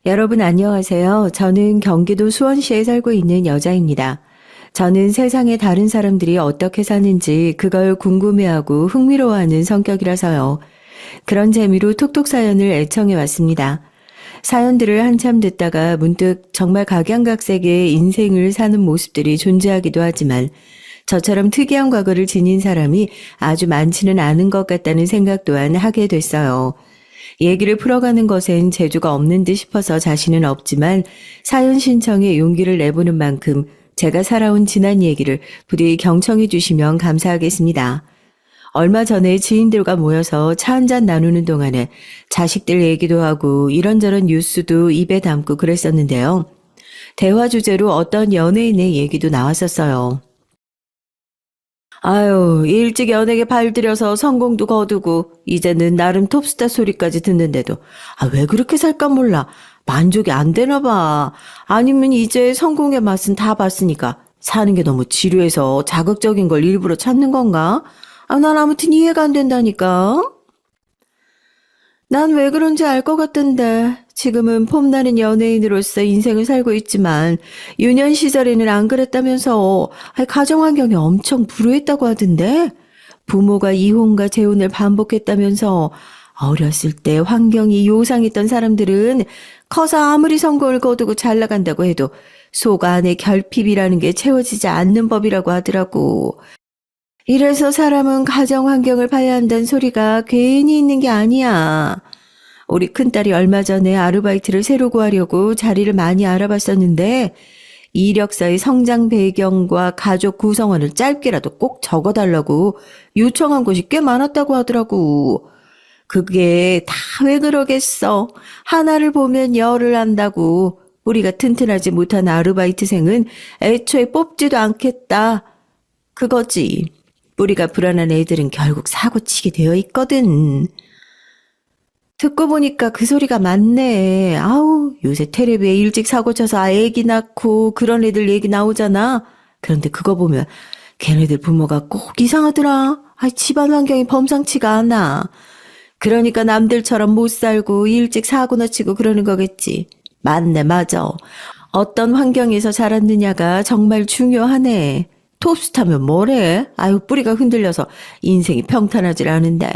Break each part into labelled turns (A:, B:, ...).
A: 여러분 안녕하세요. 저는 경기도 수원시에 살고 있는 여자입니다. 저는 세상의 다른 사람들이 어떻게 사는지 그걸 궁금해하고 흥미로워하는 성격이라서요. 그런 재미로 톡톡 사연을 애청해 왔습니다. 사연들을 한참 듣다가 문득 정말 각양각색의 인생을 사는 모습들이 존재하기도 하지만 저처럼 특이한 과거를 지닌 사람이 아주 많지는 않은 것 같다는 생각 또한 하게 됐어요. 얘기를 풀어가는 것엔 재주가 없는 듯 싶어서 자신은 없지만 사연 신청에 용기를 내보는 만큼 제가 살아온 지난 얘기를 부디 경청해 주시면 감사하겠습니다. 얼마 전에 지인들과 모여서 차 한잔 나누는 동안에 자식들 얘기도 하고 이런저런 뉴스도 입에 담고 그랬었는데요. 대화 주제로 어떤 연예인의 얘기도 나왔었어요. 아유, 일찍 연예계 발들여서 성공도 거두고 이제는 나름 톱스타 소리까지 듣는데도 왜 그렇게 살까 몰라. 만족이 안 되나 봐. 아니면 이제 성공의 맛은 다 봤으니까 사는 게 너무 지루해서 자극적인 걸 일부러 찾는 건가? 난 아무튼 이해가 안 된다니까. 난 왜 그런지 알 것 같던데 지금은 폼나는 연예인으로서 인생을 살고 있지만 유년 시절에는 안 그랬다면서 가정 환경이 엄청 불우했다고 하던데 부모가 이혼과 재혼을 반복했다면서 어렸을 때 환경이 요상했던 사람들은 커서 아무리 성공을 거두고 잘 나간다고 해도 속 안에 결핍이라는 게 채워지지 않는 법이라고 하더라고. 이래서 사람은 가정 환경을 봐야 한다는 소리가 괜히 있는 게 아니야. 우리 큰딸이 얼마 전에 아르바이트를 새로 구하려고 자리를 많이 알아봤었는데 이력서의 성장 배경과 가족 구성원을 짧게라도 꼭 적어달라고 요청한 곳이 꽤 많았다고 하더라고. 그게 다 왜 그러겠어. 하나를 보면 열을 안다고. 우리가 튼튼하지 못한 아르바이트생은 애초에 뽑지도 않겠다. 그거지. 뿌리가 불안한 애들은 결국 사고치게 되어 있거든. 듣고 보니까 그 소리가 맞네. 아우, 요새 텔레비에 일찍 사고 쳐서 애기 낳고 그런 애들 얘기 나오잖아. 그런데 그거 보면 걔네들 부모가 꼭 이상하더라. 집안 환경이 범상치가 않아. 그러니까 남들처럼 못 살고 일찍 사고나 치고 그러는 거겠지. 맞네, 맞아. 어떤 환경에서 자랐느냐가 정말 중요하네. 톱스타면 뭐래? 뿌리가 흔들려서 인생이 평탄하질 않은데.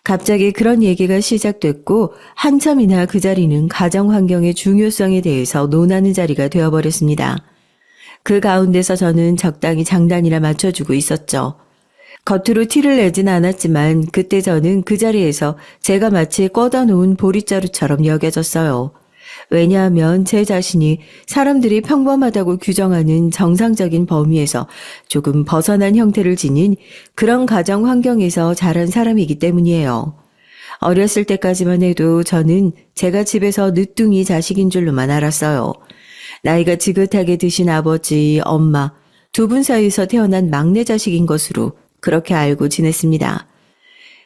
A: 갑자기 그런 얘기가 시작됐고 한참이나 그 자리는 가정 환경의 중요성에 대해서 논하는 자리가 되어버렸습니다. 그 가운데서 저는 적당히 장단이나 맞춰주고 있었죠. 겉으로 티를 내진 않았지만 그때 저는 그 자리에서 제가 마치 꽂아 놓은 보릿자루처럼 여겨졌어요. 왜냐하면 제 자신이 사람들이 평범하다고 규정하는 정상적인 범위에서 조금 벗어난 형태를 지닌 그런 가정 환경에서 자란 사람이기 때문이에요. 어렸을 때까지만 해도 저는 제가 집에서 늦둥이 자식인 줄로만 알았어요. 나이가 지긋하게 드신 아버지, 엄마 두 분 사이에서 태어난 막내 자식인 것으로 그렇게 알고 지냈습니다.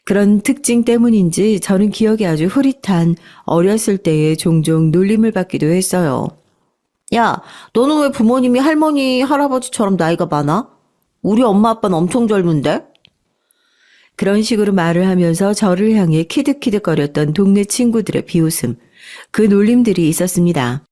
A: 그런 특징 때문인지 저는 기억이 아주 흐릿한 어렸을 때에 종종 놀림을 받기도 했어요. 야, 너는 왜 부모님이 할머니, 할아버지처럼 나이가 많아? 우리 엄마 아빠는 엄청 젊은데? 그런 식으로 말을 하면서 저를 향해 키득키득거렸던 동네 친구들의 비웃음, 그 놀림들이 있었습니다.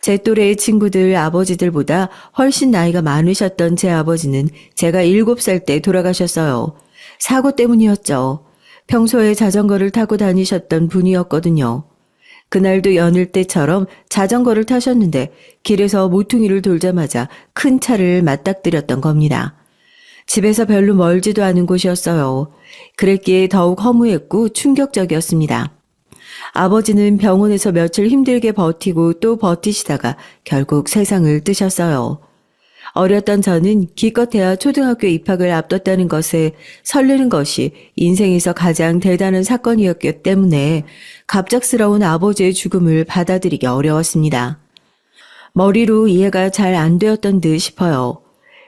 A: 제 또래의 친구들 아버지들보다 훨씬 나이가 많으셨던 제 아버지는 제가 7살 때 돌아가셨어요. 사고 때문이었죠. 평소에 자전거를 타고 다니셨던 분이었거든요. 그날도 여느 때처럼 자전거를 타셨는데 길에서 모퉁이를 돌자마자 큰 차를 맞닥뜨렸던 겁니다. 집에서 별로 멀지도 않은 곳이었어요. 그랬기에 더욱 허무했고 충격적이었습니다. 아버지는 병원에서 며칠 힘들게 버티고 또 버티시다가 결국 세상을 뜨셨어요. 어렸던 저는 기껏해야 초등학교 입학을 앞뒀다는 것에 설레는 것이 인생에서 가장 대단한 사건이었기 때문에 갑작스러운 아버지의 죽음을 받아들이기 어려웠습니다. 머리로 이해가 잘 안 되었던 듯 싶어요.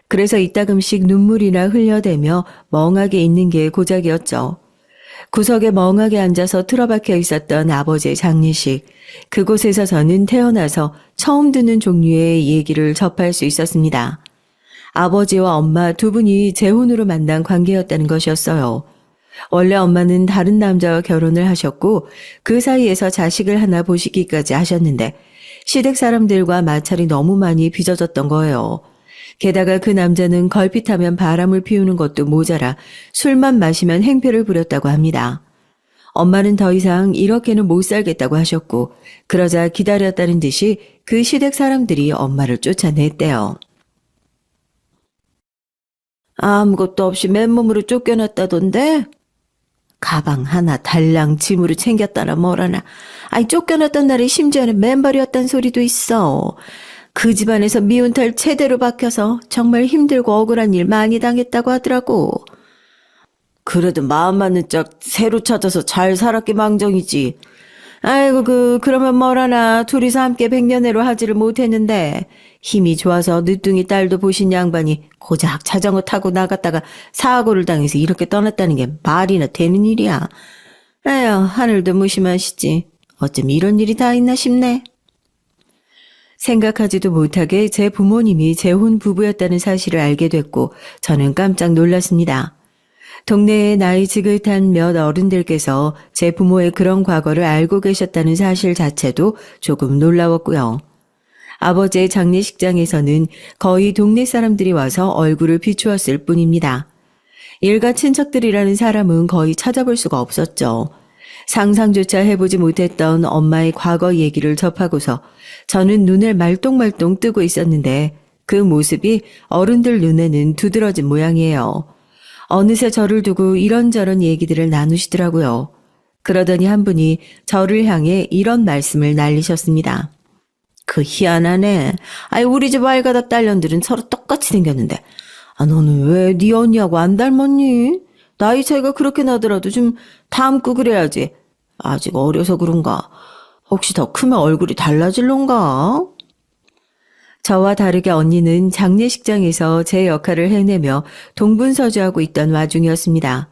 A: 그래서 이따금씩 눈물이나 흘려대며 멍하게 있는 게 고작이었죠. 구석에 멍하게 앉아서 틀어박혀 있었던 아버지의 장례식. 그곳에서 저는 태어나서 처음 듣는 종류의 얘기를 접할 수 있었습니다. 아버지와 엄마 두 분이 재혼으로 만난 관계였다는 것이었어요. 원래 엄마는 다른 남자와 결혼을 하셨고 그 사이에서 자식을 하나 보시기까지 하셨는데 시댁 사람들과 마찰이 너무 많이 빚어졌던 거예요. 게다가 그 남자는 걸핏하면 바람을 피우는 것도 모자라 술만 마시면 행패를 부렸다고 합니다. 엄마는 더 이상 이렇게는 못 살겠다고 하셨고 그러자 기다렸다는 듯이 그 시댁 사람들이 엄마를 쫓아냈대요. 아무것도 없이 맨몸으로 쫓겨났다던데? 가방 하나 달랑 짐으로 챙겼다나 뭐라나. 아이 쫓겨났던 날에 심지어는 맨발이었단 소리도 있어. 그 집안에서 미운 털 제대로 박혀서 정말 힘들고 억울한 일 많이 당했다고 하더라고. 그래도 마음 맞는 짝 새로 찾아서 잘 살았기 망정이지. 아이고 그러면 뭐라나 둘이서 함께 백년해로 하지를 못했는데 힘이 좋아서 늦둥이 딸도 보신 양반이 고작 자전거 타고 나갔다가 사고를 당해서 이렇게 떠났다는 게 말이나 되는 일이야. 에휴 하늘도 무심하시지. 어쩜 이런 일이 다 있나 싶네. 생각하지도 못하게 제 부모님이 재혼 부부였다는 사실을 알게 됐고 저는 깜짝 놀랐습니다. 동네에 나이 지긋한 몇 어른들께서 제 부모의 그런 과거를 알고 계셨다는 사실 자체도 조금 놀라웠고요. 아버지의 장례식장에서는 거의 동네 사람들이 와서 얼굴을 비추었을 뿐입니다. 일가 친척들이라는 사람은 거의 찾아볼 수가 없었죠. 상상조차 해보지 못했던 엄마의 과거 얘기를 접하고서 저는 눈을 말똥말똥 뜨고 있었는데 그 모습이 어른들 눈에는 두드러진 모양이에요. 어느새 저를 두고 이런저런 얘기들을 나누시더라고요. 그러더니 한 분이 저를 향해 이런 말씀을 날리셨습니다. 그 희한하네. 아이 우리 집 알가닥 딸년들은 서로 똑같이 생겼는데 너는 왜 네 언니하고 안 닮았니? 나이 차이가 그렇게 나더라도 좀 닮고 그래야지. 아직 어려서 그런가? 혹시 더 크면 얼굴이 달라질런가? 저와 다르게 언니는 장례식장에서 제 역할을 해내며 동분서주하고 있던 와중이었습니다.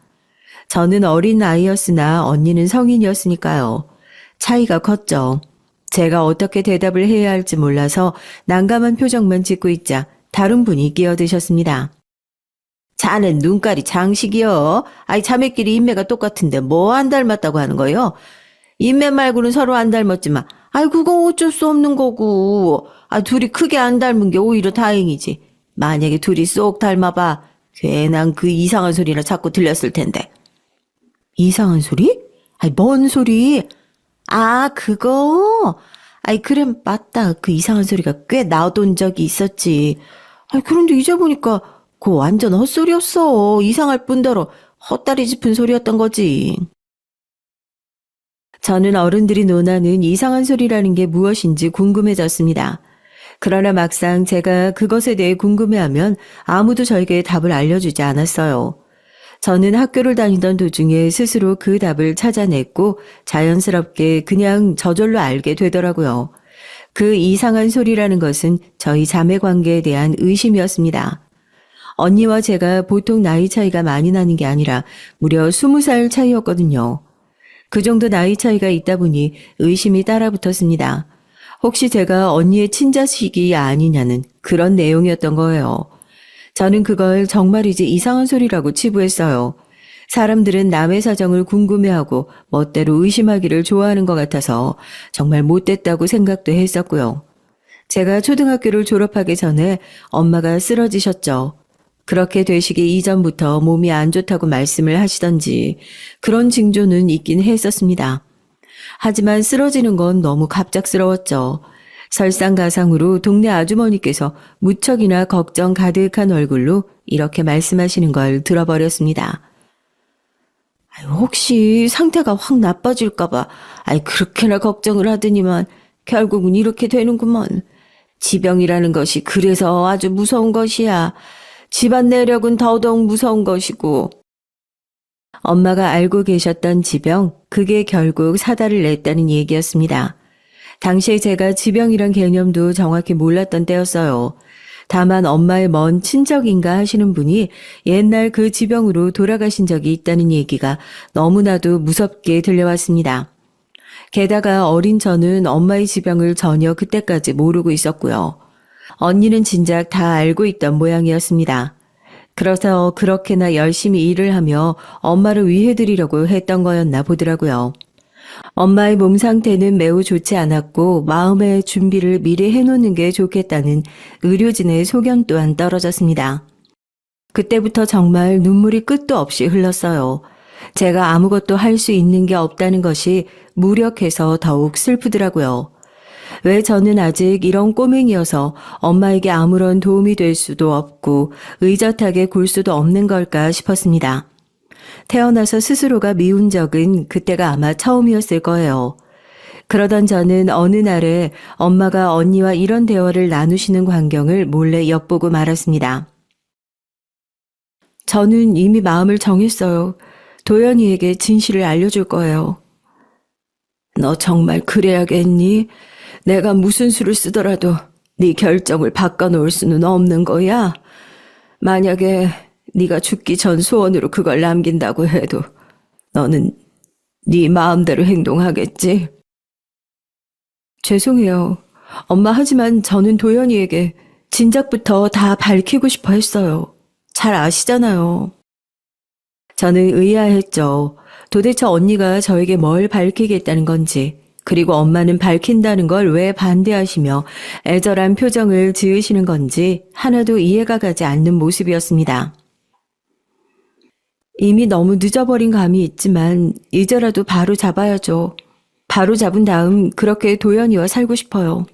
A: 저는 어린 아이였으나 언니는 성인이었으니까요. 차이가 컸죠. 제가 어떻게 대답을 해야 할지 몰라서 난감한 표정만 짓고 있자 다른 분이 끼어드셨습니다. 자넨 눈깔이 장식이여. 아이 자매끼리 인매가 똑같은데 뭐 안 닮았다고 하는 거요? 인매 말고는 서로 안 닮았지만 아이 그건 어쩔 수 없는 거고. 둘이 크게 안 닮은 게 오히려 다행이지. 만약에 둘이 쏙 닮아봐. 괜한 그 이상한 소리나 자꾸 들렸을 텐데. 이상한 소리? 뭔 소리? 그거? 그래 맞다. 그 이상한 소리가 꽤 나던 적이 있었지. 그런데 이제 보니까 그거 완전 헛소리였어. 이상할 뿐더러 헛다리 짚은 소리였던 거지. 저는 어른들이 논하는 이상한 소리라는 게 무엇인지 궁금해졌습니다. 그러나 막상 제가 그것에 대해 궁금해하면 아무도 저에게 답을 알려주지 않았어요. 저는 학교를 다니던 도중에 스스로 그 답을 찾아냈고 자연스럽게 그냥 저절로 알게 되더라고요. 그 이상한 소리라는 것은 저희 자매 관계에 대한 의심이었습니다. 언니와 제가 보통 나이 차이가 많이 나는 게 아니라 무려 20살 차이였거든요. 그 정도 나이 차이가 있다 보니 의심이 따라붙었습니다. 혹시 제가 언니의 친자식이 아니냐는 그런 내용이었던 거예요. 저는 그걸 정말이지 이상한 소리라고 치부했어요. 사람들은 남의 사정을 궁금해하고 멋대로 의심하기를 좋아하는 것 같아서 정말 못됐다고 생각도 했었고요. 제가 초등학교를 졸업하기 전에 엄마가 쓰러지셨죠. 그렇게 되시기 이전부터 몸이 안 좋다고 말씀을 하시던지 그런 징조는 있긴 했었습니다. 하지만 쓰러지는 건 너무 갑작스러웠죠. 설상가상으로 동네 아주머니께서 무척이나 걱정 가득한 얼굴로 이렇게 말씀하시는 걸 들어버렸습니다. 혹시 상태가 확 나빠질까봐 그렇게나 걱정을 하더니만 결국은 이렇게 되는구먼. 지병이라는 것이 그래서 아주 무서운 것이야. 집안 내력은 더더욱 무서운 것이고. 엄마가 알고 계셨던 지병, 그게 결국 사달을 냈다는 얘기였습니다. 당시에 제가 지병이란 개념도 정확히 몰랐던 때였어요. 다만 엄마의 먼 친척인가 하시는 분이 옛날 그 지병으로 돌아가신 적이 있다는 얘기가 너무나도 무섭게 들려왔습니다. 게다가 어린 저는 엄마의 지병을 전혀 그때까지 모르고 있었고요. 언니는 진작 다 알고 있던 모양이었습니다. 그래서 그렇게나 열심히 일을 하며 엄마를 위해드리려고 했던 거였나 보더라고요. 엄마의 몸 상태는 매우 좋지 않았고 마음의 준비를 미리 해놓는 게 좋겠다는 의료진의 소견 또한 떨어졌습니다. 그때부터 정말 눈물이 끝도 없이 흘렀어요. 제가 아무것도 할 수 있는 게 없다는 것이 무력해서 더욱 슬프더라고요. 왜 저는 아직 이런 꼬맹이여서 엄마에게 아무런 도움이 될 수도 없고 의젓하게 굴 수도 없는 걸까 싶었습니다. 태어나서 스스로가 미운 적은 그때가 아마 처음이었을 거예요. 그러던 저는 어느 날에 엄마가 언니와 이런 대화를 나누시는 광경을 몰래 엿보고 말았습니다. 저는 이미 마음을 정했어요. 도연이에게 진실을 알려줄 거예요. 너 정말 그래야겠니? 내가 무슨 수를 쓰더라도 네 결정을 바꿔놓을 수는 없는 거야. 만약에 네가 죽기 전 소원으로 그걸 남긴다고 해도 너는 네 마음대로 행동하겠지? 죄송해요. 엄마 하지만 저는 도연이에게 진작부터 다 밝히고 싶어 했어요. 잘 아시잖아요. 저는 의아했죠. 도대체 언니가 저에게 뭘 밝히겠다는 건지, 그리고 엄마는 밝힌다는 걸 왜 반대하시며 애절한 표정을 지으시는 건지 하나도 이해가 가지 않는 모습이었습니다. 이미 너무 늦어버린 감이 있지만 이제라도 바로 잡아야죠. 바로 잡은 다음 그렇게 도연이와 살고 싶어요.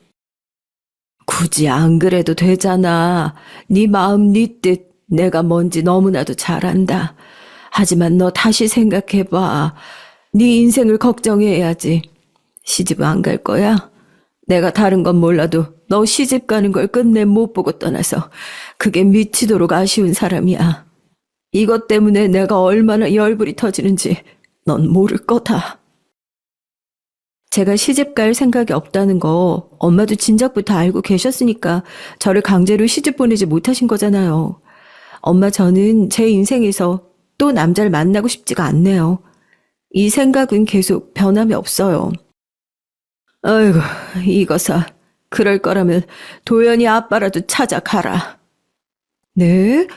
A: 굳이 안 그래도 되잖아. 네 마음 네 뜻 내가 뭔지 너무나도 잘 안다. 하지만 너 다시 생각해봐. 네 인생을 걱정해야지. 시집 안 갈 거야? 내가 다른 건 몰라도 너 시집 가는 걸 끝내 못 보고 떠나서 그게 미치도록 아쉬운 사람이야. 이것 때문에 내가 얼마나 열불이 터지는지 넌 모를 거다. 제가 시집 갈 생각이 없다는 거 엄마도 진작부터 알고 계셨으니까 저를 강제로 시집 보내지 못하신 거잖아요. 엄마 저는 제 인생에서 또 남자를 만나고 싶지가 않네요. 이 생각은 계속 변함이 없어요. 아이고, 이거사. 그럴 거라면 도연이 아빠라도 찾아가라. 네?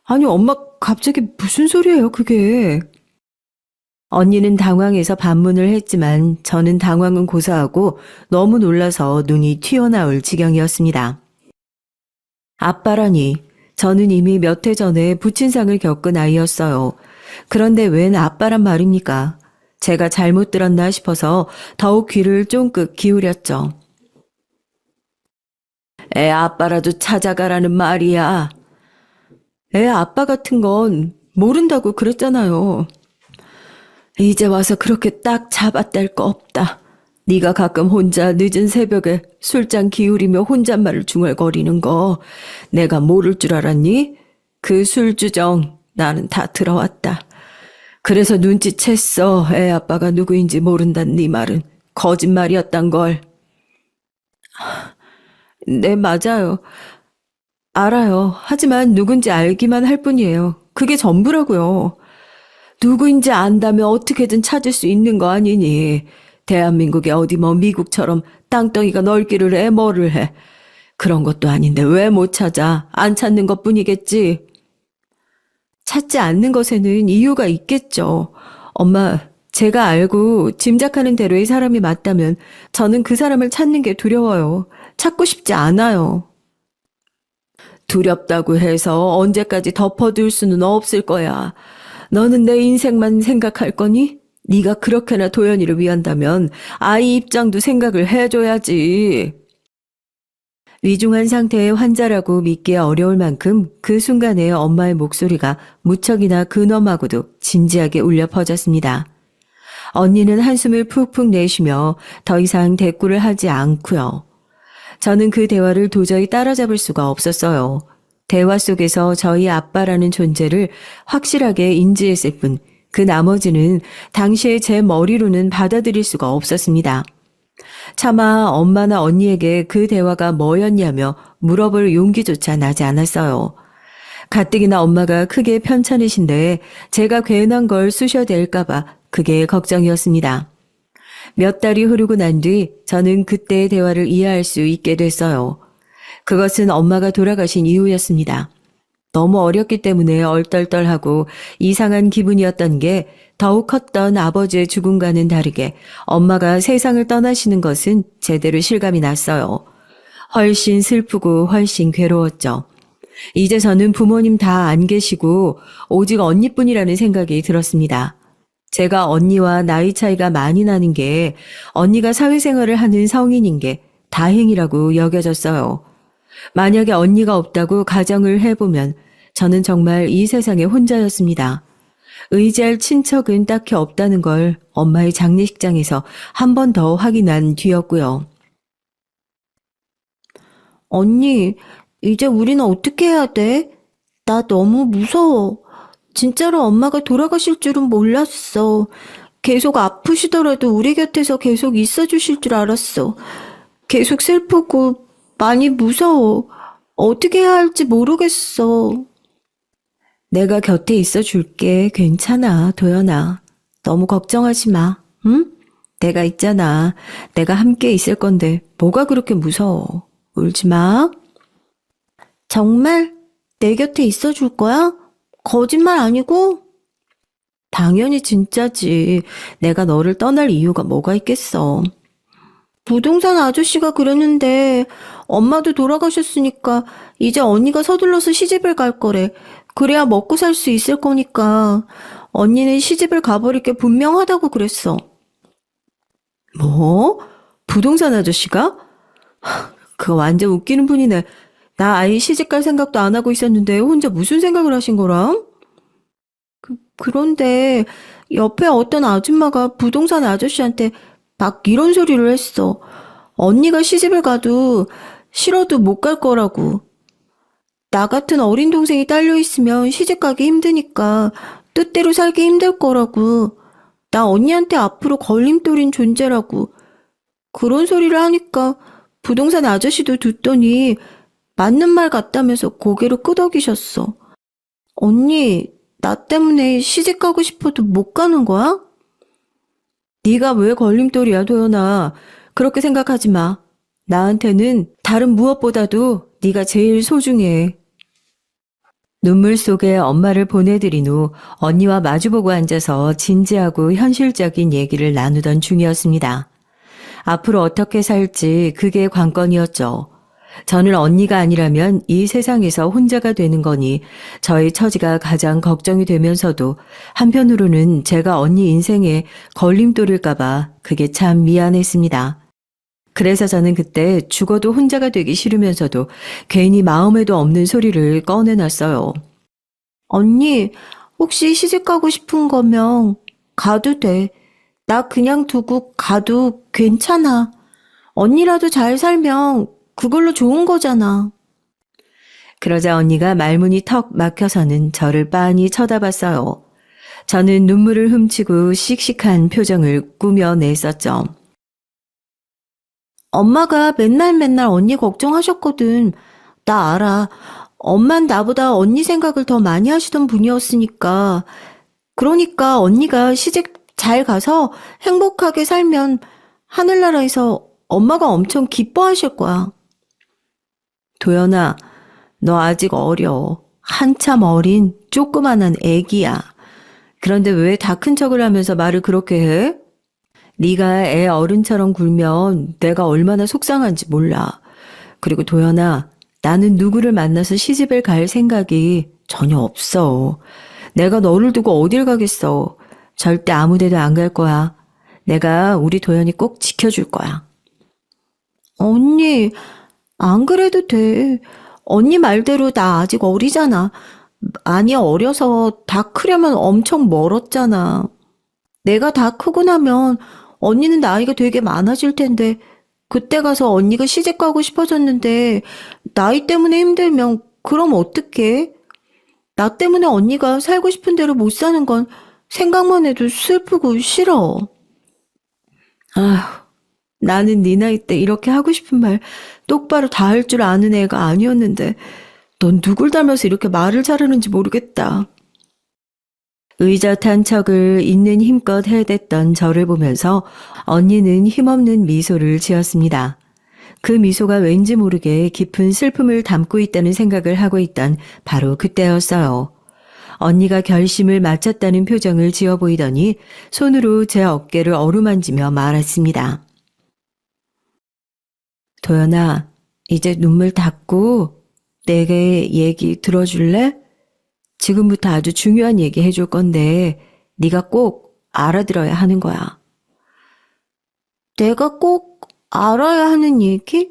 A: 아니, 엄마 갑자기 무슨 소리예요, 그게? 언니는 당황해서 반문을 했지만 저는 당황은 고사하고 너무 놀라서 눈이 튀어나올 지경이었습니다. 아빠라니, 저는 이미 몇 해 전에 부친상을 겪은 아이였어요. 그런데 웬 아빠란 말입니까? 제가 잘못 들었나 싶어서 더욱 귀를 쫑긋 기울였죠. 애 아빠라도 찾아가라는 말이야. 애 아빠 같은 건 모른다고 그랬잖아요. 이제 와서 그렇게 딱 잡아뗄 거 없다. 네가 가끔 혼자 늦은 새벽에 술잔 기울이며 혼잣말을 중얼거리는 거 내가 모를 줄 알았니? 그 술주정 나는 다 들어왔다. 그래서 눈치챘어. 애 아빠가 누구인지 모른다는 네 말은 거짓말이었단 걸. 네, 맞아요. 알아요. 하지만 누군지 알기만 할 뿐이에요. 그게 전부라고요. 누구인지 안다면 어떻게든 찾을 수 있는 거 아니니. 대한민국이 어디 뭐 미국처럼 땅덩이가 넓기를 해 뭐를 해. 그런 것도 아닌데 왜 못 찾아. 안 찾는 것뿐이겠지. 찾지 않는 것에는 이유가 있겠죠. 엄마, 제가 알고 짐작하는 대로의 사람이 맞다면 저는 그 사람을 찾는 게 두려워요. 찾고 싶지 않아요. 두렵다고 해서 언제까지 덮어둘 수는 없을 거야. 너는 내 인생만 생각할 거니? 네가 그렇게나 도연이를 위한다면 아이 입장도 생각을 해줘야지. 위중한 상태의 환자라고 믿기 어려울 만큼 그 순간에 엄마의 목소리가 무척이나 근엄하고도 진지하게 울려 퍼졌습니다. 언니는 한숨을 푹푹 내쉬며 더 이상 대꾸를 하지 않고요. 저는 그 대화를 도저히 따라잡을 수가 없었어요. 대화 속에서 저희 아빠라는 존재를 확실하게 인지했을 뿐 그 나머지는 당시에 제 머리로는 받아들일 수가 없었습니다. 차마 엄마나 언니에게 그 대화가 뭐였냐며 물어볼 용기조차 나지 않았어요. 가뜩이나 엄마가 크게 편찮으신데 제가 괜한 걸 쑤셔댈까봐 그게 걱정이었습니다. 몇 달이 흐르고 난 뒤 저는 그때의 대화를 이해할 수 있게 됐어요. 그것은 엄마가 돌아가신 이후였습니다. 너무 어렸기 때문에 얼떨떨하고 이상한 기분이었던 게 더욱 컸던 아버지의 죽음과는 다르게 엄마가 세상을 떠나시는 것은 제대로 실감이 났어요. 훨씬 슬프고 훨씬 괴로웠죠. 이제 저는 부모님 다 안 계시고 오직 언니뿐이라는 생각이 들었습니다. 제가 언니와 나이 차이가 많이 나는 게 언니가 사회생활을 하는 성인인 게 다행이라고 여겨졌어요. 만약에 언니가 없다고 가정을 해보면 저는 정말 이 세상에 혼자였습니다. 의지할 친척은 딱히 없다는 걸 엄마의 장례식장에서 한 번 더 확인한 뒤였고요. 언니, 이제 우리는 어떻게 해야 돼? 나 너무 무서워. 진짜로 엄마가 돌아가실 줄은 몰랐어. 계속 아프시더라도 우리 곁에서 계속 있어 주실 줄 알았어. 계속 슬프고 많이 무서워. 어떻게 해야 할지 모르겠어. 내가 곁에 있어 줄게. 괜찮아, 도연아. 너무 걱정하지 마. 응? 내가 있잖아. 내가 함께 있을 건데 뭐가 그렇게 무서워. 울지 마. 정말? 내 곁에 있어 줄 거야? 거짓말 아니고? 당연히 진짜지. 내가 너를 떠날 이유가 뭐가 있겠어. 부동산 아저씨가 그랬는데 엄마도 돌아가셨으니까 이제 언니가 서둘러서 시집을 갈 거래. 그래야 먹고 살 수 있을 거니까 언니는 시집을 가버릴 게 분명하다고 그랬어. 뭐? 부동산 아저씨가? 그거 완전 웃기는 분이네. 나 아예 시집 갈 생각도 안 하고 있었는데 혼자 무슨 생각을 하신 거람? 그런데 옆에 어떤 아줌마가 부동산 아저씨한테 막 이런 소리를 했어. 언니가 시집을 가도 싫어도 못 갈 거라고. 나 같은 어린 동생이 딸려 있으면 시집 가기 힘드니까 뜻대로 살기 힘들 거라고. 나 언니한테 앞으로 걸림돌인 존재라고. 그런 소리를 하니까 부동산 아저씨도 듣더니 맞는 말 같다면서 고개를 끄덕이셨어. 언니, 나 때문에 시집 가고 싶어도 못 가는 거야? 네가 왜 걸림돌이야, 도연아. 그렇게 생각하지 마. 나한테는 다른 무엇보다도 네가 제일 소중해. 눈물 속에 엄마를 보내드린 후 언니와 마주보고 앉아서 진지하고 현실적인 얘기를 나누던 중이었습니다. 앞으로 어떻게 살지 그게 관건이었죠. 저는 언니가 아니라면 이 세상에서 혼자가 되는 거니 저의 처지가 가장 걱정이 되면서도 한편으로는 제가 언니 인생에 걸림돌일까봐 그게 참 미안했습니다. 그래서 저는 그때 죽어도 혼자가 되기 싫으면서도 괜히 마음에도 없는 소리를 꺼내놨어요. 언니, 혹시 시집 가고 싶은 거면 가도 돼. 나 그냥 두고 가도 괜찮아. 언니라도 잘 살면 그걸로 좋은 거잖아. 그러자 언니가 말문이 턱 막혀서는 저를 빤히 쳐다봤어요. 저는 눈물을 훔치고 씩씩한 표정을 꾸며냈었죠. 엄마가 맨날 언니 걱정하셨거든. 나 알아. 엄만 나보다 언니 생각을 더 많이 하시던 분이었으니까. 그러니까 언니가 시집 잘 가서 행복하게 살면 하늘나라에서 엄마가 엄청 기뻐하실 거야. 도연아, 너 아직 어려. 한참 어린 조그만한 애기야. 그런데 왜 다 큰 척을 하면서 말을 그렇게 해? 네가 애 어른처럼 굴면 내가 얼마나 속상한지 몰라. 그리고 도연아, 나는 누구를 만나서 시집을 갈 생각이 전혀 없어. 내가 너를 두고 어딜 가겠어. 절대 아무 데도 안 갈 거야. 내가 우리 도연이 꼭 지켜줄 거야. 언니, 안 그래도 돼. 언니 말대로 나 아직 어리잖아. 아니, 어려서 다 크려면 엄청 멀었잖아. 내가 다 크고 나면 언니는 나이가 되게 많아질 텐데, 그때 가서 언니가 시집 가고 싶어졌는데, 나이 때문에 힘들면 그럼 어떡해? 나 때문에 언니가 살고 싶은 대로 못 사는 건 생각만 해도 슬프고 싫어. 아휴, 나는 네 나이 때 이렇게 하고 싶은 말 똑바로 다 할 줄 아는 애가 아니었는데, 넌 누굴 닮아서 이렇게 말을 잘하는지 모르겠다. 의젓한 척을 있는 힘껏 해댔던 저를 보면서 언니는 힘없는 미소를 지었습니다. 그 미소가 왠지 모르게 깊은 슬픔을 담고 있다는 생각을 하고 있던 바로 그때였어요. 언니가 결심을 마쳤다는 표정을 지어 보이더니 손으로 제 어깨를 어루만지며 말했습니다. 도연아, 이제 눈물 닦고 내게 얘기 들어줄래? 지금부터 아주 중요한 얘기 해줄 건데 네가 꼭 알아들어야 하는 거야. 내가 꼭 알아야 하는 얘기?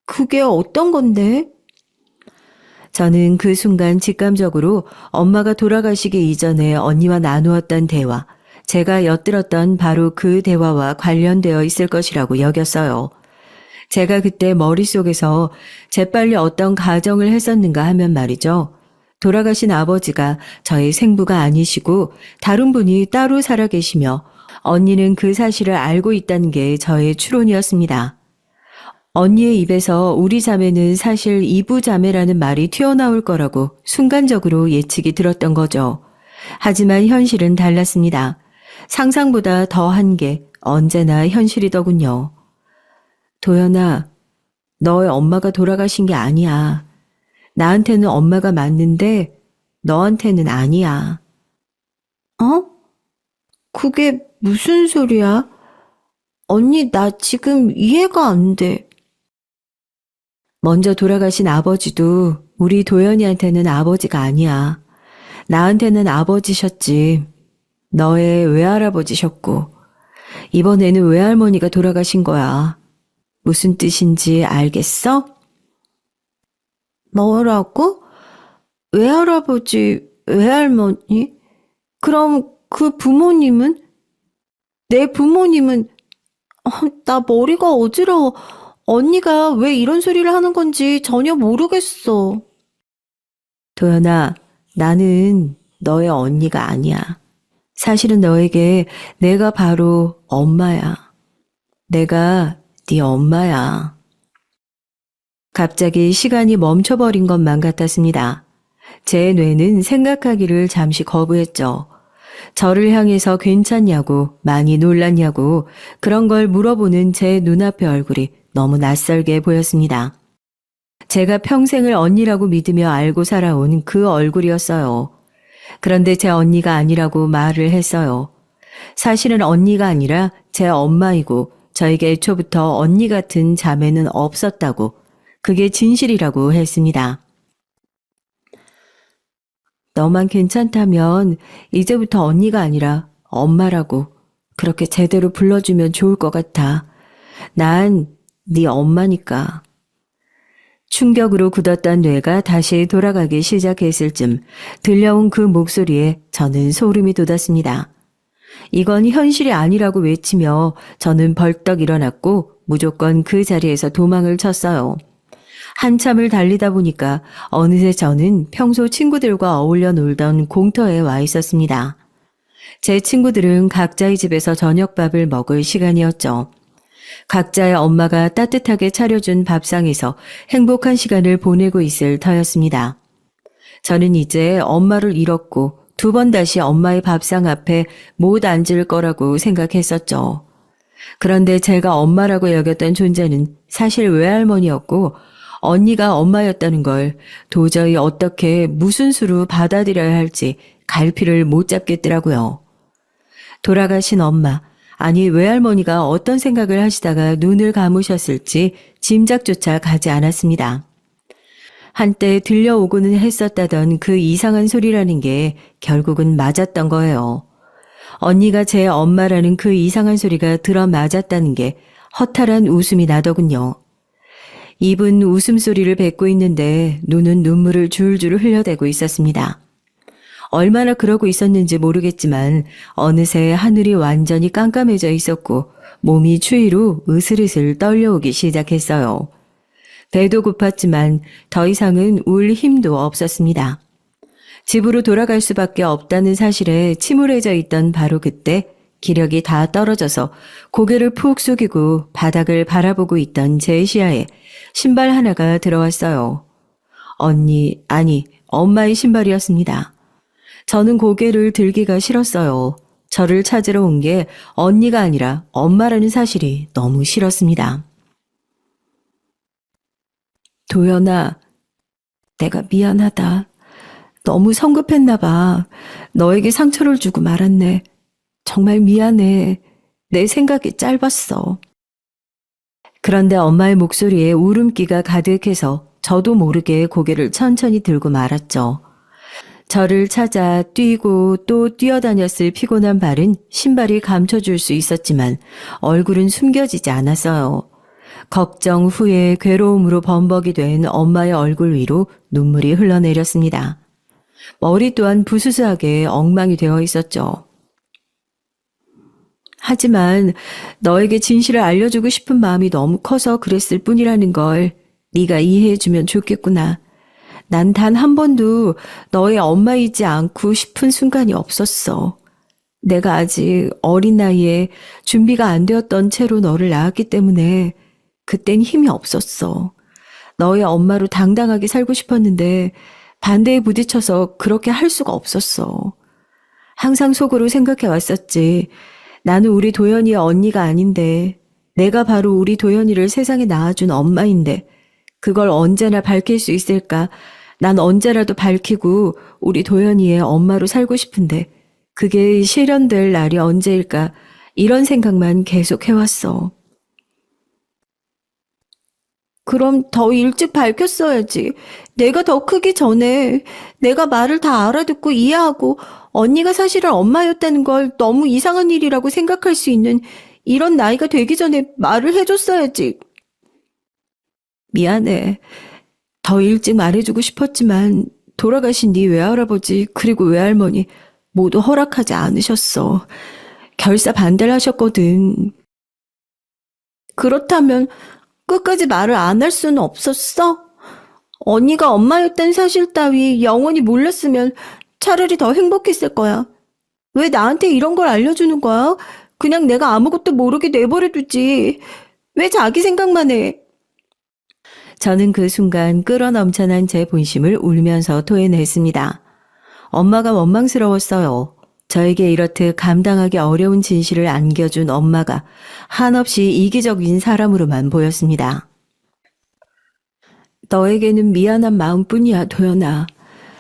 A: 그게 어떤 건데? 저는 그 순간 직감적으로 엄마가 돌아가시기 이전에 언니와 나누었던 대화, 제가 엿들었던 바로 그 대화와 관련되어 있을 것이라고 여겼어요. 제가 그때 머릿속에서 재빨리 어떤 가정을 했었는가 하면 말이죠. 돌아가신 아버지가 저의 생부가 아니시고 다른 분이 따로 살아계시며 언니는 그 사실을 알고 있다는 게 저의 추론이었습니다. 언니의 입에서 우리 자매는 사실 이부 자매라는 말이 튀어나올 거라고 순간적으로 예측이 들었던 거죠. 하지만 현실은 달랐습니다. 상상보다 더한 게 언제나 현실이더군요. 도연아, 너의 엄마가 돌아가신 게 아니야. 나한테는 엄마가 맞는데 너한테는 아니야. 어? 그게 무슨 소리야? 언니, 나 지금 이해가 안 돼. 먼저 돌아가신 아버지도 우리 도연이한테는 아버지가 아니야. 나한테는 아버지셨지. 너의 외할아버지셨고, 이번에는 외할머니가 돌아가신 거야. 무슨 뜻인지 알겠어? 뭐라고? 외할아버지, 외할머니? 그럼 그 부모님은? 내 부모님은, 나 머리가 어지러워. 언니가 왜 이런 소리를 하는 건지 전혀 모르겠어. 도연아, 나는 너의 언니가 아니야. 사실은 너에게 내가 바로 엄마야. 내가 네 엄마야. 갑자기 시간이 멈춰버린 것만 같았습니다. 제 뇌는 생각하기를 잠시 거부했죠. 저를 향해서 괜찮냐고, 많이 놀랐냐고, 그런 걸 물어보는 제 눈앞의 얼굴이 너무 낯설게 보였습니다. 제가 평생을 언니라고 믿으며 알고 살아온 그 얼굴이었어요. 그런데 제 언니가 아니라고 말을 했어요. 사실은 언니가 아니라 제 엄마이고 저에게 애초부터 언니 같은 자매는 없었다고, 그게 진실이라고 했습니다. 너만 괜찮다면 이제부터 언니가 아니라 엄마라고 그렇게 제대로 불러주면 좋을 것 같아. 난 네 엄마니까. 충격으로 굳었던 뇌가 다시 돌아가기 시작했을 쯤 들려온 그 목소리에 저는 소름이 돋았습니다. 이건 현실이 아니라고 외치며 저는 벌떡 일어났고 무조건 그 자리에서 도망을 쳤어요. 한참을 달리다 보니까 어느새 저는 평소 친구들과 어울려 놀던 공터에 와 있었습니다. 제 친구들은 각자의 집에서 저녁밥을 먹을 시간이었죠. 각자의 엄마가 따뜻하게 차려준 밥상에서 행복한 시간을 보내고 있을 터였습니다. 저는 이제 엄마를 잃었고 두 번 다시 엄마의 밥상 앞에 못 앉을 거라고 생각했었죠. 그런데 제가 엄마라고 여겼던 존재는 사실 외할머니였고 언니가 엄마였다는 걸 도저히 어떻게 무슨 수로 받아들여야 할지 갈피를 못 잡겠더라고요. 돌아가신 엄마, 아니 외할머니가 어떤 생각을 하시다가 눈을 감으셨을지 짐작조차 가지 않았습니다. 한때 들려오고는 했었다던 그 이상한 소리라는 게 결국은 맞았던 거예요. 언니가 제 엄마라는 그 이상한 소리가 들어맞았다는 게 허탈한 웃음이 나더군요. 입은 웃음소리를 뱉고 있는데 눈은 눈물을 줄줄 흘려대고 있었습니다. 얼마나 그러고 있었는지 모르겠지만 어느새 하늘이 완전히 깜깜해져 있었고 몸이 추위로 으슬으슬 떨려오기 시작했어요. 배도 고팠지만 더 이상은 울 힘도 없었습니다. 집으로 돌아갈 수밖에 없다는 사실에 침울해져 있던 바로 그때 기력이 다 떨어져서 고개를 푹 숙이고 바닥을 바라보고 있던 제 시야에 신발 하나가 들어왔어요. 언니, 아니 엄마의 신발이었습니다. 저는 고개를 들기가 싫었어요. 저를 찾으러 온 게 언니가 아니라 엄마라는 사실이 너무 싫었습니다. 도연아, 내가 미안하다. 너무 성급했나 봐. 너에게 상처를 주고 말았네. 정말 미안해. 내 생각이 짧았어. 그런데 엄마의 목소리에 울음기가 가득해서 저도 모르게 고개를 천천히 들고 말았죠. 저를 찾아 뛰고 또 뛰어다녔을 피곤한 발은 신발이 감춰줄 수 있었지만 얼굴은 숨겨지지 않았어요. 걱정 후에 괴로움으로 범벅이 된 엄마의 얼굴 위로 눈물이 흘러내렸습니다. 머리 또한 부스스하게 엉망이 되어 있었죠. 하지만 너에게 진실을 알려주고 싶은 마음이 너무 커서 그랬을 뿐이라는 걸 네가 이해해주면 좋겠구나. 난 단 한 번도 너의 엄마이지 않고 싶은 순간이 없었어. 내가 아직 어린 나이에 준비가 안 되었던 채로 너를 낳았기 때문에 그땐 힘이 없었어. 너의 엄마로 당당하게 살고 싶었는데 반대에 부딪혀서 그렇게 할 수가 없었어. 항상 속으로 생각해 왔었지. 나는 우리 도연이의 언니가 아닌데 내가 바로 우리 도연이를 세상에 낳아준 엄마인데 그걸 언제나 밝힐 수 있을까? 난 언제라도 밝히고 우리 도연이의 엄마로 살고 싶은데 그게 실현될 날이 언제일까? 이런 생각만 계속 해왔어. 그럼 더 일찍 밝혔어야지. 내가 더 크기 전에 내가 말을 다 알아듣고 이해하고 언니가 사실은 엄마였다는 걸 너무 이상한 일이라고 생각할 수 있는 이런 나이가 되기 전에 말을 해줬어야지. 미안해. 더 일찍 말해주고 싶었지만 돌아가신 네 외할아버지 그리고 외할머니 모두 허락하지 않으셨어. 결사 반대를 하셨거든. 그렇다면 끝까지 말을 안 할 수는 없었어? 언니가 엄마였다는 사실 따위 영원히 몰랐으면 차라리 더 행복했을 거야. 왜 나한테 이런 걸 알려주는 거야? 그냥 내가 아무것도 모르게 내버려두지. 왜 자기 생각만 해? 저는 그 순간 끌어넘쳐난 제 본심을 울면서 토해냈습니다. 엄마가 원망스러웠어요. 저에게 이렇듯 감당하기 어려운 진실을 안겨준 엄마가 한없이 이기적인 사람으로만 보였습니다. 너에게는 미안한 마음뿐이야, 도연아.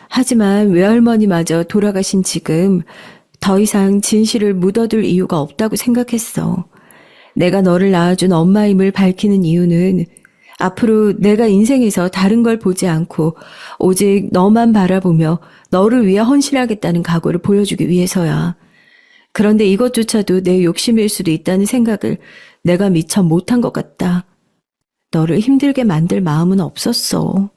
A: 하지만 외할머니마저 돌아가신 지금 더 이상 진실을 묻어둘 이유가 없다고 생각했어. 내가 너를 낳아준 엄마임을 밝히는 이유는 앞으로 내가 인생에서 다른 걸 보지 않고 오직 너만 바라보며 너를 위해 헌신하겠다는 각오를 보여주기 위해서야. 그런데 이것조차도 내 욕심일 수도 있다는 생각을 내가 미처 못한 것 같다. 너를 힘들게 만들 마음은 없었어.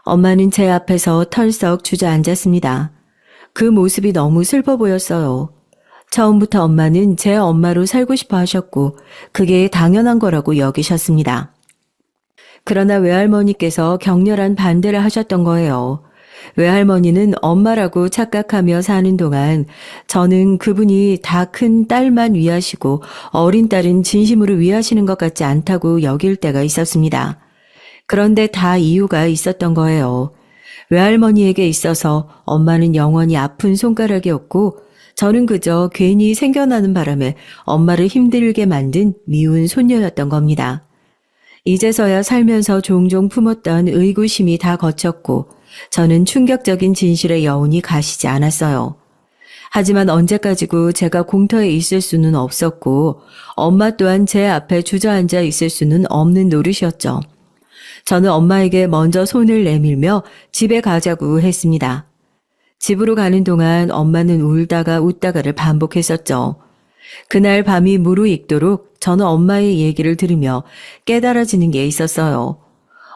A: 엄마는 제 앞에서 털썩 주저앉았습니다. 그 모습이 너무 슬퍼 보였어요. 처음부터 엄마는 제 엄마로 살고 싶어 하셨고 그게 당연한 거라고 여기셨습니다. 그러나 외할머니께서 격렬한 반대를 하셨던 거예요. 외할머니는 엄마라고 착각하며 사는 동안 저는 그분이 다 큰 딸만 위하시고 어린 딸은 진심으로 위하시는 것 같지 않다고 여길 때가 있었습니다. 그런데 다 이유가 있었던 거예요. 외할머니에게 있어서 엄마는 영원히 아픈 손가락이었고 저는 그저 괜히 생겨나는 바람에 엄마를 힘들게 만든 미운 손녀였던 겁니다. 이제서야 살면서 종종 품었던 의구심이 다 거쳤고 저는 충격적인 진실의 여운이 가시지 않았어요. 하지만 언제까지고 제가 공터에 있을 수는 없었고 엄마 또한 제 앞에 주저앉아 있을 수는 없는 노릇이었죠. 저는 엄마에게 먼저 손을 내밀며 집에 가자고 했습니다. 집으로 가는 동안 엄마는 울다가 웃다가를 반복했었죠. 그날 밤이 무르익도록 저는 엄마의 얘기를 들으며 깨달아지는 게 있었어요.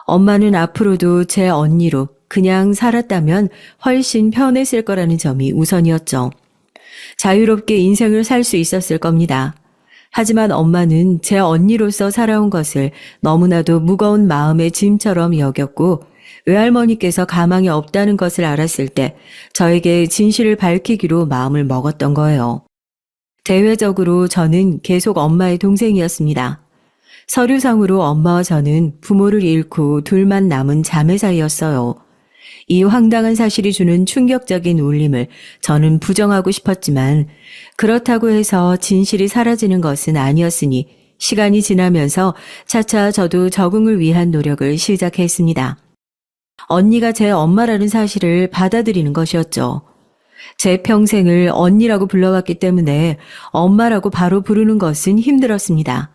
A: 엄마는 앞으로도 제 언니로 그냥 살았다면 훨씬 편했을 거라는 점이 우선이었죠. 자유롭게 인생을 살 수 있었을 겁니다. 하지만 엄마는 제 언니로서 살아온 것을 너무나도 무거운 마음의 짐처럼 여겼고 외할머니께서 가망이 없다는 것을 알았을 때 저에게 진실을 밝히기로 마음을 먹었던 거예요. 대외적으로 저는 계속 엄마의 동생이었습니다. 서류상으로 엄마와 저는 부모를 잃고 둘만 남은 자매 사이였어요. 이 황당한 사실이 주는 충격적인 울림을 저는 부정하고 싶었지만 그렇다고 해서 진실이 사라지는 것은 아니었으니 시간이 지나면서 차차 저도 적응을 위한 노력을 시작했습니다. 언니가 제 엄마라는 사실을 받아들이는 것이었죠. 제 평생을 언니라고 불러왔기 때문에 엄마라고 바로 부르는 것은 힘들었습니다.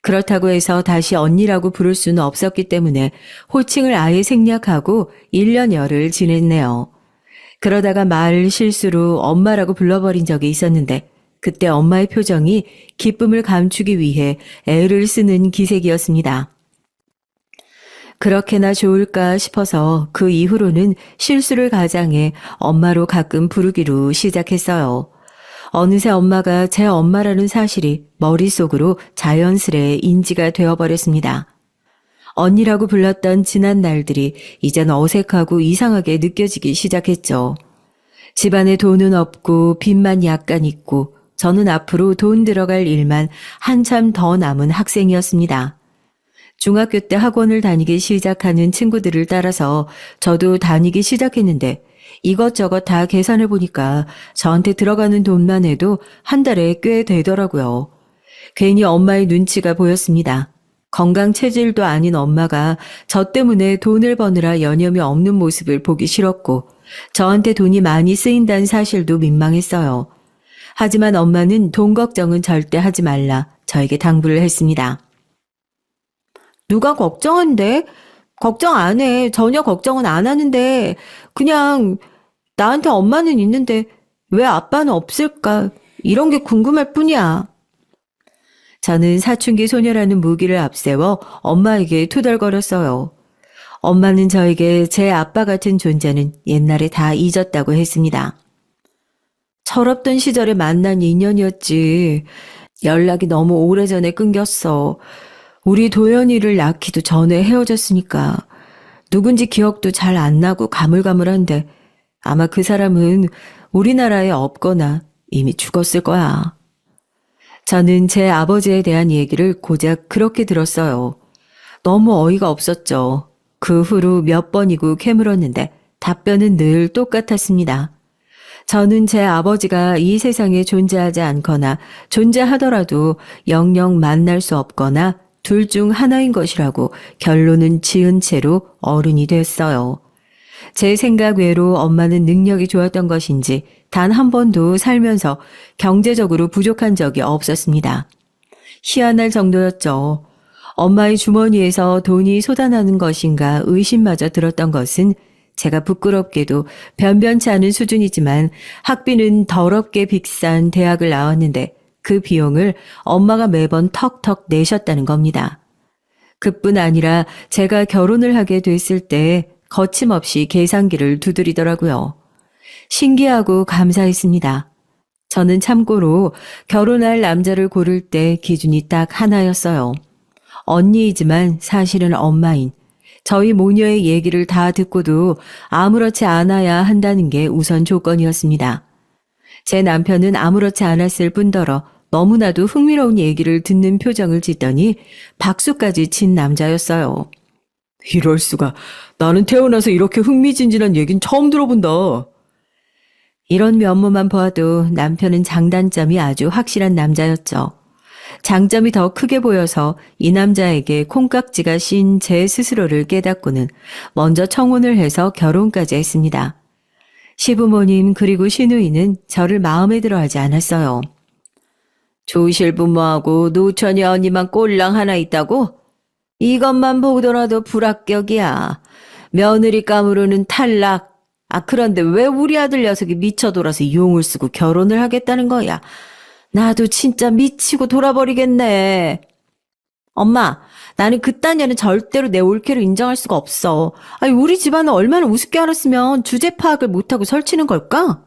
A: 그렇다고 해서 다시 언니라고 부를 수는 없었기 때문에 호칭을 아예 생략하고 1년여를 지냈네요. 그러다가 말 실수로 엄마라고 불러버린 적이 있었는데 그때 엄마의 표정이 기쁨을 감추기 위해 애를 쓰는 기색이었습니다. 그렇게나 좋을까 싶어서 그 이후로는 실수를 가장해 엄마로 가끔 부르기로 시작했어요. 어느새 엄마가 제 엄마라는 사실이 머릿속으로 자연스레 인지가 되어버렸습니다. 언니라고 불렀던 지난 날들이 이젠 어색하고 이상하게 느껴지기 시작했죠. 집안에 돈은 없고 빚만 약간 있고 저는 앞으로 돈 들어갈 일만 한참 더 남은 학생이었습니다. 중학교 때 학원을 다니기 시작하는 친구들을 따라서 저도 다니기 시작했는데 이것저것 다 계산해 보니까 저한테 들어가는 돈만 해도 한 달에 꽤 되더라고요. 괜히 엄마의 눈치가 보였습니다. 건강 체질도 아닌 엄마가 저 때문에 돈을 버느라 여념이 없는 모습을 보기 싫었고 저한테 돈이 많이 쓰인다는 사실도 민망했어요. 하지만 엄마는 돈 걱정은 절대 하지 말라 저에게 당부를 했습니다. 누가 걱정한대? 걱정 안 해. 전혀 걱정은 안 하는데 그냥 나한테 엄마는 있는데 왜 아빠는 없을까? 이런 게 궁금할 뿐이야. 저는 사춘기 소녀라는 무기를 앞세워 엄마에게 투덜거렸어요. 엄마는 저에게 제 아빠 같은 존재는 옛날에 다 잊었다고 했습니다. 철없던 시절에 만난 인연이었지. 연락이 너무 오래전에 끊겼어. 우리 도연이를 낳기도 전에 헤어졌으니까 누군지 기억도 잘 안 나고 가물가물한데 아마 그 사람은 우리나라에 없거나 이미 죽었을 거야. 저는 제 아버지에 대한 얘기를 고작 그렇게 들었어요. 너무 어이가 없었죠. 그 후로 몇 번이고 캐물었는데 답변은 늘 똑같았습니다. 저는 제 아버지가 이 세상에 존재하지 않거나 존재하더라도 영영 만날 수 없거나 둘 중 하나인 것이라고 결론은 지은 채로 어른이 됐어요. 제 생각 외로 엄마는 능력이 좋았던 것인지 단 한 번도 살면서 경제적으로 부족한 적이 없었습니다. 희한할 정도였죠. 엄마의 주머니에서 돈이 쏟아나는 것인가 의심마저 들었던 것은 제가 부끄럽게도 변변치 않은 수준이지만 학비는 더럽게 비싼 대학을 나왔는데 그 비용을 엄마가 매번 턱턱 내셨다는 겁니다. 그뿐 아니라 제가 결혼을 하게 됐을 때 거침없이 계산기를 두드리더라고요. 신기하고 감사했습니다. 저는 참고로 결혼할 남자를 고를 때 기준이 딱 하나였어요. 언니이지만 사실은 엄마인 저희 모녀의 얘기를 다 듣고도 아무렇지 않아야 한다는 게 우선 조건이었습니다. 제 남편은 아무렇지 않았을 뿐더러 너무나도 흥미로운 얘기를 듣는 표정을 짓더니 박수까지 친 남자였어요.
B: 이럴 수가. 나는 태어나서 이렇게 흥미진진한 얘긴 처음 들어본다.
A: 이런 면모만 보아도 남편은 장단점이 아주 확실한 남자였죠. 장점이 더 크게 보여서 이 남자에게 콩깍지가 씌인 제 스스로를 깨닫고는 먼저 청혼을 해서 결혼까지 했습니다. 시부모님 그리고 시누이는 저를 마음에 들어 하지 않았어요. 조실 부모하고 노처녀 언니만 꼴랑 하나 있다고? 이것만 보더라도 불합격이야. 며느리 감으로는 탈락. 그런데 왜 우리 아들 녀석이 미쳐 돌아서 용을 쓰고 결혼을 하겠다는 거야? 나도 진짜 미치고 돌아버리겠네. 엄마, 나는 그딴 년은 절대로 내 올케로 인정할 수가 없어. 아니, 우리 집안은 얼마나 우습게 알았으면 주제 파악을 못하고 설치는 걸까?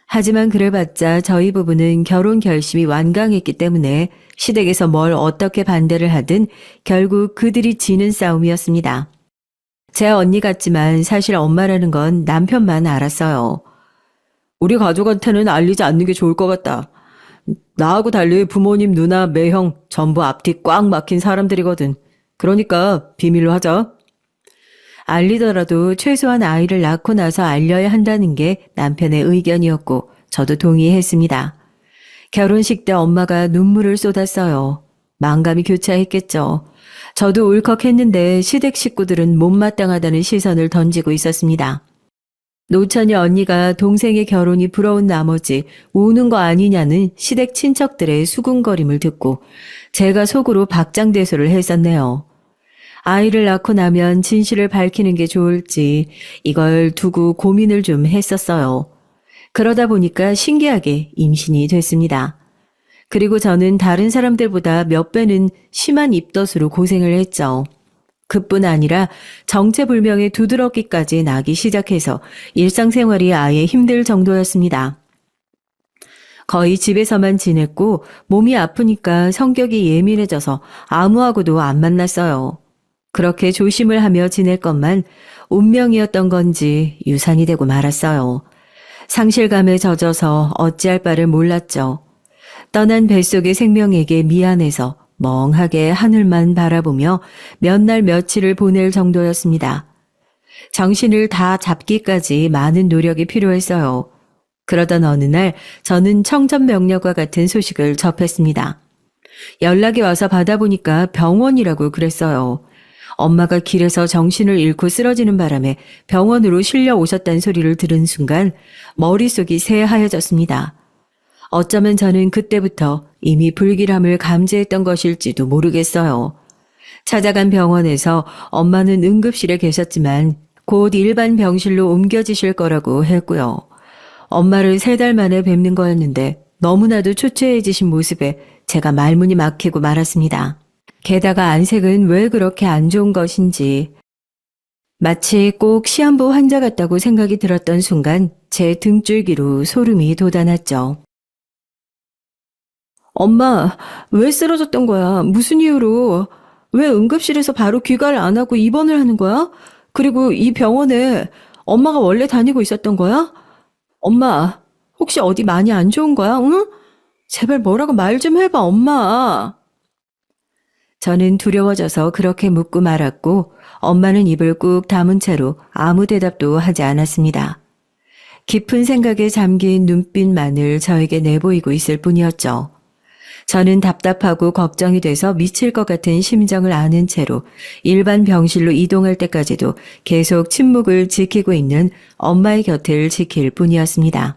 A: 하지만 그래봤자 저희 부부는 결혼 결심이 완강했기 때문에 시댁에서 뭘 어떻게 반대를 하든 결국 그들이 지는 싸움이었습니다. 제 언니 같지만 사실 엄마라는 건 남편만 알았어요.
B: 우리 가족한테는 알리지 않는 게 좋을 것 같다. 나하고 달리 부모님, 누나, 매형 전부 앞뒤 꽉 막힌 사람들이거든. 그러니까 비밀로 하자.
A: 알리더라도 최소한 아이를 낳고 나서 알려야 한다는 게 남편의 의견이었고 저도 동의했습니다. 결혼식 때 엄마가 눈물을 쏟았어요.
B: 만감이 교차했겠죠. 저도 울컥했는데 시댁 식구들은 못마땅하다는 시선을 던지고 있었습니다. 노처녀 언니가 동생의 결혼이 부러운 나머지 우는 거 아니냐는 시댁 친척들의 수군거림을 듣고 제가 속으로 박장대소를 했었네요. 아이를 낳고 나면 진실을 밝히는 게 좋을지 이걸 두고 고민을 좀 했었어요. 그러다 보니까 신기하게 임신이 됐습니다. 그리고 저는 다른 사람들보다 몇 배는 심한 입덧으로 고생을 했죠. 그뿐 아니라 정체불명의 두드러기까지 나기 시작해서 일상생활이 아예 힘들 정도였습니다. 거의 집에서만 지냈고 몸이 아프니까 성격이 예민해져서 아무하고도 안 만났어요. 그렇게 조심을 하며 지낼 것만 운명이었던 건지 유산이 되고 말았어요. 상실감에 젖어서 어찌할 바를 몰랐죠. 떠난 뱃속의 생명에게 미안해서 멍하게 하늘만 바라보며 몇 날 며칠을 보낼 정도였습니다. 정신을 다 잡기까지 많은 노력이 필요했어요. 그러던 어느 날 저는 청천벽력과 같은 소식을 접했습니다. 연락이 와서 받아보니까 병원이라고 그랬어요. 엄마가 길에서 정신을 잃고 쓰러지는 바람에 병원으로 실려 오셨다는 소리를 들은 순간 머릿속이 새하얘졌습니다. 어쩌면 저는 그때부터 이미 불길함을 감지했던 것일지도 모르겠어요. 찾아간 병원에서 엄마는 응급실에 계셨지만 곧 일반 병실로 옮겨지실 거라고 했고요. 엄마를 3달 만에 뵙는 거였는데 너무나도 초췌해지신 모습에 제가 말문이 막히고 말았습니다. 게다가 안색은 왜 그렇게 안 좋은 것인지 마치 꼭 시한부 환자 같다고 생각이 들었던 순간 제 등줄기로 소름이 돋아났죠. 엄마, 왜 쓰러졌던 거야? 무슨 이유로? 왜 응급실에서 바로 귀가를 안 하고 입원을 하는 거야? 그리고 이 병원에 엄마가 원래 다니고 있었던 거야? 엄마, 혹시 어디 많이 안 좋은 거야? 응? 제발 뭐라고 말 좀 해봐, 엄마. 저는 두려워져서 그렇게 묻고 말았고 엄마는 입을 꾹 다문 채로 아무 대답도 하지 않았습니다. 깊은 생각에 잠긴 눈빛만을 저에게 내보이고 있을 뿐이었죠. 저는 답답하고 걱정이 돼서 미칠 것 같은 심정을 아는 채로 일반 병실로 이동할 때까지도 계속 침묵을 지키고 있는 엄마의 곁을 지킬 뿐이었습니다.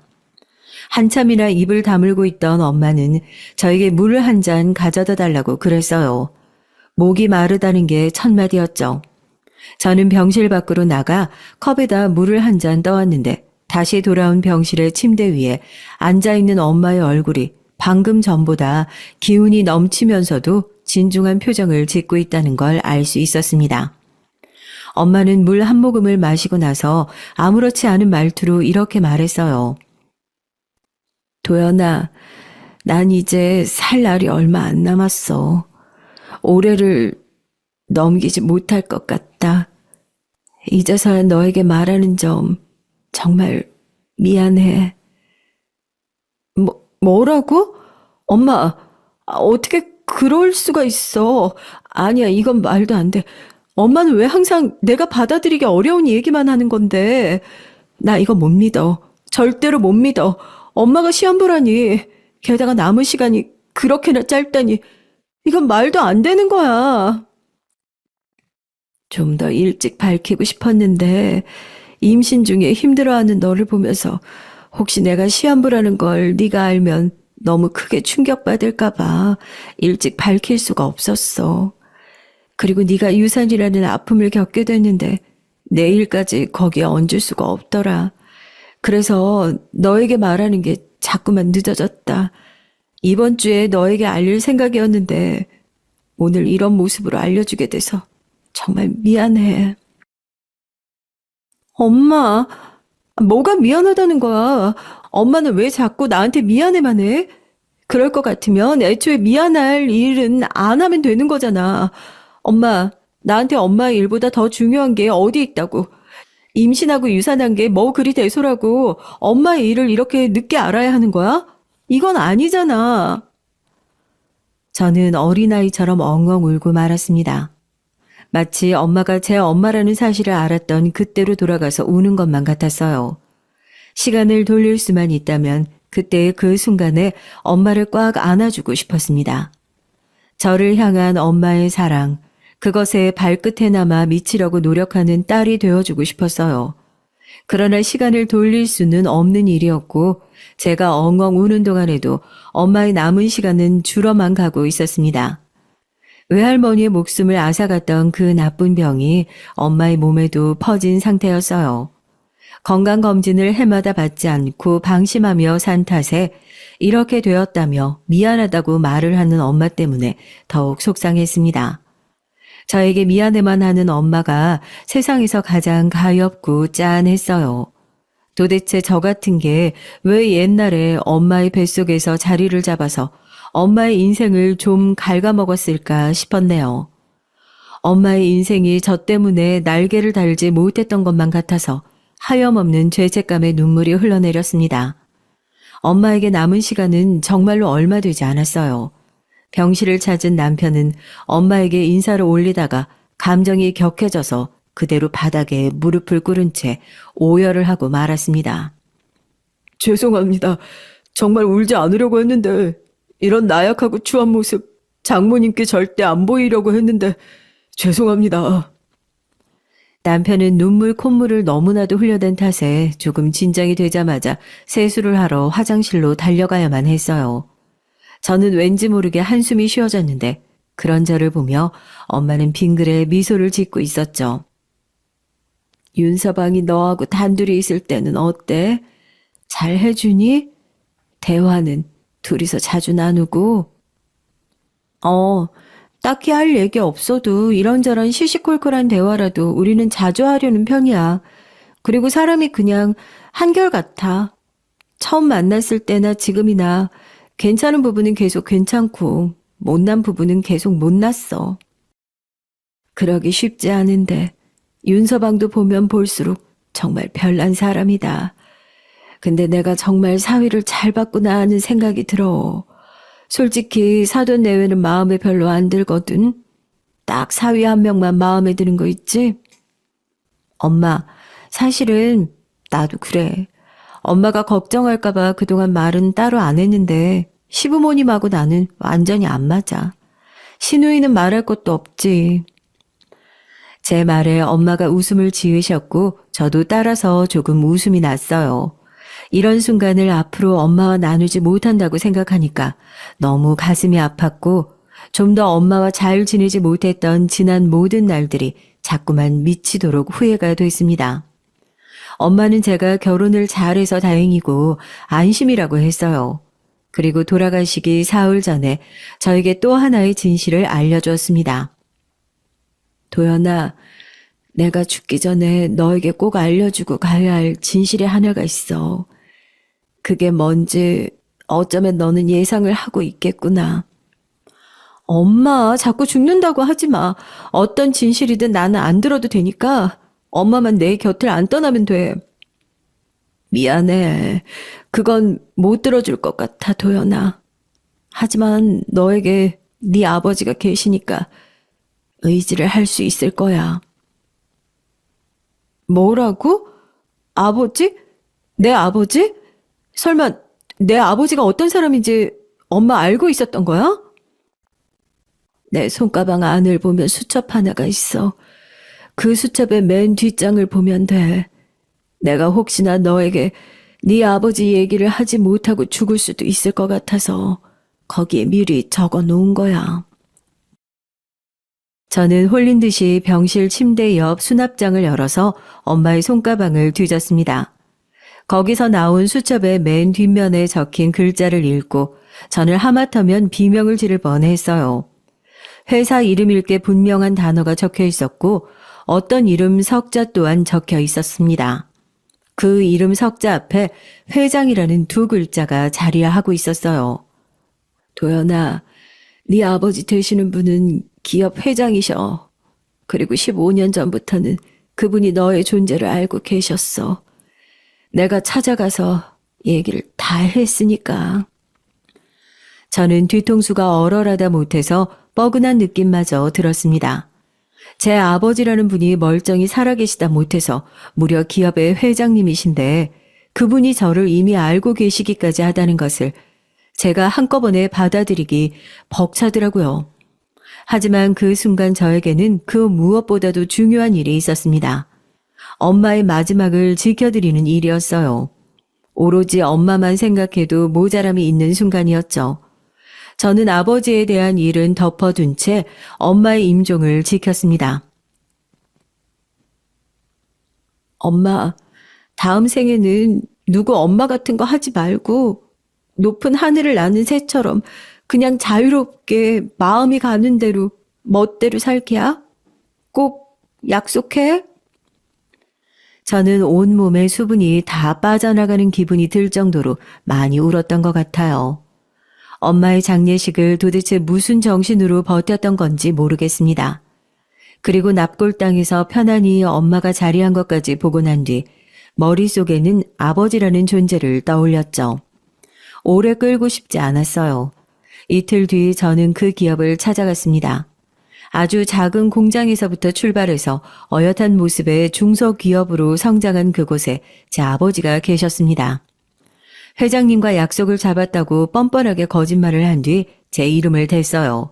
B: 한참이나 입을 다물고 있던 엄마는 저에게 물을 한 잔 가져다 달라고 그랬어요. 목이 마르다는 게 첫마디였죠. 저는 병실 밖으로 나가 컵에다 물을 한 잔 떠왔는데 다시 돌아온 병실의 침대 위에 앉아있는 엄마의 얼굴이 방금 전보다 기운이 넘치면서도 진중한 표정을 짓고 있다는 걸 알 수 있었습니다. 엄마는 물 한 모금을 마시고 나서 아무렇지 않은 말투로 이렇게 말했어요. 도연아, 난 이제 살 날이 얼마 안 남았어. 올해를 넘기지 못할 것 같다. 이제서야 너에게 말하는 점 정말 미안해. 뭐라고? 엄마, 어떻게 그럴 수가 있어. 아니야, 이건 말도 안 돼. 엄마는 왜 항상 내가 받아들이기 어려운 얘기만 하는 건데. 나 이거 못 믿어. 절대로 못 믿어. 엄마가 시험보라니. 게다가 남은 시간이 그렇게나 짧다니. 이건 말도 안 되는 거야. 좀 더 일찍 밝히고 싶었는데 임신 중에 힘들어하는 너를 보면서 혹시 내가 시한부라는 걸 네가 알면 너무 크게 충격받을까 봐 일찍 밝힐 수가 없었어. 그리고 네가 유산이라는 아픔을 겪게 됐는데 내일까지 거기에 얹을 수가 없더라. 그래서 너에게 말하는 게 자꾸만 늦어졌다. 이번 주에 너에게 알릴 생각이었는데 오늘 이런 모습으로 알려주게 돼서 정말 미안해. 엄마, 뭐가 미안하다는 거야? 엄마는 왜 자꾸 나한테 미안해만 해? 그럴 것 같으면 애초에 미안할 일은 안 하면 되는 거잖아. 엄마, 나한테 엄마의 일보다 더 중요한 게 어디 있다고. 임신하고 유산한 게 뭐 그리 대소라고 엄마의 일을 이렇게 늦게 알아야 하는 거야? 이건 아니잖아. 저는 어린아이처럼 엉엉 울고 말았습니다. 마치 엄마가 제 엄마라는 사실을 알았던 그때로 돌아가서 우는 것만 같았어요. 시간을 돌릴 수만 있다면 그때의 그 순간에 엄마를 꽉 안아주고 싶었습니다. 저를 향한 엄마의 사랑, 그것에 발끝에나마 미치려고 노력하는 딸이 되어주고 싶었어요. 그러나 시간을 돌릴 수는 없는 일이었고 제가 엉엉 우는 동안에도 엄마의 남은 시간은 줄어만 가고 있었습니다. 외할머니의 목숨을 앗아갔던 그 나쁜 병이 엄마의 몸에도 퍼진 상태였어요. 건강검진을 해마다 받지 않고 방심하며 산 탓에 이렇게 되었다며 미안하다고 말을 하는 엄마 때문에 더욱 속상했습니다. 저에게 미안해만 하는 엄마가 세상에서 가장 가엾고 짠했어요. 도대체 저 같은 게 왜 옛날에 엄마의 뱃속에서 자리를 잡아서 엄마의 인생을 좀 갉아먹었을까 싶었네요. 엄마의 인생이 저 때문에 날개를 달지 못했던 것만 같아서 하염없는 죄책감에 눈물이 흘러내렸습니다. 엄마에게 남은 시간은 정말로 얼마 되지 않았어요. 병실을 찾은 남편은 엄마에게 인사를 올리다가 감정이 격해져서 그대로 바닥에 무릎을 꿇은 채 오열을 하고 말았습니다.
A: 죄송합니다. 정말 울지 않으려고 했는데 이런 나약하고 추한 모습 장모님께 절대 안 보이려고 했는데 죄송합니다.
B: 남편은 눈물 콧물을 너무나도 흘려댄 탓에 조금 진정이 되자마자 세수를 하러 화장실로 달려가야만 했어요. 저는 왠지 모르게 한숨이 쉬어졌는데 그런 저를 보며 엄마는 빙그레 미소를 짓고 있었죠. 윤서방이 너하고 단둘이 있을 때는 어때? 잘 해주니? 대화는 둘이서 자주 나누고? 딱히 할 얘기 없어도 이런저런 시시콜콜한 대화라도 우리는 자주 하려는 편이야. 그리고 사람이 그냥 한결같아. 처음 만났을 때나 지금이나 괜찮은 부분은 계속 괜찮고 못난 부분은 계속 못났어. 그러기 쉽지 않은데 윤서방도 보면 볼수록 정말 별난 사람이다. 근데 내가 정말 사위를 잘 봤구나 하는 생각이 들어. 솔직히 사돈 내외는 마음에 별로 안 들거든. 딱 사위 한 명만 마음에 드는 거 있지? 엄마, 사실은 나도 그래. 엄마가 걱정할까 봐 그동안 말은 따로 안 했는데 시부모님하고 나는 완전히 안 맞아. 시누이는 말할 것도 없지. 제 말에 엄마가 웃음을 지으셨고 저도 따라서 조금 웃음이 났어요. 이런 순간을 앞으로 엄마와 나누지 못한다고 생각하니까 너무 가슴이 아팠고 좀 더 엄마와 잘 지내지 못했던 지난 모든 날들이 자꾸만 미치도록 후회가 됐습니다. 엄마는 제가 결혼을 잘해서 다행이고 안심이라고 했어요. 그리고 돌아가시기 사흘 전에 저에게 또 하나의 진실을 알려주었습니다. 도연아, 내가 죽기 전에 너에게 꼭 알려주고 가야 할 진실이 하나가 있어. 그게 뭔지 어쩌면 너는 예상을 하고 있겠구나. 엄마, 자꾸 죽는다고 하지 마. 어떤 진실이든 나는 안 들어도 되니까 엄마만 내 곁을 안 떠나면 돼. 미안해. 그건 못 들어줄 것 같아, 도연아. 하지만 너에게 네 아버지가 계시니까 의지를 할 수 있을 거야. 뭐라고? 아버지? 내 아버지? 설마 내 아버지가 어떤 사람인지 엄마 알고 있었던 거야? 내 손가방 안을 보면 수첩 하나가 있어. 그 수첩의 맨 뒷장을 보면 돼. 내가 혹시나 너에게 네 아버지 얘기를 하지 못하고 죽을 수도 있을 것 같아서 거기에 미리 적어 놓은 거야. 저는 홀린 듯이 병실 침대 옆 수납장을 열어서 엄마의 손가방을 뒤졌습니다. 거기서 나온 수첩의 맨 뒷면에 적힌 글자를 읽고 저는 하마터면 비명을 지를 뻔했어요. 회사 이름일 게 분명한 단어가 적혀 있었고 어떤 이름 석자 또한 적혀 있었습니다. 그 이름 석자 앞에 회장이라는 두 글자가 자리하고 있었어요. 도연아, 네 아버지 되시는 분은 기업 회장이셔. 그리고 15년 전부터는 그분이 너의 존재를 알고 계셨어. 내가 찾아가서 얘기를 다 했으니까. 저는 뒤통수가 얼얼하다 못해서 뻐근한 느낌마저 들었습니다. 제 아버지라는 분이 멀쩡히 살아계시다 못해서 무려 기업의 회장님이신데 그분이 저를 이미 알고 계시기까지 하다는 것을 제가 한꺼번에 받아들이기 벅차더라고요. 하지만 그 순간 저에게는 그 무엇보다도 중요한 일이 있었습니다. 엄마의 마지막을 지켜드리는 일이었어요. 오로지 엄마만 생각해도 모자람이 있는 순간이었죠. 저는 아버지에 대한 일은 덮어둔 채 엄마의 임종을 지켰습니다. 엄마, 다음 생에는 누구 엄마 같은 거 하지 말고 높은 하늘을 나는 새처럼 그냥 자유롭게 마음이 가는 대로 멋대로 살게야. 꼭 약속해. 저는 온몸에 수분이 다 빠져나가는 기분이 들 정도로 많이 울었던 것 같아요. 엄마의 장례식을 도대체 무슨 정신으로 버텼던 건지 모르겠습니다. 그리고 납골당에서 편안히 엄마가 자리한 것까지 보고 난 뒤 머릿속에는 아버지라는 존재를 떠올렸죠. 오래 끌고 싶지 않았어요. 이틀 뒤 저는 그 기업을 찾아갔습니다. 아주 작은 공장에서부터 출발해서 어엿한 모습의 중소기업으로 성장한 그곳에 제 아버지가 계셨습니다. 회장님과 약속을 잡았다고 뻔뻔하게 거짓말을 한 뒤 제 이름을 댔어요.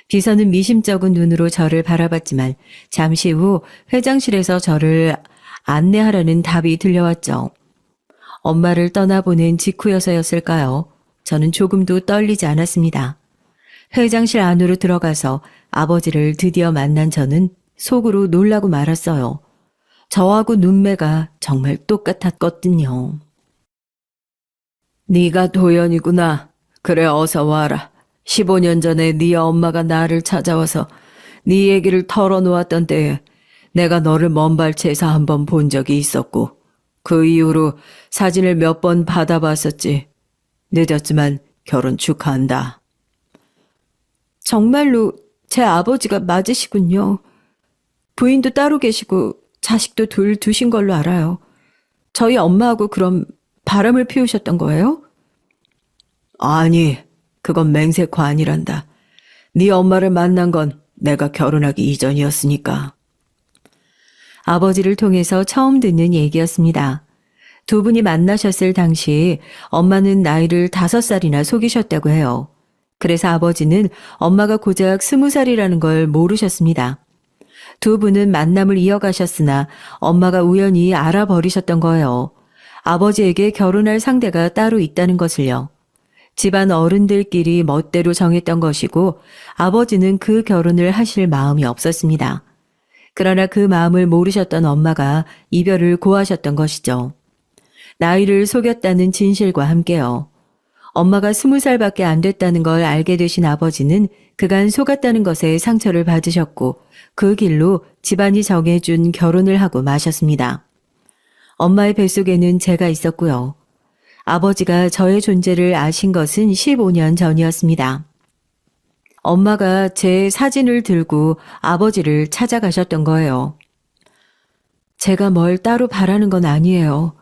B: 비서는 미심쩍은 눈으로 저를 바라봤지만 잠시 후 회장실에서 저를 안내하라는 답이 들려왔죠. 엄마를 떠나보낸 직후여서였을까요? 저는 조금도 떨리지 않았습니다. 회장실 안으로 들어가서 아버지를 드디어 만난 저는 속으로 놀라고 말았어요. 저하고 눈매가 정말 똑같았거든요. 네가 도연이구나. 그래 어서 와라. 15년 전에 네 엄마가 나를 찾아와서 네 얘기를 털어놓았던 때에 내가 너를 먼발치에서 한번 본 적이 있었고 그 이후로 사진을 몇 번 받아봤었지. 늦었지만 결혼 축하한다. 정말로 제 아버지가 맞으시군요. 부인도 따로 계시고 자식도 둘 두신 걸로 알아요. 저희 엄마하고 그럼 바람을 피우셨던 거예요? 아니, 그건 맹세코 아니란다. 네 엄마를 만난 건 내가 결혼하기 이전이었으니까. 아버지를 통해서 처음 듣는 얘기였습니다. 두 분이 만나셨을 당시 엄마는 나이를 5살이나 속이셨다고 해요. 그래서 아버지는 엄마가 고작 20살이라는 걸 모르셨습니다. 두 분은 만남을 이어가셨으나 엄마가 우연히 알아버리셨던 거예요. 아버지에게 결혼할 상대가 따로 있다는 것을요. 집안 어른들끼리 멋대로 정했던 것이고 아버지는 그 결혼을 하실 마음이 없었습니다. 그러나 그 마음을 모르셨던 엄마가 이별을 고하셨던 것이죠. 나이를 속였다는 진실과 함께요. 엄마가 20살밖에 안 됐다는 걸 알게 되신 아버지는 그간 속았다는 것에 상처를 받으셨고 그 길로 집안이 정해준 결혼을 하고 마셨습니다. 엄마의 뱃속에는 제가 있었고요. 아버지가 저의 존재를 아신 것은 15년 전이었습니다. 엄마가 제 사진을 들고 아버지를 찾아가셨던 거예요. 제가 뭘 따로 바라는 건 아니에요.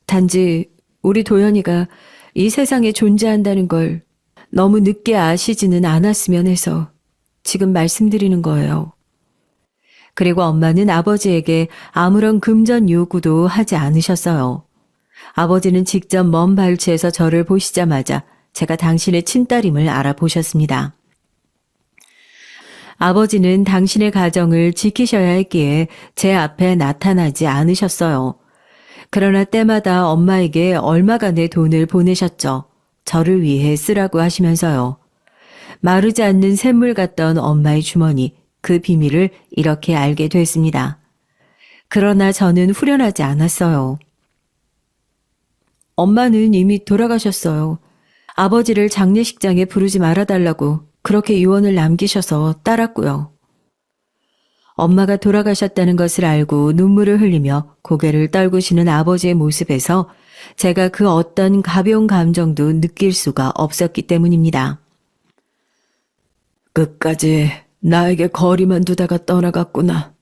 B: 단지 우리 도연이가 이 세상에 존재한다는 걸 너무 늦게 아시지는 않았으면 해서 지금 말씀드리는 거예요. 그리고 엄마는 아버지에게 아무런 금전 요구도 하지 않으셨어요. 아버지는 직접 먼 발치에서 저를 보시자마자 제가 당신의 친딸임을 알아보셨습니다. 아버지는 당신의 가정을 지키셔야 했기에 제 앞에 나타나지 않으셨어요. 그러나 때마다 엄마에게 얼마간의 돈을 보내셨죠. 저를 위해 쓰라고 하시면서요. 마르지 않는 샘물 같던 엄마의 주머니, 그 비밀을 이렇게 알게 됐습니다. 그러나 저는 후련하지 않았어요. 엄마는 이미 돌아가셨어요. 아버지를 장례식장에 부르지 말아달라고 그렇게 유언을 남기셔서 따랐고요. 엄마가 돌아가셨다는 것을 알고 눈물을 흘리며 고개를 떨구시는 아버지의 모습에서 제가 그 어떤 가벼운 감정도 느낄 수가 없었기 때문입니다. 끝까지 나에게 거리만 두다가 떠나갔구나.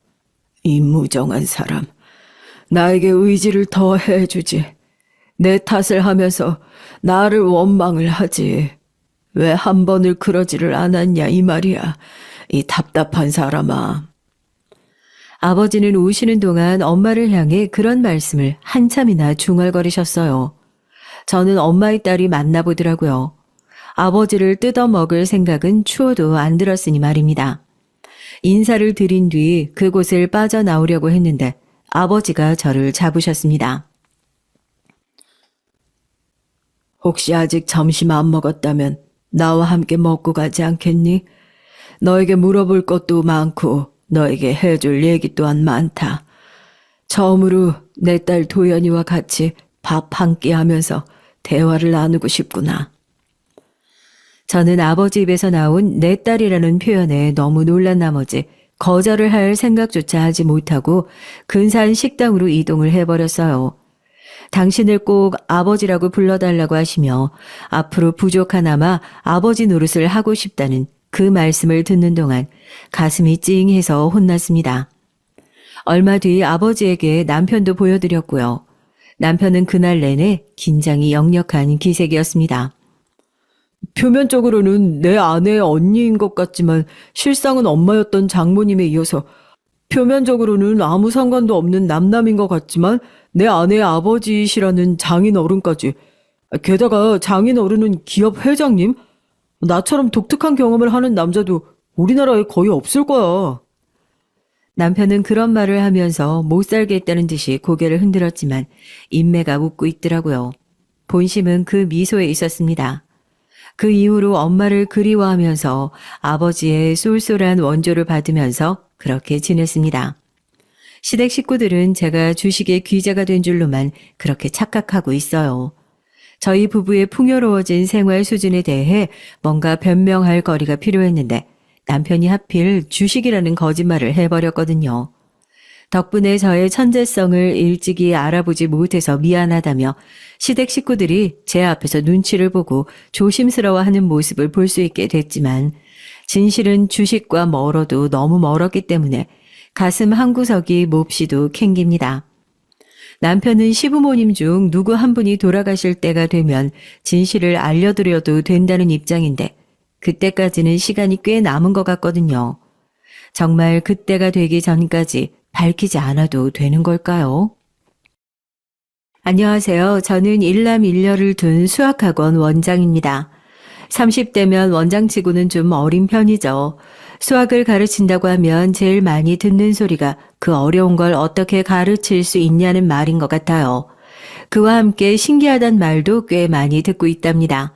B: 이 무정한 사람. 나에게 의지를 더해주지. 내 탓을 하면서 나를 원망을 하지. 왜 한 번을 그러지를 않았냐 이 말이야. 이 답답한 사람아. 아버지는 우시는 동안 엄마를 향해 그런 말씀을 한참이나 중얼거리셨어요. 저는 엄마의 딸이 맞나 보더라고요. 아버지를 뜯어먹을 생각은 추호도 안 들었으니 말입니다. 인사를 드린 뒤 그곳을 빠져나오려고 했는데 아버지가 저를 잡으셨습니다. 혹시 아직 점심 안 먹었다면 나와 함께 먹고 가지 않겠니? 너에게 물어볼 것도 많고 너에게 해줄 얘기 또한 많다. 처음으로 내 딸 도연이와 같이 밥 한 끼 하면서 대화를 나누고 싶구나. 저는 아버지 입에서 나온 내 딸이라는 표현에 너무 놀란 나머지 거절을 할 생각조차 하지 못하고 근사한 식당으로 이동을 해버렸어요. 당신을 꼭 아버지라고 불러달라고 하시며 앞으로 부족하나마 아버지 노릇을 하고 싶다는 그 말씀을 듣는 동안 가슴이 찡해서 혼났습니다. 얼마 뒤 아버지에게 남편도 보여드렸고요. 남편은 그날 내내 긴장이 역력한 기색이었습니다. 표면적으로는 내 아내의 언니인 것 같지만 실상은 엄마였던 장모님에 이어서 표면적으로는 아무 상관도 없는 남남인 것 같지만 내 아내의 아버지시라는 장인 어른까지. 게다가 장인 어른은 기업 회장님? 나처럼 독특한 경험을 하는 남자도 우리나라에 거의 없을 거야. 남편은 그런 말을 하면서 못 살겠다는 듯이 고개를 흔들었지만 인매가 웃고 있더라고요. 본심은 그 미소에 있었습니다. 그 이후로 엄마를 그리워하면서 아버지의 쏠쏠한 원조를 받으면서 그렇게 지냈습니다. 시댁 식구들은 제가 주식의 귀재가 된 줄로만 그렇게 착각하고 있어요. 저희 부부의 풍요로워진 생활 수준에 대해 뭔가 변명할 거리가 필요했는데 남편이 하필 주식이라는 거짓말을 해버렸거든요. 덕분에 저의 천재성을 일찍이 알아보지 못해서 미안하다며 시댁 식구들이 제 앞에서 눈치를 보고 조심스러워하는 모습을 볼 수 있게 됐지만 진실은 주식과 멀어도 너무 멀었기 때문에 가슴 한구석이 몹시도 캥깁니다. 남편은 시부모님 중 누구 한 분이 돌아가실 때가 되면 진실을 알려드려도 된다는 입장인데 그때까지는 시간이 꽤 남은 것 같거든요. 정말 그때가 되기 전까지 밝히지 않아도 되는 걸까요? 안녕하세요. 저는 일남일녀를 둔 수학학원 원장입니다. 30대면 원장치고는 좀 어린 편이죠. 수학을 가르친다고 하면 제일 많이 듣는 소리가 그 어려운 걸 어떻게 가르칠 수 있냐는 말인 것 같아요. 그와 함께 신기하단 말도 꽤 많이 듣고 있답니다.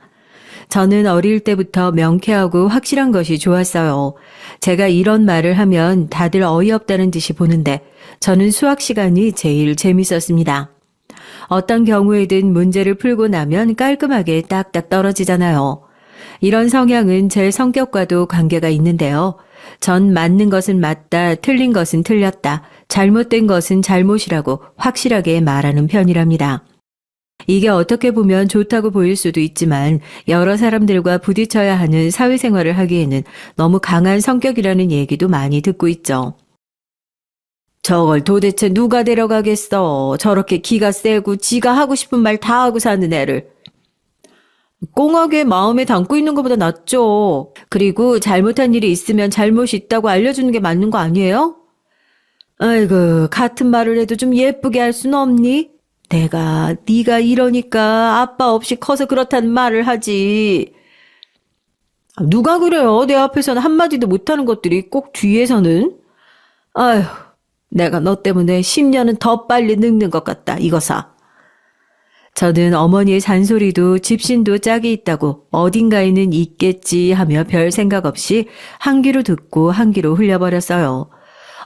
B: 저는 어릴 때부터 명쾌하고 확실한 것이 좋았어요. 제가 이런 말을 하면 다들 어이없다는 듯이 보는데 저는 수학 시간이 제일 재밌었습니다. 어떤 경우에든 문제를 풀고 나면 깔끔하게 딱딱 떨어지잖아요. 이런 성향은 제 성격과도 관계가 있는데요. 전 맞는 것은 맞다, 틀린 것은 틀렸다, 잘못된 것은 잘못이라고 확실하게 말하는 편이랍니다. 이게 어떻게 보면 좋다고 보일 수도 있지만 여러 사람들과 부딪혀야 하는 사회생활을 하기에는 너무 강한 성격이라는 얘기도 많이 듣고 있죠. 저걸 도대체 누가 데려가겠어. 저렇게 기가 세고 지가 하고 싶은 말 다 하고 사는 애를. 꽁하게 마음에 담고 있는 것보다 낫죠. 그리고 잘못한 일이 있으면 잘못이 있다고 알려주는 게 맞는 거 아니에요? 아이고, 같은 말을 해도 좀 예쁘게 할 수는 없니? 네가 이러니까 아빠 없이 커서 그렇다는 말을 하지. 누가 그래요? 내 앞에서는 한마디도 못하는 것들이 꼭 뒤에서는. 아휴, 내가 너 때문에 10년은 더 빨리 늙는 것 같다, 이거사. 저는 어머니의 잔소리도 집신도 짝이 있다고 어딘가에는 있겠지 하며 별 생각 없이 한 귀로 듣고 한 귀로 흘려버렸어요.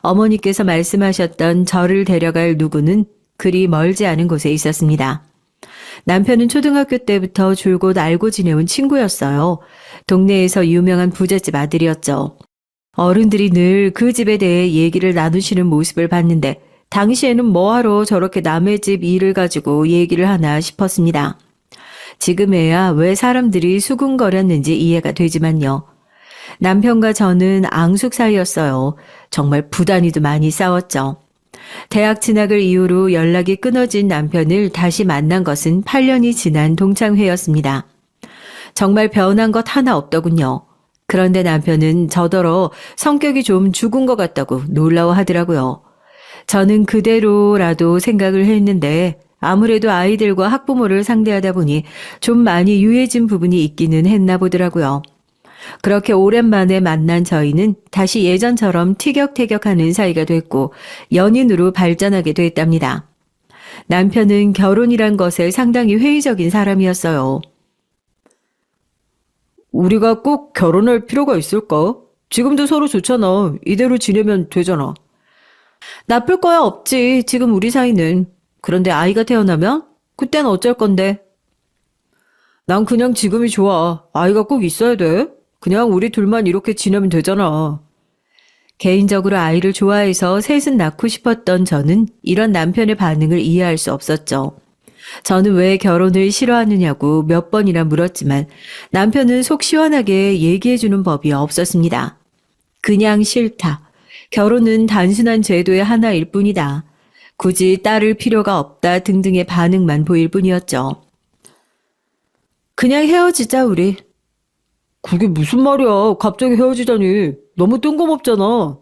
B: 어머니께서 말씀하셨던 저를 데려갈 누구는 그리 멀지 않은 곳에 있었습니다. 남편은 초등학교 때부터 줄곧 알고 지내온 친구였어요. 동네에서 유명한 부잣집 아들이었죠. 어른들이 늘 그 집에 대해 얘기를 나누시는 모습을 봤는데 당시에는 뭐하러 저렇게 남의 집 일을 가지고 얘기를 하나 싶었습니다. 지금에야 왜 사람들이 수군거렸는지 이해가 되지만요. 남편과 저는 앙숙 사이였어요. 정말 부단히도 많이 싸웠죠. 대학 진학을 이유로 연락이 끊어진 남편을 다시 만난 것은 8년이 지난 동창회였습니다. 정말 변한 것 하나 없더군요. 그런데 남편은 저더러 성격이 좀 죽은 것 같다고 놀라워하더라고요. 저는 그대로라도 생각을 했는데 아무래도 아이들과 학부모를 상대하다 보니 좀 많이 유해진 부분이 있기는 했나 보더라고요. 그렇게 오랜만에 만난 저희는 다시 예전처럼 티격태격하는 사이가 됐고 연인으로 발전하게 됐답니다. 남편은 결혼이란 것에 상당히 회의적인 사람이었어요. 우리가 꼭 결혼할 필요가 있을까? 지금도 서로 좋잖아. 이대로 지내면 되잖아. 나쁠 거야 없지. 지금 우리 사이는. 그런데 아이가 태어나면? 그땐 어쩔 건데. 난 그냥 지금이 좋아. 아이가 꼭 있어야 돼. 그냥 우리 둘만 이렇게 지내면 되잖아. 개인적으로 아이를 좋아해서 셋은 낳고 싶었던 저는 이런 남편의 반응을 이해할 수 없었죠. 저는 왜 결혼을 싫어하느냐고 몇 번이나 물었지만 남편은 속 시원하게 얘기해주는 법이 없었습니다. 그냥 싫다. 결혼은 단순한 제도의 하나일 뿐이다. 굳이 따를 필요가 없다 등등의 반응만 보일 뿐이었죠. 그냥 헤어지자 우리. 그게 무슨 말이야. 갑자기 헤어지자니. 너무 뜬금없잖아.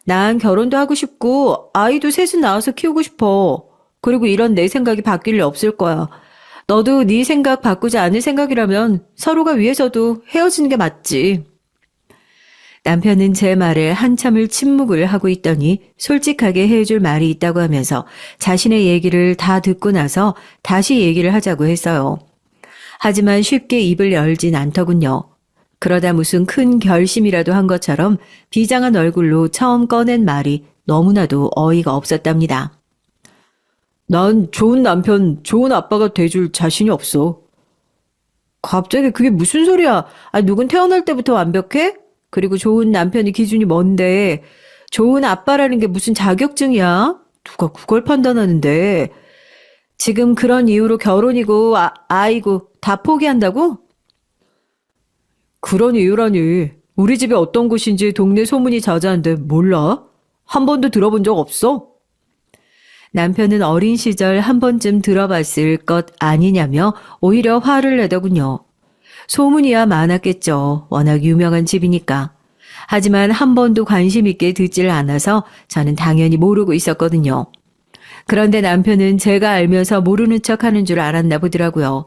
B: 난 결혼도 하고 싶고 아이도 셋은 낳아서 키우고 싶어. 그리고 이런 내 생각이 바뀔 리 없을 거야. 너도 네 생각 바꾸지 않을 생각이라면 서로가 위해서도 헤어지는 게 맞지. 남편은 제 말에 한참을 침묵을 하고 있더니 솔직하게 해줄 말이 있다고 하면서 자신의 얘기를 다 듣고 나서 다시 얘기를 하자고 했어요. 하지만 쉽게 입을 열진 않더군요. 그러다 무슨 큰 결심이라도 한 것처럼 비장한 얼굴로 처음 꺼낸 말이 너무나도 어이가 없었답니다. 난 좋은 남편, 좋은 아빠가 돼줄 자신이 없어. 갑자기 그게 무슨 소리야? 누군 태어날 때부터 완벽해? 그리고 좋은 남편이 기준이 뭔데? 좋은 아빠라는 게 무슨 자격증이야? 누가 그걸 판단하는데? 지금 그런 이유로 결혼이고 아이고 다 포기한다고? 그런 이유라니. 우리 집이 어떤 곳인지 동네 소문이 자자한데 몰라? 한 번도 들어본 적 없어? 남편은 어린 시절 한 번쯤 들어봤을 것 아니냐며 오히려 화를 내더군요. 소문이야 많았겠죠. 워낙 유명한 집이니까. 하지만 한 번도 관심 있게 듣질 않아서 저는 당연히 모르고 있었거든요. 그런데 남편은 제가 알면서 모르는 척 하는 줄 알았나 보더라고요.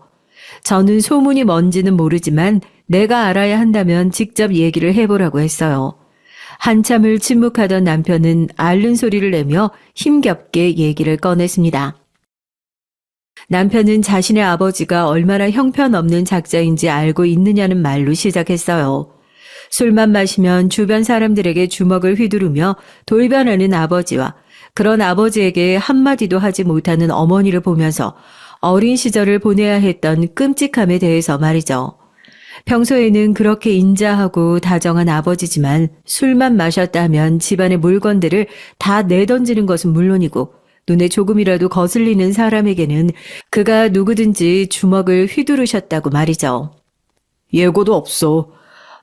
B: 저는 소문이 뭔지는 모르지만 내가 알아야 한다면 직접 얘기를 해보라고 했어요. 한참을 침묵하던 남편은 앓는 소리를 내며 힘겹게 얘기를 꺼냈습니다. 남편은 자신의 아버지가 얼마나 형편없는 작자인지 알고 있느냐는 말로 시작했어요. 술만 마시면 주변 사람들에게 주먹을 휘두르며 돌변하는 아버지와 그런 아버지에게 한마디도 하지 못하는 어머니를 보면서 어린 시절을 보내야 했던 끔찍함에 대해서 말이죠. 평소에는 그렇게 인자하고 다정한 아버지지만 술만 마셨다 하면 집안의 물건들을 다 내던지는 것은 물론이고 눈에 조금이라도 거슬리는 사람에게는 그가 누구든지 주먹을 휘두르셨다고 말이죠. 예고도 없어.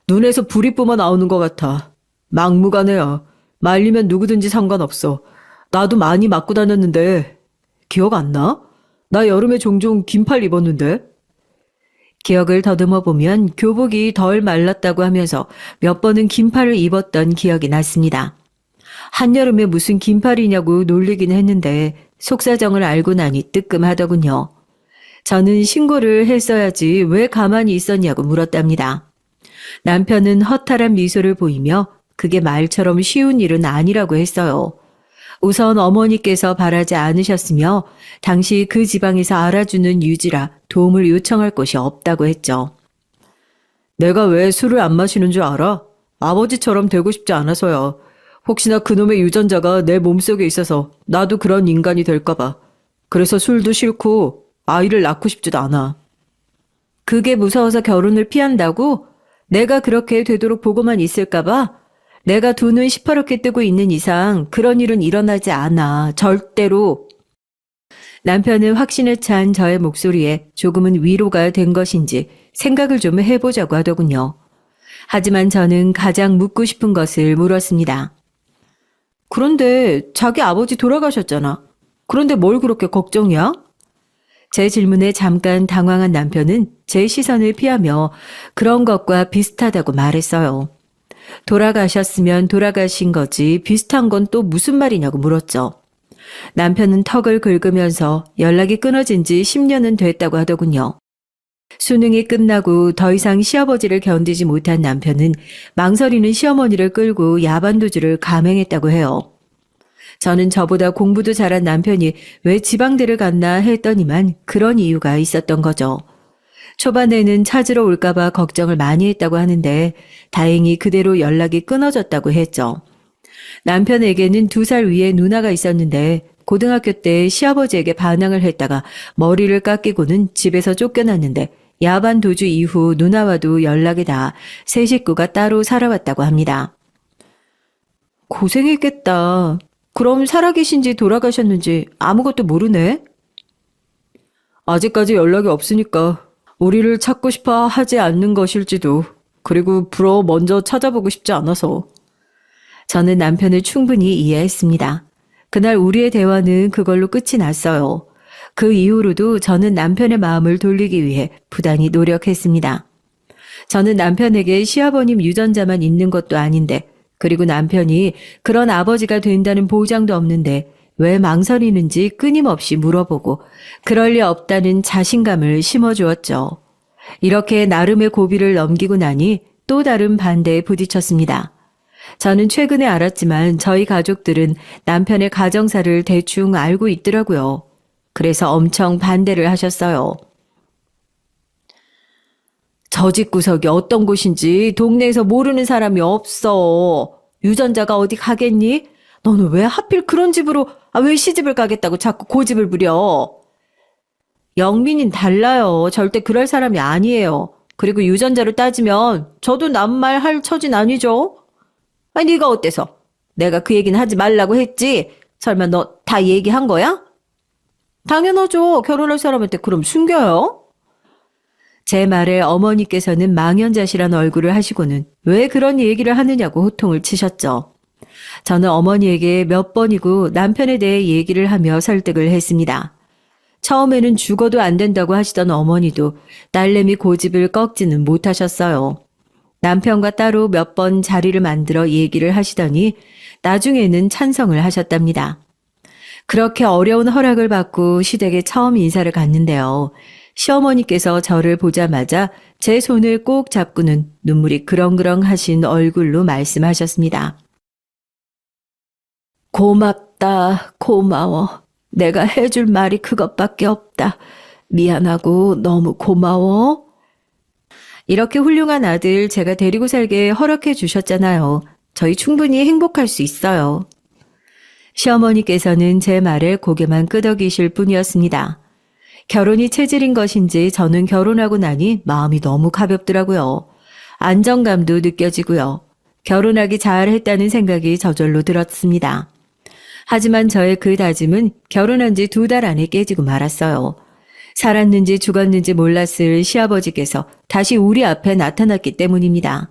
B: 눈에서 불이 뿜어 나오는 것 같아. 막무가내야. 말리면 누구든지 상관없어. 나도 많이 맞고 다녔는데 기억 안 나? 나 여름에 종종 긴팔 입었는데. 기억을 더듬어 보면 교복이 덜 말랐다고 하면서 몇 번은 긴팔을 입었던 기억이 났습니다. 한여름에 무슨 긴팔이냐고 놀리긴 했는데 속사정을 알고 나니 뜨끔하더군요. 저는 신고를 했어야지 왜 가만히 있었냐고 물었답니다. 남편은 허탈한 미소를 보이며 그게 말처럼 쉬운 일은 아니라고 했어요. 우선 어머니께서 바라지 않으셨으며 당시 그 지방에서 알아주는 유지라 도움을 요청할 곳이 없다고 했죠. 내가 왜 술을 안 마시는 줄 알아? 아버지처럼 되고 싶지 않아서야. 혹시나 그놈의 유전자가 내 몸속에 있어서 나도 그런 인간이 될까 봐. 그래서 술도 싫고 아이를 낳고 싶지도 않아. 그게 무서워서 결혼을 피한다고? 내가 그렇게 되도록 보고만 있을까 봐? 내가 두 눈 시퍼렇게 뜨고 있는 이상 그런 일은 일어나지 않아. 절대로. 남편은 확신에 찬 저의 목소리에 조금은 위로가 된 것인지 생각을 좀 해보자고 하더군요. 하지만 저는 가장 묻고 싶은 것을 물었습니다. 그런데 자기 아버지 돌아가셨잖아. 그런데 뭘 그렇게 걱정이야? 제 질문에 잠깐 당황한 남편은 제 시선을 피하며 그런 것과 비슷하다고 말했어요. 돌아가셨으면 돌아가신 거지 비슷한 건 또 무슨 말이냐고 물었죠. 남편은 턱을 긁으면서 연락이 끊어진 지 10년은 됐다고 하더군요. 수능이 끝나고 더 이상 시아버지를 견디지 못한 남편은 망설이는 시어머니를 끌고 야반도주를 감행했다고 해요. 저는 저보다 공부도 잘한 남편이 왜 지방대를 갔나 했더니만 그런 이유가 있었던 거죠. 초반에는 찾으러 올까봐 걱정을 많이 했다고 하는데 다행히 그대로 연락이 끊어졌다고 했죠. 남편에게는 2살 위에 누나가 있었는데 고등학교 때 시아버지에게 반항을 했다가 머리를 깎이고는 집에서 쫓겨났는데 야반 도주 이후 누나와도 연락이 닿아 세 식구가 따로 살아왔다고 합니다. 고생했겠다. 그럼 살아계신지 돌아가셨는지 아무것도 모르네? 아직까지 연락이 없으니까 우리를 찾고 싶어 하지 않는 것일지도. 그리고 불어 먼저 찾아보고 싶지 않아서. 저는 남편을 충분히 이해했습니다. 그날 우리의 대화는 그걸로 끝이 났어요. 그 이후로도 저는 남편의 마음을 돌리기 위해 부단히 노력했습니다. 저는 남편에게 시아버님 유전자만 있는 것도 아닌데, 그리고 남편이 그런 아버지가 된다는 보장도 없는데 왜 망설이는지 끊임없이 물어보고 그럴 리 없다는 자신감을 심어주었죠. 이렇게 나름의 고비를 넘기고 나니 또 다른 반대에 부딪혔습니다. 저는 최근에 알았지만 저희 가족들은 남편의 가정사를 대충 알고 있더라고요. 그래서 엄청 반대를 하셨어요. 저 집구석이 어떤 곳인지 동네에서 모르는 사람이 없어. 유전자가 어디 가겠니? 너는 왜 하필 그런 집으로 왜 시집을 가겠다고 자꾸 고집을 부려? 영민인 달라요. 절대 그럴 사람이 아니에요. 그리고 유전자로 따지면 저도 남말 할 처진 아니죠? 아니 네가 어때서? 내가 그 얘기는 하지 말라고 했지? 설마 너 다 얘기한 거야? 당연하죠. 결혼할 사람한테 그럼 숨겨요? 제 말에 어머니께서는 망연자실한 얼굴을 하시고는 왜 그런 얘기를 하느냐고 호통을 치셨죠. 저는 어머니에게 몇 번이고 남편에 대해 얘기를 하며 설득을 했습니다. 처음에는 죽어도 안 된다고 하시던 어머니도 딸내미 고집을 꺾지는 못하셨어요. 남편과 따로 몇 번 자리를 만들어 얘기를 하시더니 나중에는 찬성을 하셨답니다. 그렇게 어려운 허락을 받고 시댁에 처음 인사를 갔는데요. 시어머니께서 저를 보자마자 제 손을 꼭 잡고는 눈물이 그렁그렁 하신 얼굴로 말씀하셨습니다. 고맙다, 고마워. 내가 해줄 말이 그것밖에 없다. 미안하고 너무 고마워. 이렇게 훌륭한 아들 제가 데리고 살게 허락해 주셨잖아요. 저희 충분히 행복할 수 있어요. 시어머니께서는 제 말에 고개만 끄덕이실 뿐이었습니다. 결혼이 체질인 것인지 저는 결혼하고 나니 마음이 너무 가볍더라고요. 안정감도 느껴지고요. 결혼하기 잘했다는 생각이 저절로 들었습니다. 하지만 저의 그 다짐은 결혼한 지 2달 안에 깨지고 말았어요. 살았는지 죽었는지 몰랐을 시아버지께서 다시 우리 앞에 나타났기 때문입니다.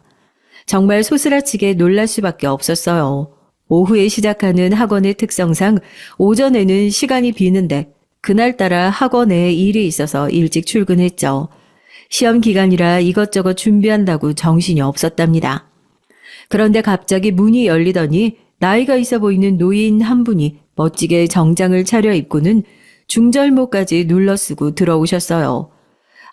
B: 정말 소스라치게 놀랄 수밖에 없었어요. 오후에 시작하는 학원의 특성상 오전에는 시간이 비는데 그날따라 학원에 일이 있어서 일찍 출근했죠. 시험 기간이라 이것저것 준비한다고 정신이 없었답니다. 그런데 갑자기 문이 열리더니 나이가 있어 보이는 노인 한 분이 멋지게 정장을 차려입고는 중절모까지 눌러쓰고 들어오셨어요.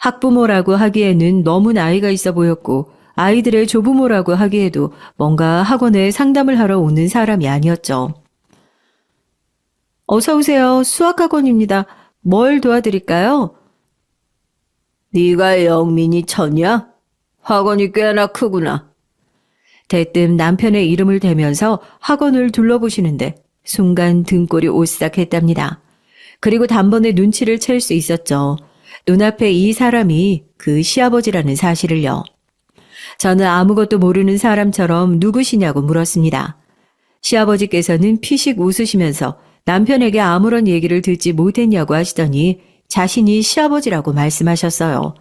B: 학부모라고 하기에는 너무 나이가 있어 보였고 아이들의 조부모라고 하기에도 뭔가 학원에 상담을 하러 오는 사람이 아니었죠. 어서 오세요. 수학학원입니다. 뭘 도와드릴까요? 네가 영민이 처냐? 학원이 꽤나 크구나. 대뜸 남편의 이름을 대면서 학원을 둘러보시는데 순간 등골이 오싹했답니다. 그리고 단번에 눈치를 챌 수 있었죠. 눈앞에 이 사람이 그 시아버지라는 사실을요. 저는 아무것도 모르는 사람처럼 누구시냐고 물었습니다. 시아버지께서는 피식 웃으시면서 남편에게 아무런 얘기를 듣지 못했냐고 하시더니 자신이 시아버지라고 말씀하셨어요.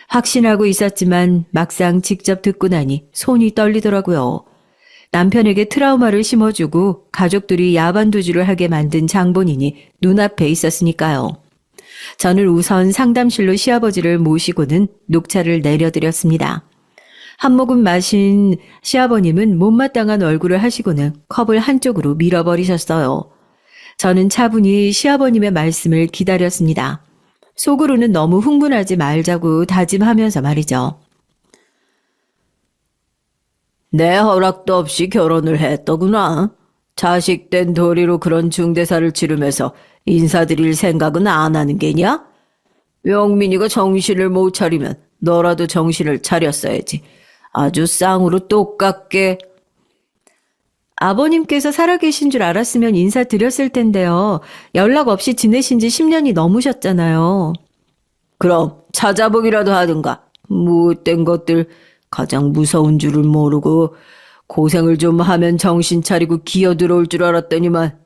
B: 확신하고 있었지만 막상 직접 듣고 나니 손이 떨리더라고요. 남편에게 트라우마를 심어주고 가족들이 야반도주를 하게 만든 장본인이 눈앞에 있었으니까요. 저는 우선 상담실로 시아버지를 모시고는 녹차를 내려드렸습니다. 한 모금 마신 시아버님은 못마땅한 얼굴을 하시고는 컵을 한쪽으로 밀어버리셨어요. 저는 차분히 시아버님의 말씀을 기다렸습니다. 속으로는 너무 흥분하지 말자고 다짐하면서 말이죠.
A: 내 허락도 없이 결혼을 했더구나. 자식 된 도리로 그런 중대사를 치르면서 인사드릴 생각은 안 하는 게냐? 영민이가 정신을 못 차리면 너라도 정신을 차렸어야지. 아주 쌍으로 똑같게.
B: 아버님께서 살아계신 줄 알았으면 인사드렸을 텐데요. 연락 없이 지내신 지 10년이 넘으셨잖아요.
A: 그럼 찾아보기라도 하든가. 못된 것들, 가장 무서운 줄을 모르고 고생을 좀 하면 정신 차리고 기어들어올 줄 알았더니만.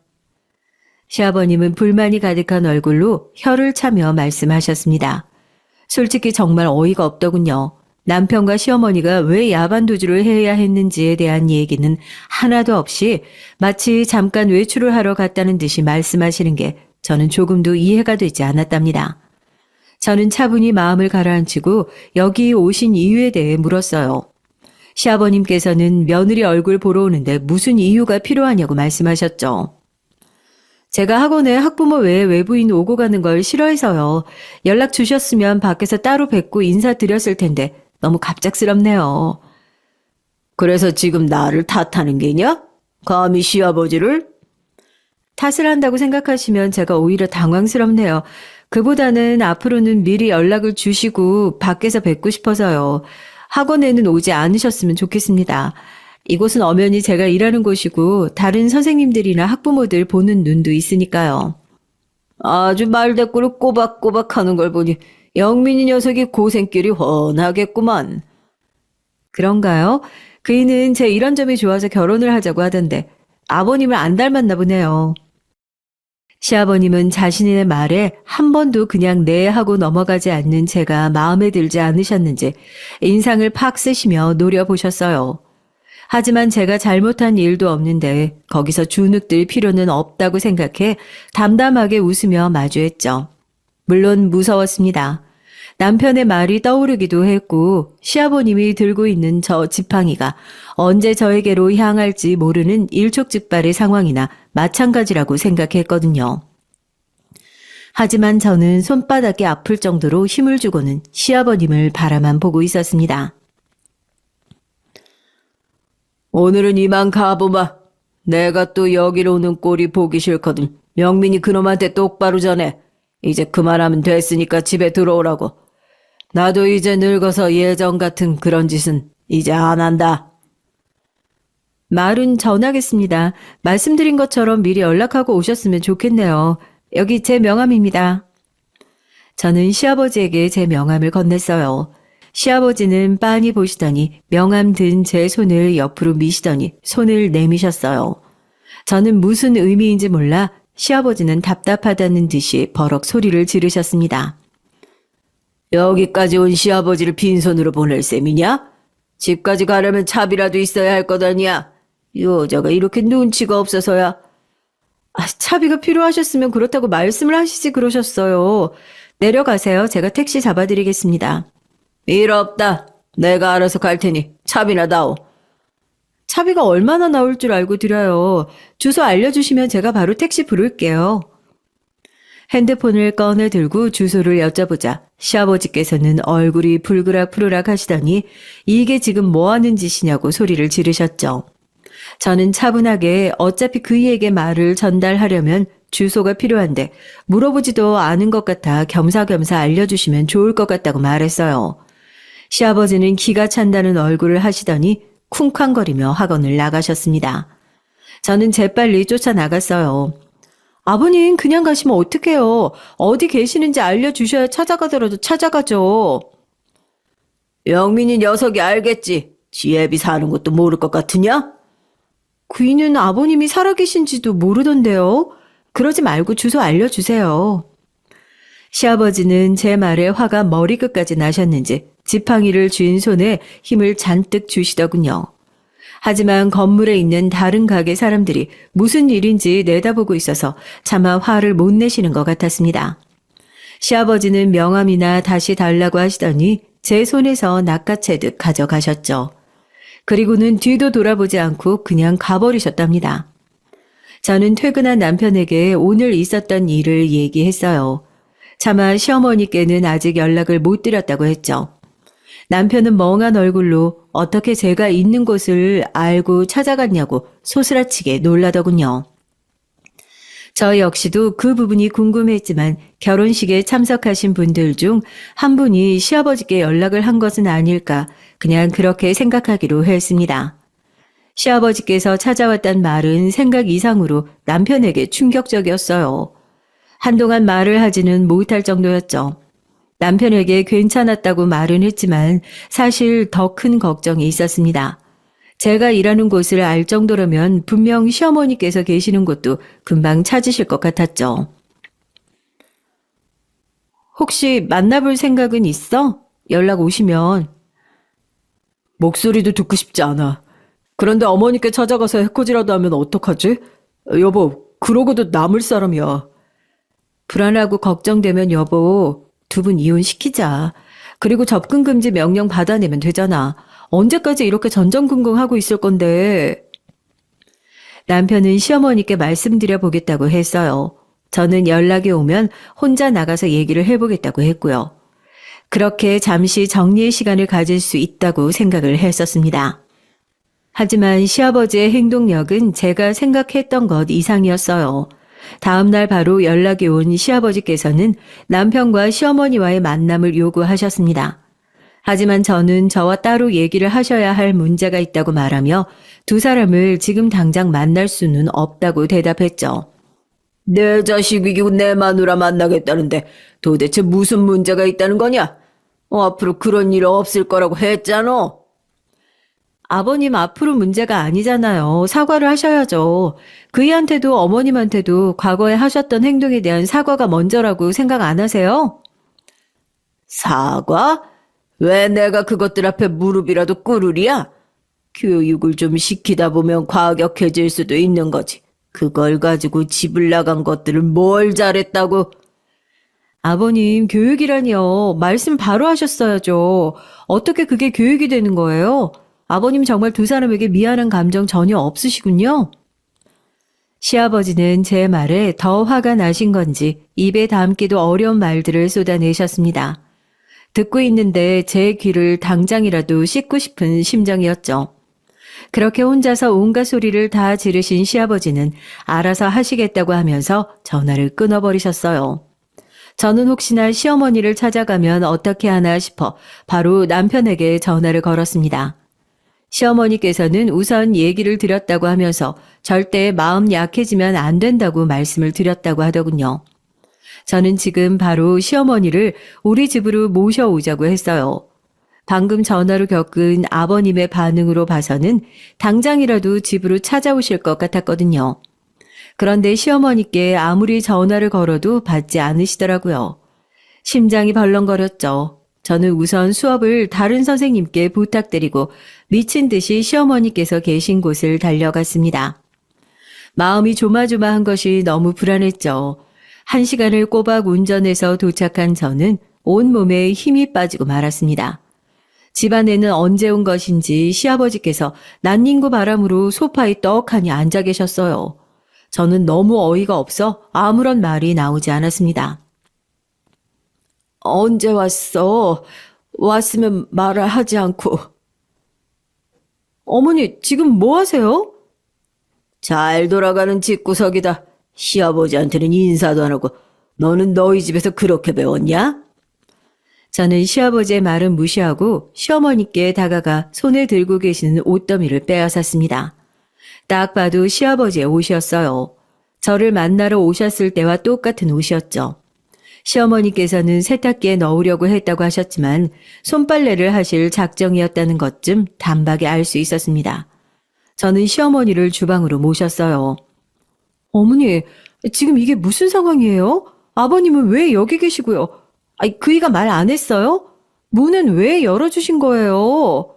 B: 시아버님은 불만이 가득한 얼굴로 혀를 차며 말씀하셨습니다. 솔직히 정말 어이가 없더군요. 남편과 시어머니가 왜 야반도주를 해야 했는지에 대한 얘기는 하나도 없이 마치 잠깐 외출을 하러 갔다는 듯이 말씀하시는 게 저는 조금도 이해가 되지 않았답니다. 저는 차분히 마음을 가라앉히고 여기 오신 이유에 대해 물었어요. 시아버님께서는 며느리 얼굴 보러 오는데 무슨 이유가 필요하냐고 말씀하셨죠. 제가 학원에 학부모 외에 외부인 오고 가는 걸 싫어해서요. 연락 주셨으면 밖에서 따로 뵙고 인사드렸을 텐데 너무 갑작스럽네요.
A: 그래서 지금 나를 탓하는 게냐? 감히 시아버지를?
B: 탓을 한다고 생각하시면 제가 오히려 당황스럽네요. 그보다는 앞으로는 미리 연락을 주시고 밖에서 뵙고 싶어서요. 학원에는 오지 않으셨으면 좋겠습니다. 이곳은 엄연히 제가 일하는 곳이고 다른 선생님들이나 학부모들 보는 눈도 있으니까요.
A: 아주 말대꾸를 꼬박꼬박 하는 걸 보니 영민이 녀석이 고생길이 훤하겠구만.
B: 그런가요? 그이는 제 이런 점이 좋아서 결혼을 하자고 하던데 아버님을 안 닮았나 보네요. 시아버님은 자신의 말에 한 번도 그냥 네 하고 넘어가지 않는 제가 마음에 들지 않으셨는지 인상을 팍 쓰시며 노려보셨어요. 하지만 제가 잘못한 일도 없는데 거기서 주눅들 필요는 없다고 생각해 담담하게 웃으며 마주했죠. 물론 무서웠습니다. 남편의 말이 떠오르기도 했고 시아버님이 들고 있는 저 지팡이가 언제 저에게로 향할지 모르는 일촉즉발의 상황이나 마찬가지라고 생각했거든요. 하지만 저는 손바닥이 아플 정도로 힘을 주고는 시아버님을 바라만 보고 있었습니다.
A: 오늘은 이만 가보마. 내가 또 여기로 오는 꼴이 보기 싫거든. 영민이 그놈한테 똑바로 전해. 이제 그만하면 됐으니까 집에 들어오라고. 나도 이제 늙어서 예전 같은 그런 짓은 이제 안 한다.
B: 말은 전하겠습니다. 말씀드린 것처럼 미리 연락하고 오셨으면 좋겠네요. 여기 제 명함입니다. 저는 시아버지에게 제 명함을 건넸어요. 시아버지는 빤히 보시더니 명함 든 제 손을 옆으로 미시더니 손을 내미셨어요. 저는 무슨 의미인지 몰라 시아버지는 답답하다는 듯이 버럭 소리를 지르셨습니다.
A: 여기까지 온 시아버지를 빈손으로 보낼 셈이냐? 집까지 가려면 차비라도 있어야 할 것 아니야? 여자가 이렇게 눈치가 없어서야.
B: 차비가 필요하셨으면 그렇다고 말씀을 하시지 그러셨어요. 내려가세요. 제가 택시 잡아드리겠습니다.
A: 일 없다. 내가 알아서 갈 테니 차비나 다오.
B: 차비가 얼마나 나올 줄 알고 드려요. 주소 알려주시면 제가 바로 택시 부를게요. 핸드폰을 꺼내 들고 주소를 여쭤보자 시아버지께서는 얼굴이 불그락푸르락 하시더니 이게 지금 뭐 하는 짓이냐고 소리를 지르셨죠. 저는 차분하게 어차피 그이에게 말을 전달하려면 주소가 필요한데 물어보지도 않은 것 같아 겸사겸사 알려주시면 좋을 것 같다고 말했어요. 시아버지는 기가 찬다는 얼굴을 하시더니 쿵쾅거리며 학원을 나가셨습니다. 저는 재빨리 쫓아나갔어요. 아버님 그냥 가시면 어떡해요. 어디 계시는지 알려주셔야 찾아가더라도 찾아가죠.
A: 영민이 녀석이 알겠지. 지애비 사는 것도 모를 것 같으냐?
B: 그이는 아버님이 살아계신지도 모르던데요. 그러지 말고 주소 알려주세요. 시아버지는 제 말에 화가 머리끝까지 나셨는지 지팡이를 쥔 손에 힘을 잔뜩 주시더군요. 하지만 건물에 있는 다른 가게 사람들이 무슨 일인지 내다보고 있어서 차마 화를 못 내시는 것 같았습니다. 시아버지는 명함이나 다시 달라고 하시더니 제 손에서 낚아채듯 가져가셨죠. 그리고는 뒤도 돌아보지 않고 그냥 가버리셨답니다. 저는 퇴근한 남편에게 오늘 있었던 일을 얘기했어요. 차마 시어머니께는 아직 연락을 못 드렸다고 했죠. 남편은 멍한 얼굴로 어떻게 제가 있는 곳을 알고 찾아갔냐고 소스라치게 놀라더군요. 저 역시도 그 부분이 궁금했지만 결혼식에 참석하신 분들 중 한 분이 시아버지께 연락을 한 것은 아닐까 그냥 그렇게 생각하기로 했습니다. 시아버지께서 찾아왔단 말은 생각 이상으로 남편에게 충격적이었어요. 한동안 말을 하지는 못할 정도였죠. 남편에게 괜찮았다고 말은 했지만 사실 더 큰 걱정이 있었습니다. 제가 일하는 곳을 알 정도라면 분명 시어머니께서 계시는 곳도 금방 찾으실 것 같았죠. 혹시 만나볼 생각은 있어? 연락 오시면. 목소리도 듣고 싶지 않아. 그런데 어머니께 찾아가서 해코지라도 하면 어떡하지? 여보, 그러고도 남을 사람이야. 불안하고 걱정되면 여보, 두 분 이혼시키자. 그리고 접근금지 명령 받아내면 되잖아. 언제까지 이렇게 전전긍긍하고 있을 건데. 남편은 시어머니께 말씀드려 보겠다고 했어요. 저는 연락이 오면 혼자 나가서 얘기를 해보겠다고 했고요. 그렇게 잠시 정리의 시간을 가질 수 있다고 생각을 했었습니다. 하지만 시아버지의 행동력은 제가 생각했던 것 이상이었어요. 다음 날 바로 연락이 온 시아버지께서는 남편과 시어머니와의 만남을 요구하셨습니다. 하지만 저는 저와 따로 얘기를 하셔야 할 문제가 있다고 말하며 두 사람을 지금 당장 만날 수는 없다고 대답했죠. 내 자식이고 내 마누라 만나겠다는데 도대체 무슨 문제가 있다는 거냐? 앞으로 그런 일 없을 거라고 했잖아. 아버님 앞으로 문제가 아니잖아요. 사과를 하셔야죠. 그이한테도 어머님한테도 과거에 하셨던 행동에 대한 사과가 먼저라고 생각 안 하세요? 사과? 왜 내가 그것들 앞에 무릎이라도 꿇으랴? 교육을 좀 시키다 보면 과격해질 수도 있는 거지. 그걸 가지고 집을 나간 것들을 뭘 잘했다고? 아버님, 교육이라니요. 말씀 바로 하셨어야죠. 어떻게 그게 교육이 되는 거예요? 아버님 정말 두 사람에게 미안한 감정 전혀 없으시군요. 시아버지는 제 말에 더 화가 나신 건지 입에 담기도 어려운 말들을 쏟아내셨습니다. 듣고 있는데 제 귀를 당장이라도 씻고 싶은 심정이었죠. 그렇게 혼자서 온갖 소리를 다 지르신 시아버지는 알아서 하시겠다고 하면서 전화를 끊어버리셨어요. 저는 혹시나 시어머니를 찾아가면 어떻게 하나 싶어 바로 남편에게 전화를 걸었습니다. 시어머니께서는 우선 얘기를 드렸다고 하면서 절대 마음 약해지면 안 된다고 말씀을 드렸다고 하더군요. 저는 지금 바로 시어머니를 우리 집으로 모셔오자고 했어요. 방금 전화로 겪은 아버님의 반응으로 봐서는 당장이라도 집으로 찾아오실 것 같았거든요. 그런데 시어머니께 아무리 전화를 걸어도 받지 않으시더라고요. 심장이 벌렁거렸죠. 저는 우선 수업을 다른 선생님께 부탁드리고 미친 듯이 시어머니께서 계신 곳을 달려갔습니다. 마음이 조마조마한 것이 너무 불안했죠. 1시간을 꼬박 운전해서 도착한 저는 온몸에 힘이 빠지고 말았습니다. 집안에는 언제 온 것인지 시아버지께서 난닝구 바람으로 소파에 떡하니 앉아 계셨어요. 저는 너무 어이가 없어 아무런 말이 나오지 않았습니다. 언제 왔어? 왔으면 말을 하지 않고. 어머니, 지금 뭐 하세요? 잘 돌아가는 집구석이다. 시아버지한테는 인사도 안 하고 너는 너희 집에서 그렇게 배웠냐? 저는 시아버지의 말은 무시하고 시어머니께 다가가 손에 들고 계시는 옷더미를 빼앗았습니다. 딱 봐도 시아버지의 옷이었어요. 저를 만나러 오셨을 때와 똑같은 옷이었죠. 시어머니께서는 세탁기에 넣으려고 했다고 하셨지만 손빨래를 하실 작정이었다는 것쯤 단박에 알 수 있었습니다. 저는 시어머니를 주방으로 모셨어요. 어머니, 지금 이게 무슨 상황이에요? 아버님은 왜 여기 계시고요? 그이가 말 안 했어요? 문은 왜 열어주신 거예요?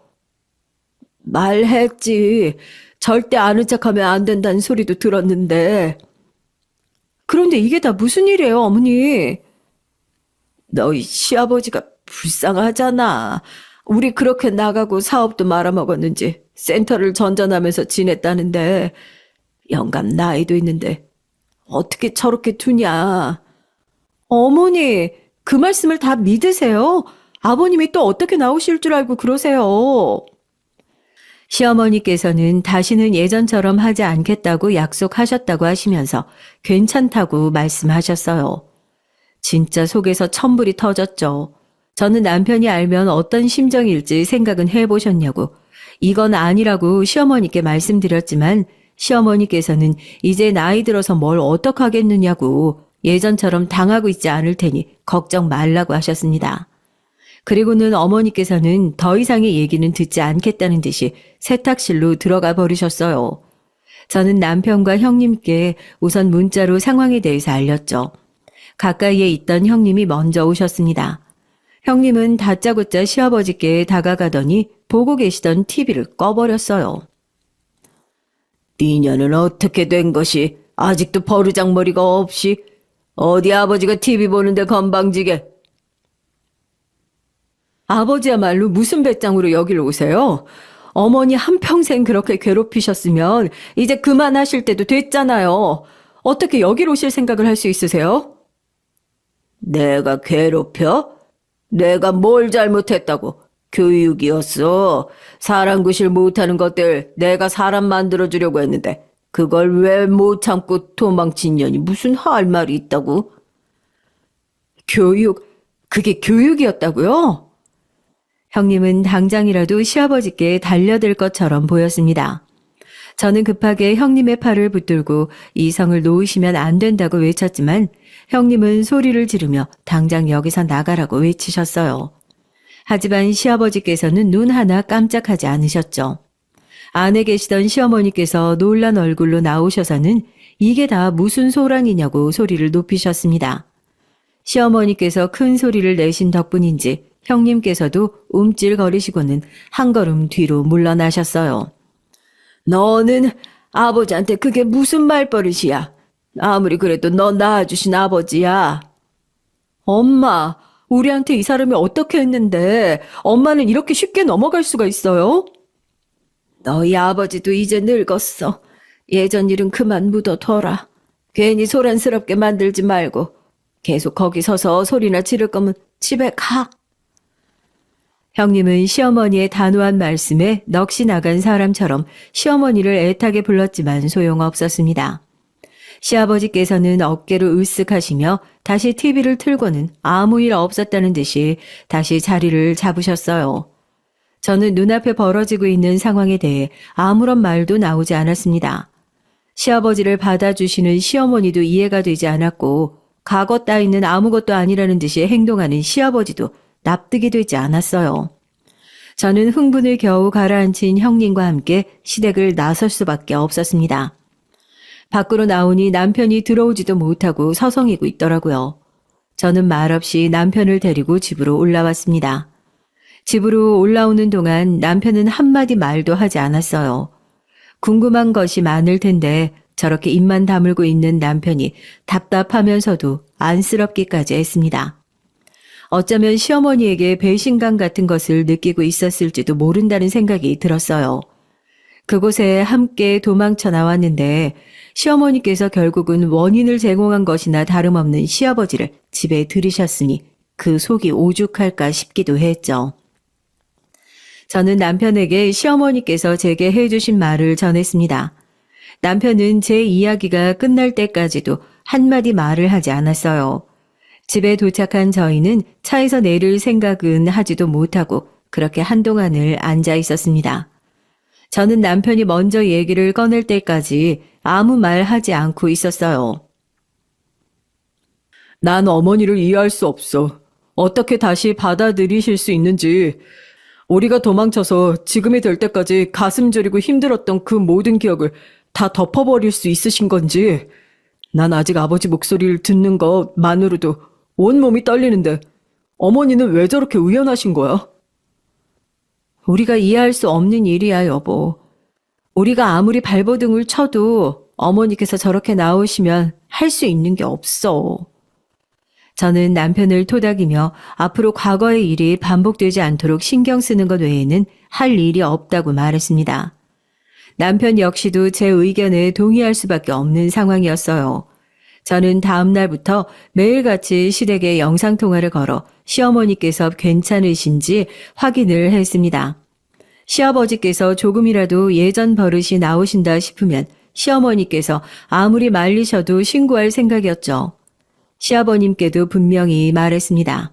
B: 말했지. 절대 아는 척하면 안 된다는 소리도 들었는데. 그런데 이게 다 무슨 일이에요, 어머니? 너희 시아버지가 불쌍하잖아. 우리 그렇게 나가고 사업도 말아먹었는지 센터를 전전하면서 지냈다는데 영감 나이도 있는데 어떻게 저렇게 두냐. 어머니, 그 말씀을 다 믿으세요? 아버님이 또 어떻게 나오실 줄 알고 그러세요? 시어머니께서는 다시는 예전처럼 하지 않겠다고 약속하셨다고 하시면서 괜찮다고 말씀하셨어요. 진짜 속에서 천불이 터졌죠. 저는 남편이 알면 어떤 심정일지 생각은 해보셨냐고. 이건 아니라고 시어머니께 말씀드렸지만 시어머니께서는 이제 나이 들어서 뭘 어떡하겠느냐고 예전처럼 당하고 있지 않을 테니 걱정 말라고 하셨습니다. 그리고는 어머니께서는 더 이상의 얘기는 듣지 않겠다는 듯이 세탁실로 들어가 버리셨어요. 저는 남편과 형님께 우선 문자로 상황에 대해서 알렸죠. 가까이에 있던 형님이 먼저 오셨습니다. 형님은 다짜고짜 시아버지께 다가가더니 보고 계시던 TV를 꺼버렸어요. 니녀는 어떻게 된 것이 아직도 버르장머리가 없이 어디 아버지가 TV 보는데 건방지게. 아버지야말로 무슨 배짱으로 여길 오세요? 어머니 한평생 그렇게 괴롭히셨으면 이제 그만하실 때도 됐잖아요. 어떻게 여길 오실 생각을 할 수 있으세요? 내가 괴롭혀? 내가 뭘 잘못했다고? 교육이었어. 사람 구실 못하는 것들 내가 사람 만들어주려고 했는데 그걸 왜 못 참고 도망친 년이 무슨 할 말이 있다고? 교육, 그게 교육이었다고요? 형님은 당장이라도 시아버지께 달려들 것처럼 보였습니다. 저는 급하게 형님의 팔을 붙들고 이성을 놓으시면 안 된다고 외쳤지만 형님은 소리를 지르며 당장 여기서 나가라고 외치셨어요. 하지만 시아버지께서는 눈 하나 깜짝하지 않으셨죠. 안에 계시던 시어머니께서 놀란 얼굴로 나오셔서는 이게 다 무슨 소란이냐고 소리를 높이셨습니다. 시어머니께서 큰 소리를 내신 덕분인지 형님께서도 움찔거리시고는 한 걸음 뒤로 물러나셨어요. 너는 아버지한테 그게 무슨 말버릇이야? 아무리 그래도 너 낳아주신 아버지야. 엄마, 우리한테 이 사람이 어떻게 했는데 엄마는 이렇게 쉽게 넘어갈 수가 있어요? 너희 아버지도 이제 늙었어. 예전 일은 그만 묻어둬라. 괜히 소란스럽게 만들지 말고 계속 거기 서서 소리나 지를 거면 집에 가. 형님은 시어머니의 단호한 말씀에 넋이 나간 사람처럼 시어머니를 애타게 불렀지만 소용없었습니다. 시아버지께서는 어깨를 으쓱하시며 다시 TV를 틀고는 아무 일 없었다는 듯이 다시 자리를 잡으셨어요. 저는 눈앞에 벌어지고 있는 상황에 대해 아무런 말도 나오지 않았습니다. 시아버지를 받아주시는 시어머니도 이해가 되지 않았고 과거 따위는 아무것도 아니라는 듯이 행동하는 시아버지도 납득이 되지 않았어요. 저는 흥분을 겨우 가라앉힌 형님과 함께 시댁을 나설 수밖에 없었습니다. 밖으로 나오니 남편이 들어오지도 못하고 서성이고 있더라고요. 저는 말없이 남편을 데리고 집으로 올라왔습니다. 집으로 올라오는 동안 남편은 한마디 말도 하지 않았어요. 궁금한 것이 많을 텐데 저렇게 입만 다물고 있는 남편이 답답하면서도 안쓰럽기까지 했습니다. 어쩌면 시어머니에게 배신감 같은 것을 느끼고 있었을지도 모른다는 생각이 들었어요. 그곳에 함께 도망쳐 나왔는데 시어머니께서 결국은 원인을 제공한 것이나 다름없는 시아버지를 집에 들이셨으니 그 속이 오죽할까 싶기도 했죠. 저는 남편에게 시어머니께서 제게 해주신 말을 전했습니다. 남편은 제 이야기가 끝날 때까지도 한마디 말을 하지 않았어요. 집에 도착한 저희는 차에서 내릴 생각은 하지도 못하고 그렇게 한동안을 앉아 있었습니다. 저는 남편이 먼저 얘기를 꺼낼 때까지 아무 말 하지 않고 있었어요. 난 어머니를 이해할 수 없어. 어떻게 다시 받아들이실 수 있는지. 우리가 도망쳐서 지금이 될 때까지 가슴 저리고 힘들었던 그 모든 기억을 다 덮어버릴 수 있으신 건지. 난 아직 아버지 목소리를 듣는 것만으로도 온몸이 떨리는데 어머니는 왜 저렇게 의연하신 거야? 우리가 이해할 수 없는 일이야, 여보. 우리가 아무리 발버둥을 쳐도 어머니께서 저렇게 나오시면 할 수 있는 게 없어. 저는 남편을 토닥이며 앞으로 과거의 일이 반복되지 않도록 신경 쓰는 것 외에는 할 일이 없다고 말했습니다. 남편 역시도 제 의견에 동의할 수밖에 없는 상황이었어요. 저는 다음 날부터 매일같이 시댁에 영상통화를 걸어 시어머니께서 괜찮으신지 확인을 했습니다. 시아버지께서 조금이라도 예전 버릇이 나오신다 싶으면 시어머니께서 아무리 말리셔도 신고할 생각이었죠. 시아버님께도 분명히 말했습니다.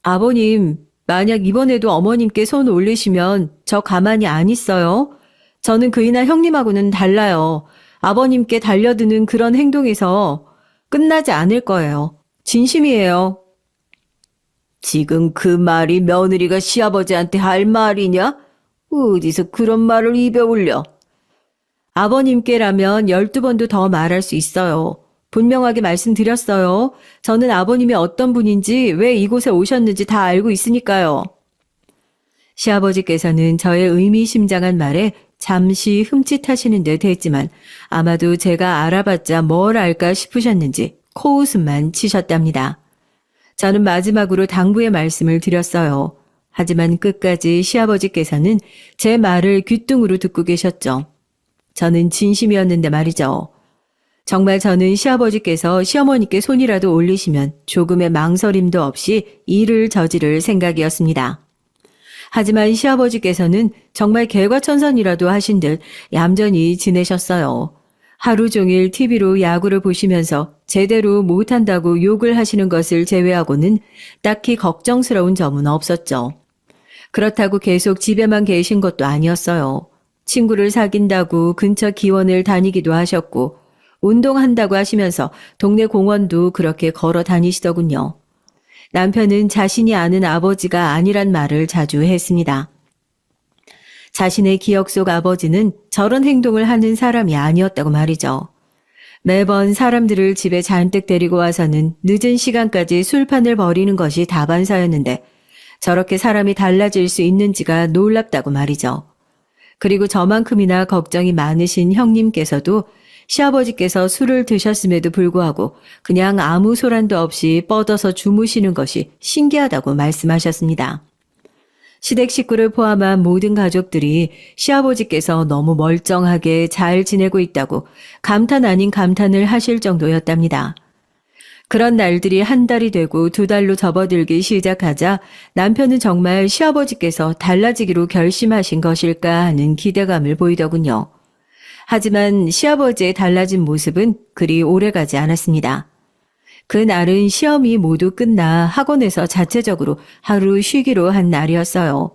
B: 아버님, 만약 이번에도 어머님께 손 올리시면 저 가만히 안 있어요. 저는 그이나 형님하고는 달라요. 아버님께 달려드는 그런 행동에서 끝나지 않을 거예요. 진심이에요. 지금 그 말이 며느리가 시아버지한테 할 말이냐? 어디서 그런 말을 입에 올려? 아버님께라면 12번도 더 말할 수 있어요. 분명하게 말씀드렸어요. 저는 아버님이 어떤 분인지 왜 이곳에 오셨는지 다 알고 있으니까요. 시아버지께서는 저의 의미심장한 말에 잠시 흠칫하시는 듯 했지만 아마도 제가 알아봤자 뭘 알까 싶으셨는지 코웃음만 치셨답니다. 저는 마지막으로 당부의 말씀을 드렸어요. 하지만 끝까지 시아버지께서는 제 말을 귓등으로 듣고 계셨죠. 저는 진심이었는데 말이죠. 정말 저는 시아버지께서 시어머니께 손이라도 올리시면 조금의 망설임도 없이 일을 저지를 생각이었습니다. 하지만 시아버지께서는 정말 개과천선이라도 하신 듯 얌전히 지내셨어요. 하루 종일 TV로 야구를 보시면서 제대로 못한다고 욕을 하시는 것을 제외하고는 딱히 걱정스러운 점은 없었죠. 그렇다고 계속 집에만 계신 것도 아니었어요. 친구를 사귄다고 근처 기원을 다니기도 하셨고 운동한다고 하시면서 동네 공원도 그렇게 걸어 다니시더군요. 남편은 자신이 아는 아버지가 아니란 말을 자주 했습니다. 자신의 기억 속 아버지는 저런 행동을 하는 사람이 아니었다고 말이죠. 매번 사람들을 집에 잔뜩 데리고 와서는 늦은 시간까지 술판을 벌이는 것이 다반사였는데 저렇게 사람이 달라질 수 있는지가 놀랍다고 말이죠. 그리고 저만큼이나 걱정이 많으신 형님께서도 시아버지께서 술을 드셨음에도 불구하고 그냥 아무 소란도 없이 뻗어서 주무시는 것이 신기하다고 말씀하셨습니다. 시댁 식구를 포함한 모든 가족들이 시아버지께서 너무 멀쩡하게 잘 지내고 있다고 감탄 아닌 감탄을 하실 정도였답니다. 그런 날들이 한 달이 되고 두 달로 접어들기 시작하자 남편은 정말 시아버지께서 달라지기로 결심하신 것일까 하는 기대감을 보이더군요. 하지만 시아버지의 달라진 모습은 그리 오래가지 않았습니다. 그날은 시험이 모두 끝나 학원에서 자체적으로 하루 쉬기로 한 날이었어요.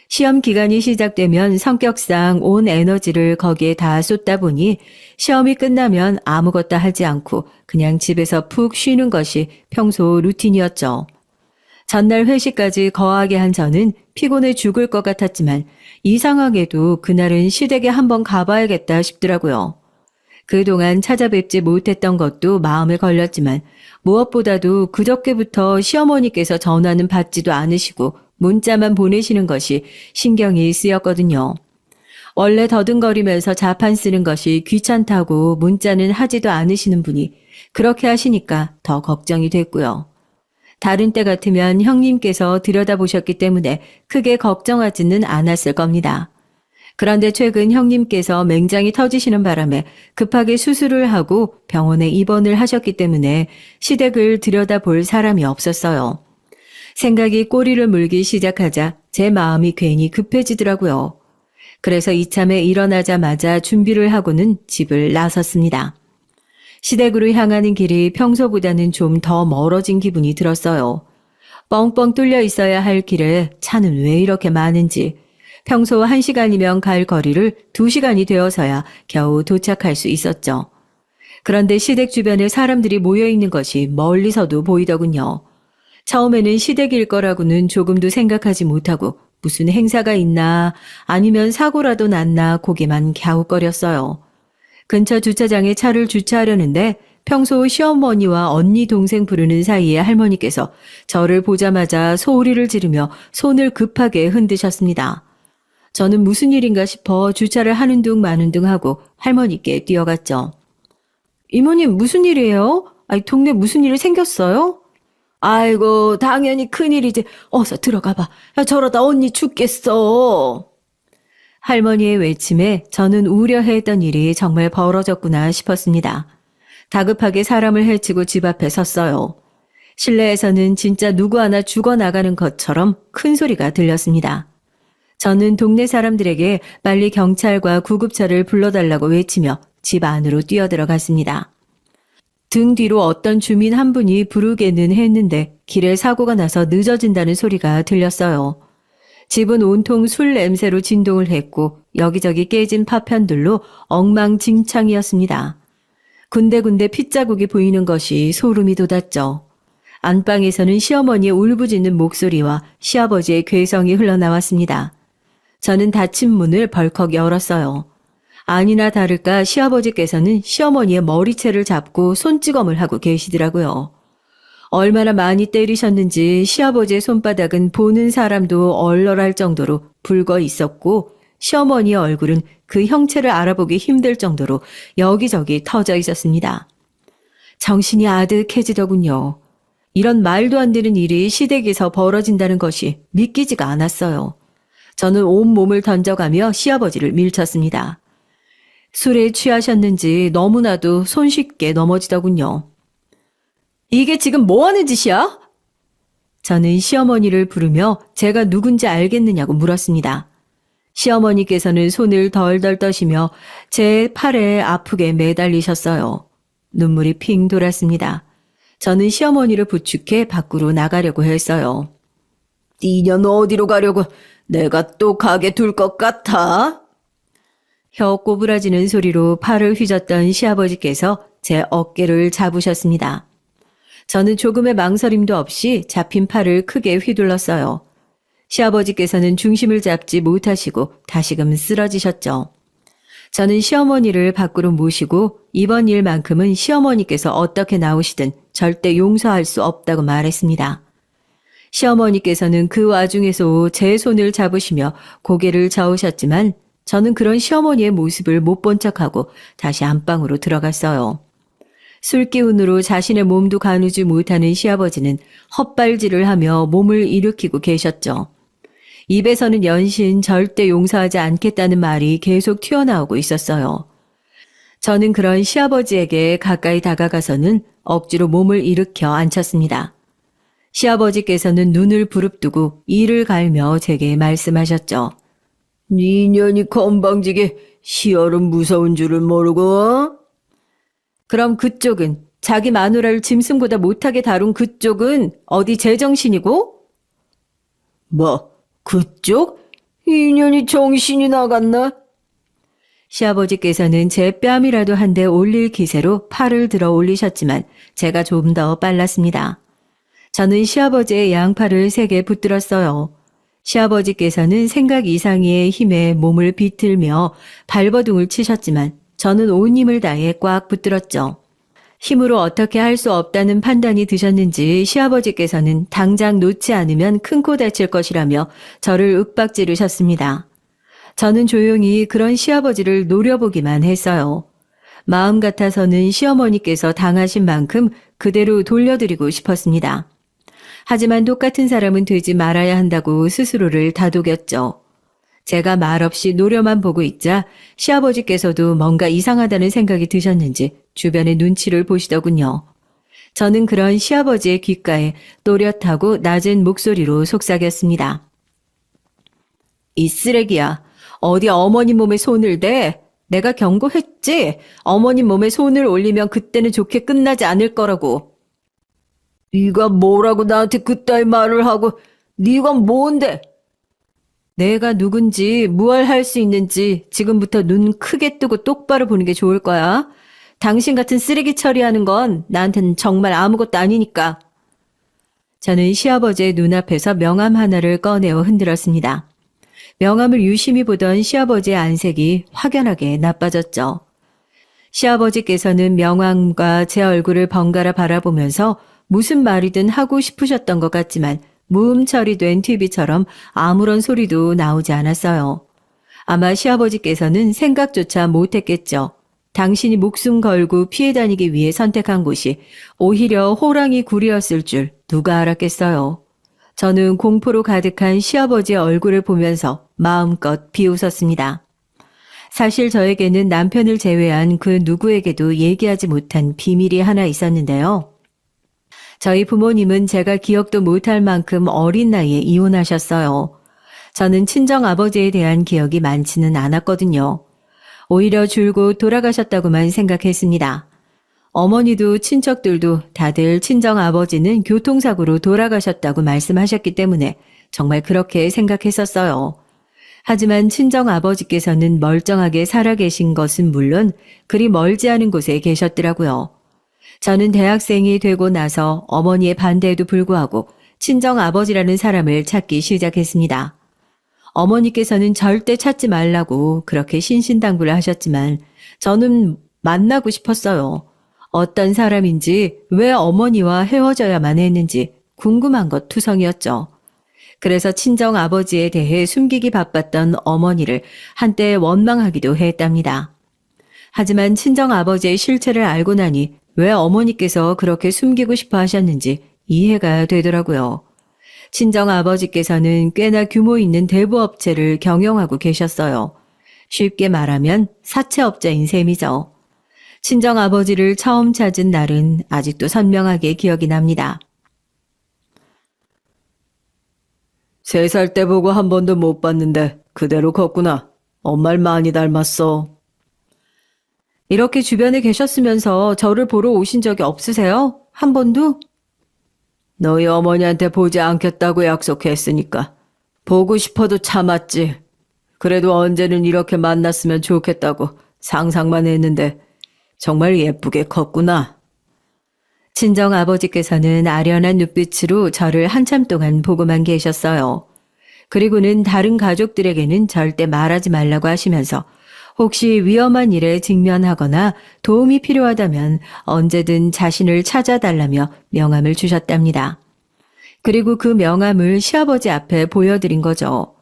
B: 시험 기간이 시작되면 성격상 온 에너지를 거기에 다 쏟다 보니 시험이 끝나면 아무것도 하지 않고 그냥 집에서 푹 쉬는 것이 평소 루틴이었죠. 전날 회식까지 거하게 한 저는 피곤해 죽을 것 같았지만 이상하게도 그날은 시댁에 한번 가봐야겠다 싶더라고요. 그동안 찾아뵙지 못했던 것도 마음에 걸렸지만 무엇보다도 그저께부터 시어머니께서 전화는 받지도 않으시고 문자만 보내시는 것이 신경이 쓰였거든요. 원래 더듬거리면서 자판 쓰는 것이 귀찮다고 문자는 하지도 않으시는 분이 그렇게 하시니까 더 걱정이 됐고요. 다른 때 같으면 형님께서 들여다보셨기 때문에 크게 걱정하지는 않았을 겁니다. 그런데 최근 형님께서 맹장이 터지시는 바람에 급하게 수술을 하고 병원에 입원을 하셨기 때문에 시댁을 들여다볼 사람이 없었어요. 생각이 꼬리를 물기 시작하자 제 마음이 괜히 급해지더라고요. 그래서 이참에 일어나자마자 준비를 하고는 집을 나섰습니다. 시댁으로 향하는 길이 평소보다는 좀 더 멀어진 기분이 들었어요. 뻥뻥 뚫려 있어야 할 길에 차는 왜 이렇게 많은지 평소 1시간이면 갈 거리를 2시간이 되어서야 겨우 도착할 수 있었죠. 그런데 시댁 주변에 사람들이 모여있는 것이 멀리서도 보이더군요. 처음에는 시댁일 거라고는 조금도 생각하지 못하고 무슨 행사가 있나 아니면 사고라도 났나 고개만 갸웃거렸어요. 근처 주차장에 차를 주차하려는데 평소 시어머니와 언니 동생 부르는 사이에 할머니께서 저를 보자마자 소리를 지르며 손을 급하게 흔드셨습니다. 저는 무슨 일인가 싶어 주차를 하는 둥 마는 둥 하고 할머니께 뛰어갔죠. 이모님 무슨 일이에요? 동네 무슨 일이 생겼어요? 아이고 당연히 큰일이지. 어서 들어가 봐. 저러다 언니 죽겠어. 할머니의 외침에 저는 우려했던 일이 정말 벌어졌구나 싶었습니다. 다급하게 사람을 해치고 집 앞에 섰어요. 실내에서는 진짜 누구 하나 죽어나가는 것처럼 큰 소리가 들렸습니다. 저는 동네 사람들에게 빨리 경찰과 구급차를 불러달라고 외치며 집 안으로 뛰어들어갔습니다. 등 뒤로 어떤 주민 한 분이 부르게는 했는데 길에 사고가 나서 늦어진다는 소리가 들렸어요. 집은 온통 술 냄새로 진동을 했고 여기저기 깨진 파편들로 엉망진창이었습니다. 군데군데 핏자국이 보이는 것이 소름이 돋았죠. 안방에서는 시어머니의 울부짖는 목소리와 시아버지의 괴성이 흘러나왔습니다. 저는 닫힌 문을 벌컥 열었어요. 아니나 다를까 시아버지께서는 시어머니의 머리채를 잡고 손찌검을 하고 계시더라고요. 얼마나 많이 때리셨는지 시아버지의 손바닥은 보는 사람도 얼얼할 정도로 붉어 있었고 시어머니의 얼굴은 그 형체를 알아보기 힘들 정도로 여기저기 터져 있었습니다. 정신이 아득해지더군요. 이런 말도 안 되는 일이 시댁에서 벌어진다는 것이 믿기지가 않았어요. 저는 온몸을 던져가며 시아버지를 밀쳤습니다. 술에 취하셨는지 너무나도 손쉽게 넘어지더군요. 이게 지금 뭐 하는 짓이야? 저는 시어머니를 부르며 제가 누군지 알겠느냐고 물었습니다. 시어머니께서는 손을 덜덜 떠시며 제 팔에 아프게 매달리셨어요. 눈물이 핑 돌았습니다. 저는 시어머니를 부축해 밖으로 나가려고 했어요. 니년 어디로 가려고 내가 또 가게 둘 것 같아? 혀 꼬부라지는 소리로 팔을 휘젓던 시아버지께서 제 어깨를 잡으셨습니다. 저는 조금의 망설임도 없이 잡힌 팔을 크게 휘둘렀어요. 시아버지께서는 중심을 잡지 못하시고 다시금 쓰러지셨죠. 저는 시어머니를 밖으로 모시고 이번 일만큼은 시어머니께서 어떻게 나오시든 절대 용서할 수 없다고 말했습니다. 시어머니께서는 그 와중에서 제 손을 잡으시며 고개를 저으셨지만 저는 그런 시어머니의 모습을 못 본 척하고 다시 안방으로 들어갔어요. 술 기운으로 자신의 몸도 가누지 못하는 시아버지는 헛발질을 하며 몸을 일으키고 계셨죠. 입에서는 연신 절대 용서하지 않겠다는 말이 계속 튀어나오고 있었어요. 저는 그런 시아버지에게 가까이 다가가서는 억지로 몸을 일으켜 앉혔습니다. 시아버지께서는 눈을 부릅뜨고 이를 갈며 제게 말씀하셨죠. 니년이 건방지게 시어른 무서운 줄을 모르고? 그럼 그쪽은 자기 마누라를 짐승보다 못하게 다룬 그쪽은 어디 제정신이고? 뭐 그쪽? 이년이 정신이 나갔나? 시아버지께서는 제 뺨이라도 한 대 올릴 기세로 팔을 들어 올리셨지만 제가 좀 더 빨랐습니다. 저는 시아버지의 양팔을 세게 붙들었어요. 시아버지께서는 생각 이상의 힘에 몸을 비틀며 발버둥을 치셨지만 저는 온 힘을 다해 꽉 붙들었죠. 힘으로 어떻게 할 수 없다는 판단이 드셨는지 시아버지께서는 당장 놓지 않으면 큰 코 다칠 것이라며 저를 윽박지르셨습니다. 저는 조용히 그런 시아버지를 노려보기만 했어요. 마음 같아서는 시어머니께서 당하신 만큼 그대로 돌려드리고 싶었습니다. 하지만 똑같은 사람은 되지 말아야 한다고 스스로를 다독였죠. 제가 말없이 노려만 보고 있자 시아버지께서도 뭔가 이상하다는 생각이 드셨는지 주변의 눈치를 보시더군요. 저는 그런 시아버지의 귓가에 또렷하고 낮은 목소리로 속삭였습니다. 이 쓰레기야. 어디 어머님 몸에 손을 대? 내가 경고했지? 어머님 몸에 손을 올리면 그때는 좋게 끝나지 않을 거라고. 네가 뭐라고 나한테 그따위 말을 하고 네가 뭔데? 내가 누군지 무얼 할 수 있는지 지금부터 눈 크게 뜨고 똑바로 보는 게 좋을 거야. 당신 같은 쓰레기 처리하는 건 나한테는 정말 아무것도 아니니까. 저는 시아버지의 눈앞에서 명함 하나를 꺼내어 흔들었습니다. 명함을 유심히 보던 시아버지의 안색이 확연하게 나빠졌죠. 시아버지께서는 명함과 제 얼굴을 번갈아 바라보면서 무슨 말이든 하고 싶으셨던 것 같지만 무음 처리된 TV처럼 아무런 소리도 나오지 않았어요. 아마 시아버지께서는 생각조차 못했겠죠. 당신이 목숨 걸고 피해 다니기 위해 선택한 곳이 오히려 호랑이 굴이었을 줄 누가 알았겠어요. 저는 공포로 가득한 시아버지의 얼굴을 보면서 마음껏 비웃었습니다. 사실 저에게는 남편을 제외한 그 누구에게도 얘기하지 못한 비밀이 하나 있었는데요. 저희 부모님은 제가 기억도 못할 만큼 어린 나이에 이혼하셨어요. 저는 친정 아버지에 대한 기억이 많지는 않았거든요. 오히려 줄곧 돌아가셨다고만 생각했습니다. 어머니도 친척들도 다들 친정 아버지는 교통사고로 돌아가셨다고 말씀하셨기 때문에 정말 그렇게 생각했었어요. 하지만 친정 아버지께서는 멀쩡하게 살아계신 것은 물론 그리 멀지 않은 곳에 계셨더라고요. 저는 대학생이 되고 나서 어머니의 반대에도 불구하고 친정 아버지라는 사람을 찾기 시작했습니다. 어머니께서는 절대 찾지 말라고 그렇게 신신당부를 하셨지만 저는 만나고 싶었어요. 어떤 사람인지 왜 어머니와 헤어져야만 했는지 궁금한 것 투성이었죠. 그래서 친정 아버지에 대해 숨기기 바빴던 어머니를 한때 원망하기도 했답니다. 하지만 친정 아버지의 실체를 알고 나니 왜 어머니께서 그렇게 숨기고 싶어 하셨는지 이해가 되더라고요. 친정 아버지께서는 꽤나 규모 있는 대부업체를 경영하고 계셨어요. 쉽게 말하면 사채업자인 셈이죠. 친정 아버지를 처음 찾은 날은 아직도 선명하게 기억이 납니다.
C: 3살 때 보고 한 번도 못 봤는데 그대로 컸구나. 엄마를 많이 닮았어.
B: 이렇게 주변에 계셨으면서 저를 보러 오신 적이 없으세요? 한 번도?
C: 너희 어머니한테 보지 않겠다고 약속했으니까. 보고 싶어도 참았지. 그래도 언제는 이렇게 만났으면 좋겠다고 상상만 했는데 정말 예쁘게 컸구나.
B: 친정 아버지께서는 아련한 눈빛으로 저를 한참 동안 보고만 계셨어요. 그리고는 다른 가족들에게는 절대 말하지 말라고 하시면서 혹시 위험한 일에 직면하거나 도움이 필요하다면 언제든 자신을 찾아달라며 명함을 주셨답니다. 그리고 그 명함을 시아버지 앞에 보여드린 거죠.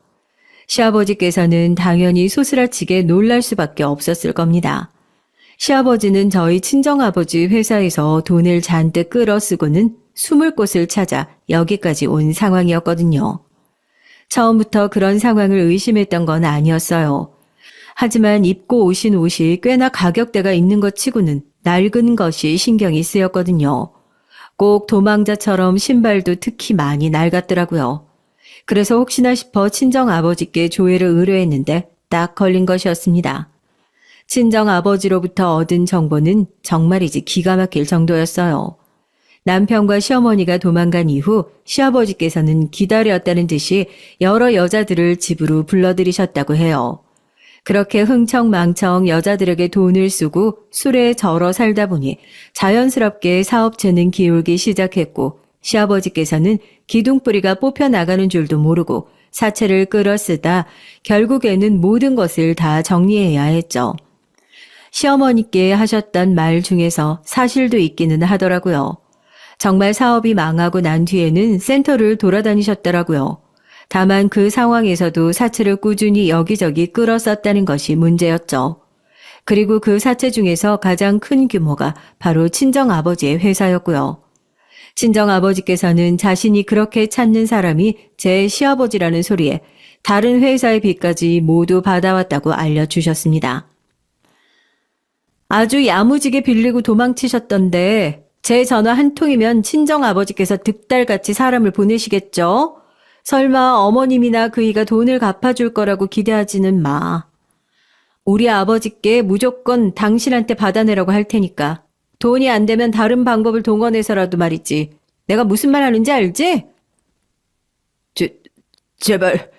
B: 시아버지께서는 당연히 소스라치게 놀랄 수밖에 없었을 겁니다. 시아버지는 저희 친정아버지 회사에서 돈을 잔뜩 끌어쓰고는 숨을 곳을 찾아 여기까지 온 상황이었거든요. 처음부터 그런 상황을 의심했던 건 아니었어요. 하지만 입고 오신 옷이 꽤나 가격대가 있는 것 치고는 낡은 것이 신경이 쓰였거든요. 꼭 도망자처럼 신발도 특히 많이 낡았더라고요. 그래서 혹시나 싶어 친정아버지께 조회를 의뢰했는데 딱 걸린 것이었습니다. 친정아버지로부터 얻은 정보는 정말이지 기가 막힐 정도였어요. 남편과 시어머니가 도망간 이후 시아버지께서는 기다렸다는 듯이 여러 여자들을 집으로 불러들이셨다고 해요. 그렇게 흥청망청 여자들에게 돈을 쓰고 술에 절어 살다 보니 자연스럽게 사업체는 기울기 시작했고 시아버지께서는 기둥뿌리가 뽑혀나가는 줄도 모르고 사채를 끌어쓰다 결국에는 모든 것을 다 정리해야 했죠. 시어머니께 하셨던 말 중에서 사실도 있기는 하더라고요. 정말 사업이 망하고 난 뒤에는 센터를 돌아다니셨더라고요. 다만 그 상황에서도 사채를 꾸준히 여기저기 끌어썼다는 것이 문제였죠. 그리고 그 사채 중에서 가장 큰 규모가 바로 친정아버지의 회사였고요. 친정아버지께서는 자신이 그렇게 찾는 사람이 제 시아버지라는 소리에 다른 회사의 빚까지 모두 받아왔다고 알려주셨습니다. 아주 야무지게 빌리고 도망치셨던데 제 전화 한 통이면 친정아버지께서 득달같이 사람을 보내시겠죠? 설마 어머님이나 그이가 돈을 갚아줄 거라고 기대하지는 마. 우리 아버지께 무조건 당신한테 받아내라고 할 테니까 돈이 안 되면 다른 방법을 동원해서라도 말이지. 내가 무슨 말 하는지 알지?
C: 제발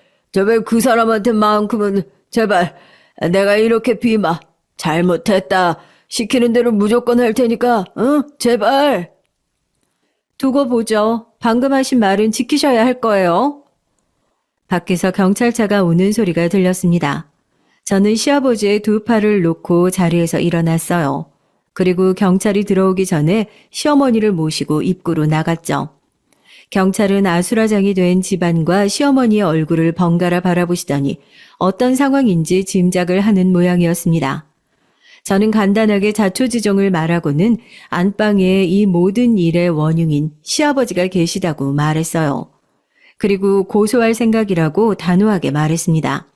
C: 그 사람한테만큼은 제발 내가 이렇게 비마 잘못했다 시키는 대로 무조건 할 테니까 제발.
B: 두고 보죠. 방금 하신 말은 지키셔야 할 거예요. 밖에서 경찰차가 오는 소리가 들렸습니다. 저는 시아버지의 두 팔을 놓고 자리에서 일어났어요. 그리고 경찰이 들어오기 전에 시어머니를 모시고 입구로 나갔죠. 경찰은 아수라장이 된 집안과 시어머니의 얼굴을 번갈아 바라보시더니 어떤 상황인지 짐작을 하는 모양이었습니다. 저는 간단하게 자초지종을 말하고는 안방에 이 모든 일의 원흉인 시아버지가 계시다고 말했어요. 그리고 고소할 생각이라고 단호하게 말했습니다.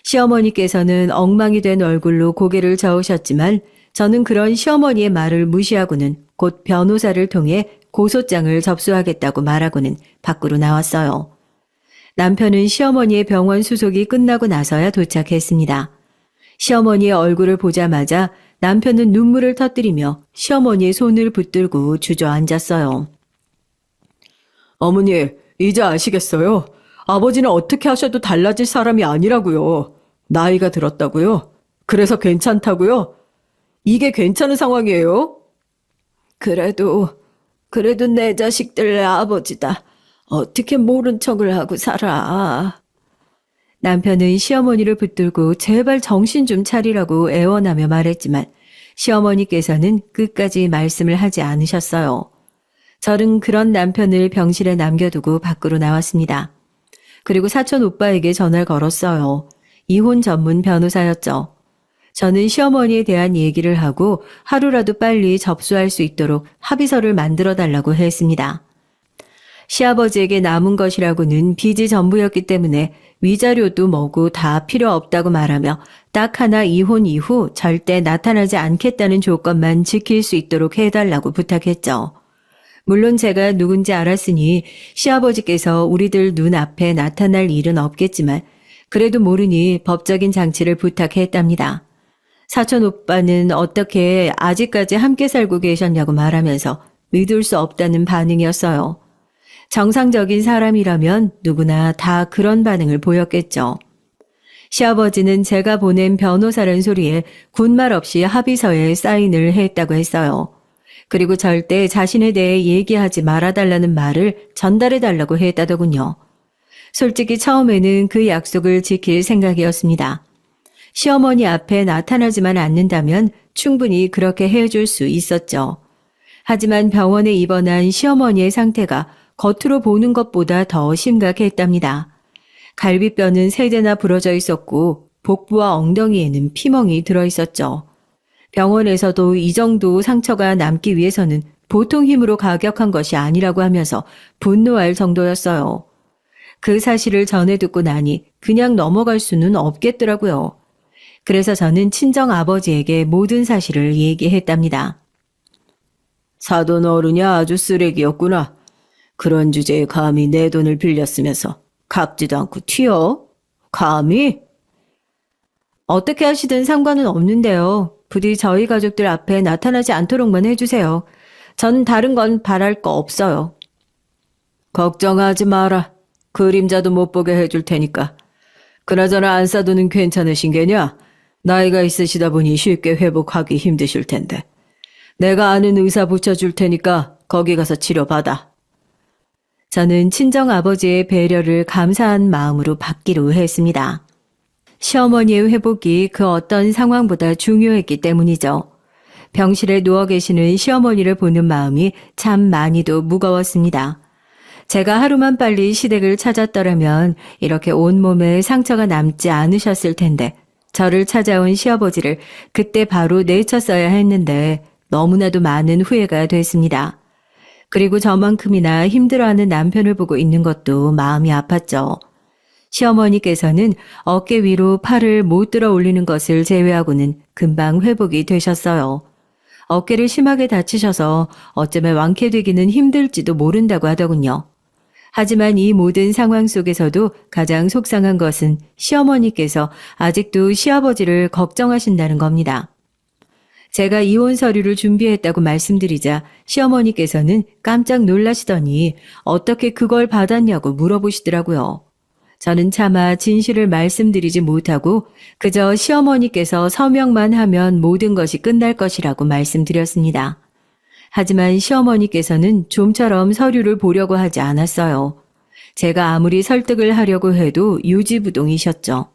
B: 시어머니께서는 엉망이 된 얼굴로 고개를 저으셨지만 저는 그런 시어머니의 말을 무시하고는 곧 변호사를 통해 고소장을 접수하겠다고 말하고는 밖으로 나왔어요. 남편은 시어머니의 병원 수속이 끝나고 나서야 도착했습니다. 시어머니의 얼굴을 보자마자 남편은 눈물을 터뜨리며 시어머니의 손을 붙들고 주저앉았어요.
C: 어머니, 이제 아시겠어요? 아버지는 어떻게 하셔도 달라질 사람이 아니라고요. 나이가 들었다고요? 그래서 괜찮다고요? 이게 괜찮은 상황이에요?
A: 그래도 내 자식들 아버지다. 어떻게 모른 척을 하고 살아.
B: 남편은 시어머니를 붙들고 제발 정신 좀 차리라고 애원하며 말했지만 시어머니께서는 끝까지 말씀을 하지 않으셨어요. 저는 그런 남편을 병실에 남겨두고 밖으로 나왔습니다. 그리고 사촌 오빠에게 전화를 걸었어요. 이혼 전문 변호사였죠. 저는 시어머니에 대한 얘기를 하고 하루라도 빨리 접수할 수 있도록 합의서를 만들어 달라고 했습니다. 시아버지에게 남은 것이라고는 빚이 전부였기 때문에 위자료도 뭐고 다 필요 없다고 말하며 딱 하나 이혼 이후 절대 나타나지 않겠다는 조건만 지킬 수 있도록 해달라고 부탁했죠. 물론 제가 누군지 알았으니 시아버지께서 우리들 눈앞에 나타날 일은 없겠지만 그래도 모르니 법적인 장치를 부탁했답니다. 사촌 오빠는 어떻게 아직까지 함께 살고 계셨냐고 말하면서 믿을 수 없다는 반응이었어요. 정상적인 사람이라면 누구나 다 그런 반응을 보였겠죠. 시아버지는 제가 보낸 변호사란 소리에 군말 없이 합의서에 사인을 했다고 했어요. 그리고 절대 자신에 대해 얘기하지 말아달라는 말을 전달해달라고 했다더군요. 솔직히 처음에는 그 약속을 지킬 생각이었습니다. 시어머니 앞에 나타나지만 않는다면 충분히 그렇게 해줄 수 있었죠. 하지만 병원에 입원한 시어머니의 상태가 겉으로 보는 것보다 더 심각했답니다. 갈비뼈는 3대나 부러져 있었고 복부와 엉덩이에는 피멍이 들어 있었죠. 병원에서도 이 정도 상처가 남기 위해서는 보통 힘으로 가격한 것이 아니라고 하면서 분노할 정도였어요. 그 사실을 전해 듣고 나니 그냥 넘어갈 수는 없겠더라고요. 그래서 저는 친정 아버지에게 모든 사실을 얘기했답니다.
C: 사돈 어른이 아주 쓰레기였구나. 그런 주제에 감히 내 돈을 빌렸으면서 갚지도 않고 튀어? 감히?
B: 어떻게 하시든 상관은 없는데요. 부디 저희 가족들 앞에 나타나지 않도록만 해주세요. 전 다른 건 바랄 거 없어요.
C: 걱정하지 마라. 그림자도 못 보게 해줄 테니까. 그나저나 안사돈은 괜찮으신 게냐? 나이가 있으시다 보니 쉽게 회복하기 힘드실 텐데. 내가 아는 의사 붙여줄 테니까 거기 가서 치료받아.
B: 저는 친정 아버지의 배려를 감사한 마음으로 받기로 했습니다. 시어머니의 회복이 그 어떤 상황보다 중요했기 때문이죠. 병실에 누워 계시는 시어머니를 보는 마음이 참 많이도 무거웠습니다. 제가 하루만 빨리 시댁을 찾았더라면 이렇게 온몸에 상처가 남지 않으셨을 텐데 저를 찾아온 시아버지를 그때 바로 내쳤어야 했는데 너무나도 많은 후회가 됐습니다. 그리고 저만큼이나 힘들어하는 남편을 보고 있는 것도 마음이 아팠죠. 시어머니께서는 어깨 위로 팔을 못 들어 올리는 것을 제외하고는 금방 회복이 되셨어요. 어깨를 심하게 다치셔서 어쩌면 완쾌되기는 힘들지도 모른다고 하더군요. 하지만 이 모든 상황 속에서도 가장 속상한 것은 시어머니께서 아직도 시아버지를 걱정하신다는 겁니다. 제가 이혼 서류를 준비했다고 말씀드리자 시어머니께서는 깜짝 놀라시더니 어떻게 그걸 받았냐고 물어보시더라고요. 저는 차마 진실을 말씀드리지 못하고 그저 시어머니께서 서명만 하면 모든 것이 끝날 것이라고 말씀드렸습니다. 하지만 시어머니께서는 좀처럼 서류를 보려고 하지 않았어요. 제가 아무리 설득을 하려고 해도 유지부동이셨죠.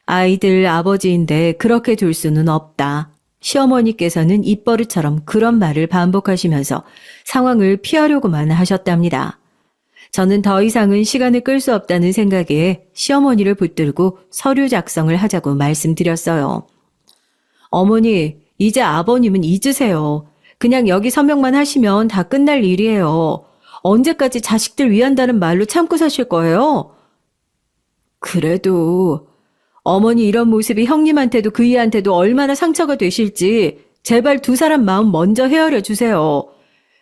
B: 아이들 아버지인데 그렇게 둘 수는 없다. 시어머니께서는 입버릇처럼 그런 말을 반복하시면서 상황을 피하려고만 하셨답니다. 저는 더 이상은 시간을 끌 수 없다는 생각에 시어머니를 붙들고 서류 작성을 하자고 말씀드렸어요. 어머니, 이제 아버님은 잊으세요. 그냥 여기 서명만 하시면 다 끝날 일이에요. 언제까지 자식들 위한다는 말로 참고 사실 거예요? 그래도 어머니 이런 모습이 형님한테도 그이한테도 얼마나 상처가 되실지 제발 두 사람 마음 먼저 헤아려 주세요.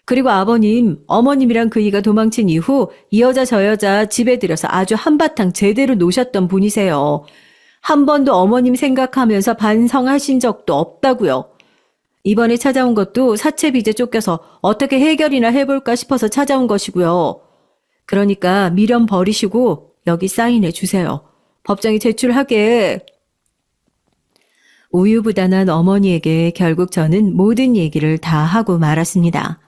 B: 그리고 아버님, 어머님이랑 그이가 도망친 이후 이 여자 저 여자 집에 들여서 아주 한바탕 제대로 노셨던 분이세요. 한 번도 어머님 생각하면서 반성하신 적도 없다고요. 이번에 찾아온 것도 사채 빚에 쫓겨서 어떻게 해결이나 해볼까 싶어서 찾아온 것이고요. 그러니까 미련 버리시고 여기 사인해 주세요. 법정에 제출하게. 우유부단한 어머니에게 결국 저는 모든 얘기를 다 하고 말았습니다.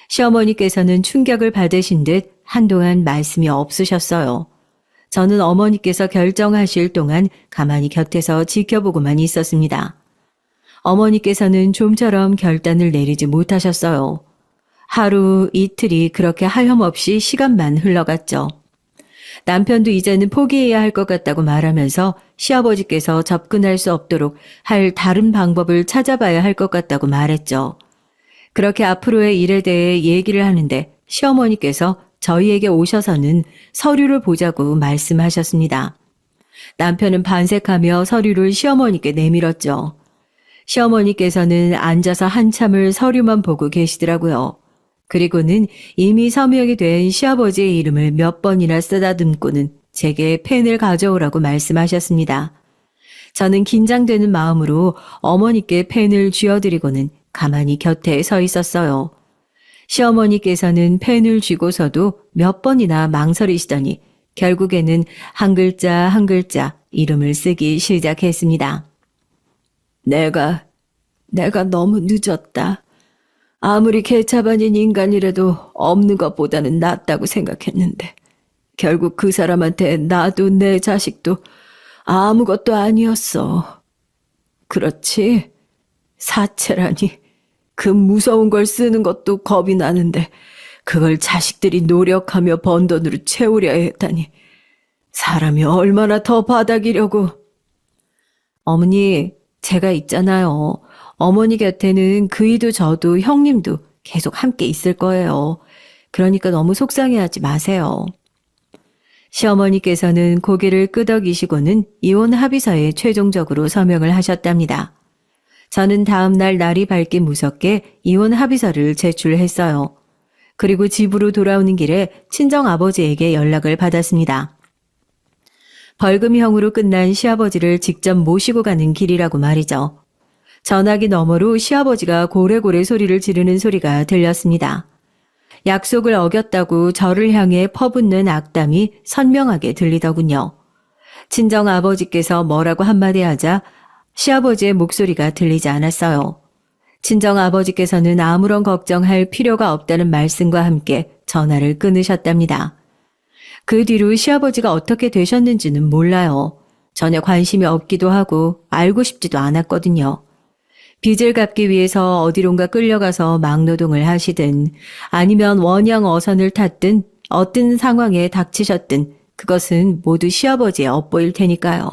B: 시어머니께서는 충격을 받으신 듯 한동안 말씀이 없으셨어요. 저는 어머니께서 결정하실 동안 가만히 곁에서 지켜보고만 있었습니다. 어머니께서는 좀처럼 결단을 내리지 못하셨어요. 하루 이틀이 그렇게 하염없이 시간만 흘러갔죠. 남편도 이제는 포기해야 할 것 같다고 말하면서 시아버지께서 접근할 수 없도록 할 다른 방법을 찾아봐야 할 것 같다고 말했죠. 그렇게 앞으로의 일에 대해 얘기를 하는데 시어머니께서 저희에게 오셔서는 서류를 보자고 말씀하셨습니다. 남편은 반색하며 서류를 시어머니께 내밀었죠. 시어머니께서는 앉아서 한참을 서류만 보고 계시더라고요. 그리고는 이미 서명이 된 시아버지의 이름을 몇 번이나 쓰다듬고는 제게 펜을 가져오라고 말씀하셨습니다. 저는 긴장되는 마음으로 어머니께 펜을 쥐어드리고는 가만히 곁에 서 있었어요. 시어머니께서는 펜을 쥐고서도 몇 번이나 망설이시더니 결국에는 한 글자 한 글자 이름을 쓰기 시작했습니다. 내가 너무 늦었다. 아무리 개차반인 인간이라도 없는 것보다는 낫다고 생각했는데 결국 그 사람한테 나도 내 자식도 아무것도 아니었어. 그렇지? 사채라니 그 무서운 걸 쓰는 것도 겁이 나는데 그걸 자식들이 노력하며 번 돈으로 채우려 했다니 사람이 얼마나 더 바닥이려고. 어머니, 제가 있잖아요. 어머니 곁에는 그이도 저도 형님도 계속 함께 있을 거예요. 그러니까 너무 속상해하지 마세요. 시어머니께서는 고개를 끄덕이시고는 이혼 합의서에 최종적으로 서명을 하셨답니다. 저는 다음 날 날이 밝기 무섭게 이혼 합의서를 제출했어요. 그리고 집으로 돌아오는 길에 친정아버지에게 연락을 받았습니다. 벌금형으로 끝난 시아버지를 직접 모시고 가는 길이라고 말이죠. 전화기 너머로 시아버지가 고래고래 소리를 지르는 소리가 들렸습니다. 약속을 어겼다고 저를 향해 퍼붓는 악담이 선명하게 들리더군요. 친정아버지께서 뭐라고 한마디 하자 시아버지의 목소리가 들리지 않았어요. 친정아버지께서는 아무런 걱정할 필요가 없다는 말씀과 함께 전화를 끊으셨답니다. 그 뒤로 시아버지가 어떻게 되셨는지는 몰라요. 전혀 관심이 없기도 하고 알고 싶지도 않았거든요. 빚을 갚기 위해서 어디론가 끌려가서 막노동을 하시든 아니면 원양 어선을 탔든 어떤 상황에 닥치셨든 그것은 모두 시아버지의 업보일 테니까요.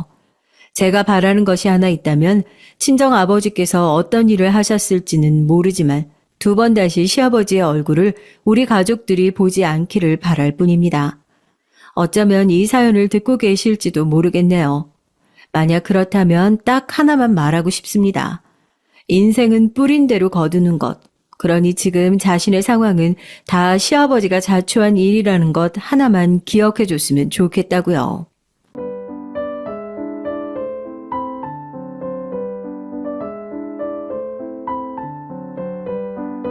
B: 제가 바라는 것이 하나 있다면 친정아버지께서 어떤 일을 하셨을지는 모르지만 두 번 다시 시아버지의 얼굴을 우리 가족들이 보지 않기를 바랄 뿐입니다. 어쩌면 이 사연을 듣고 계실지도 모르겠네요. 만약 그렇다면 딱 하나만 말하고 싶습니다. 인생은 뿌린 대로 거두는 것. 그러니 지금 자신의 상황은 다 시아버지가 자초한 일이라는 것 하나만 기억해 줬으면 좋겠다고요.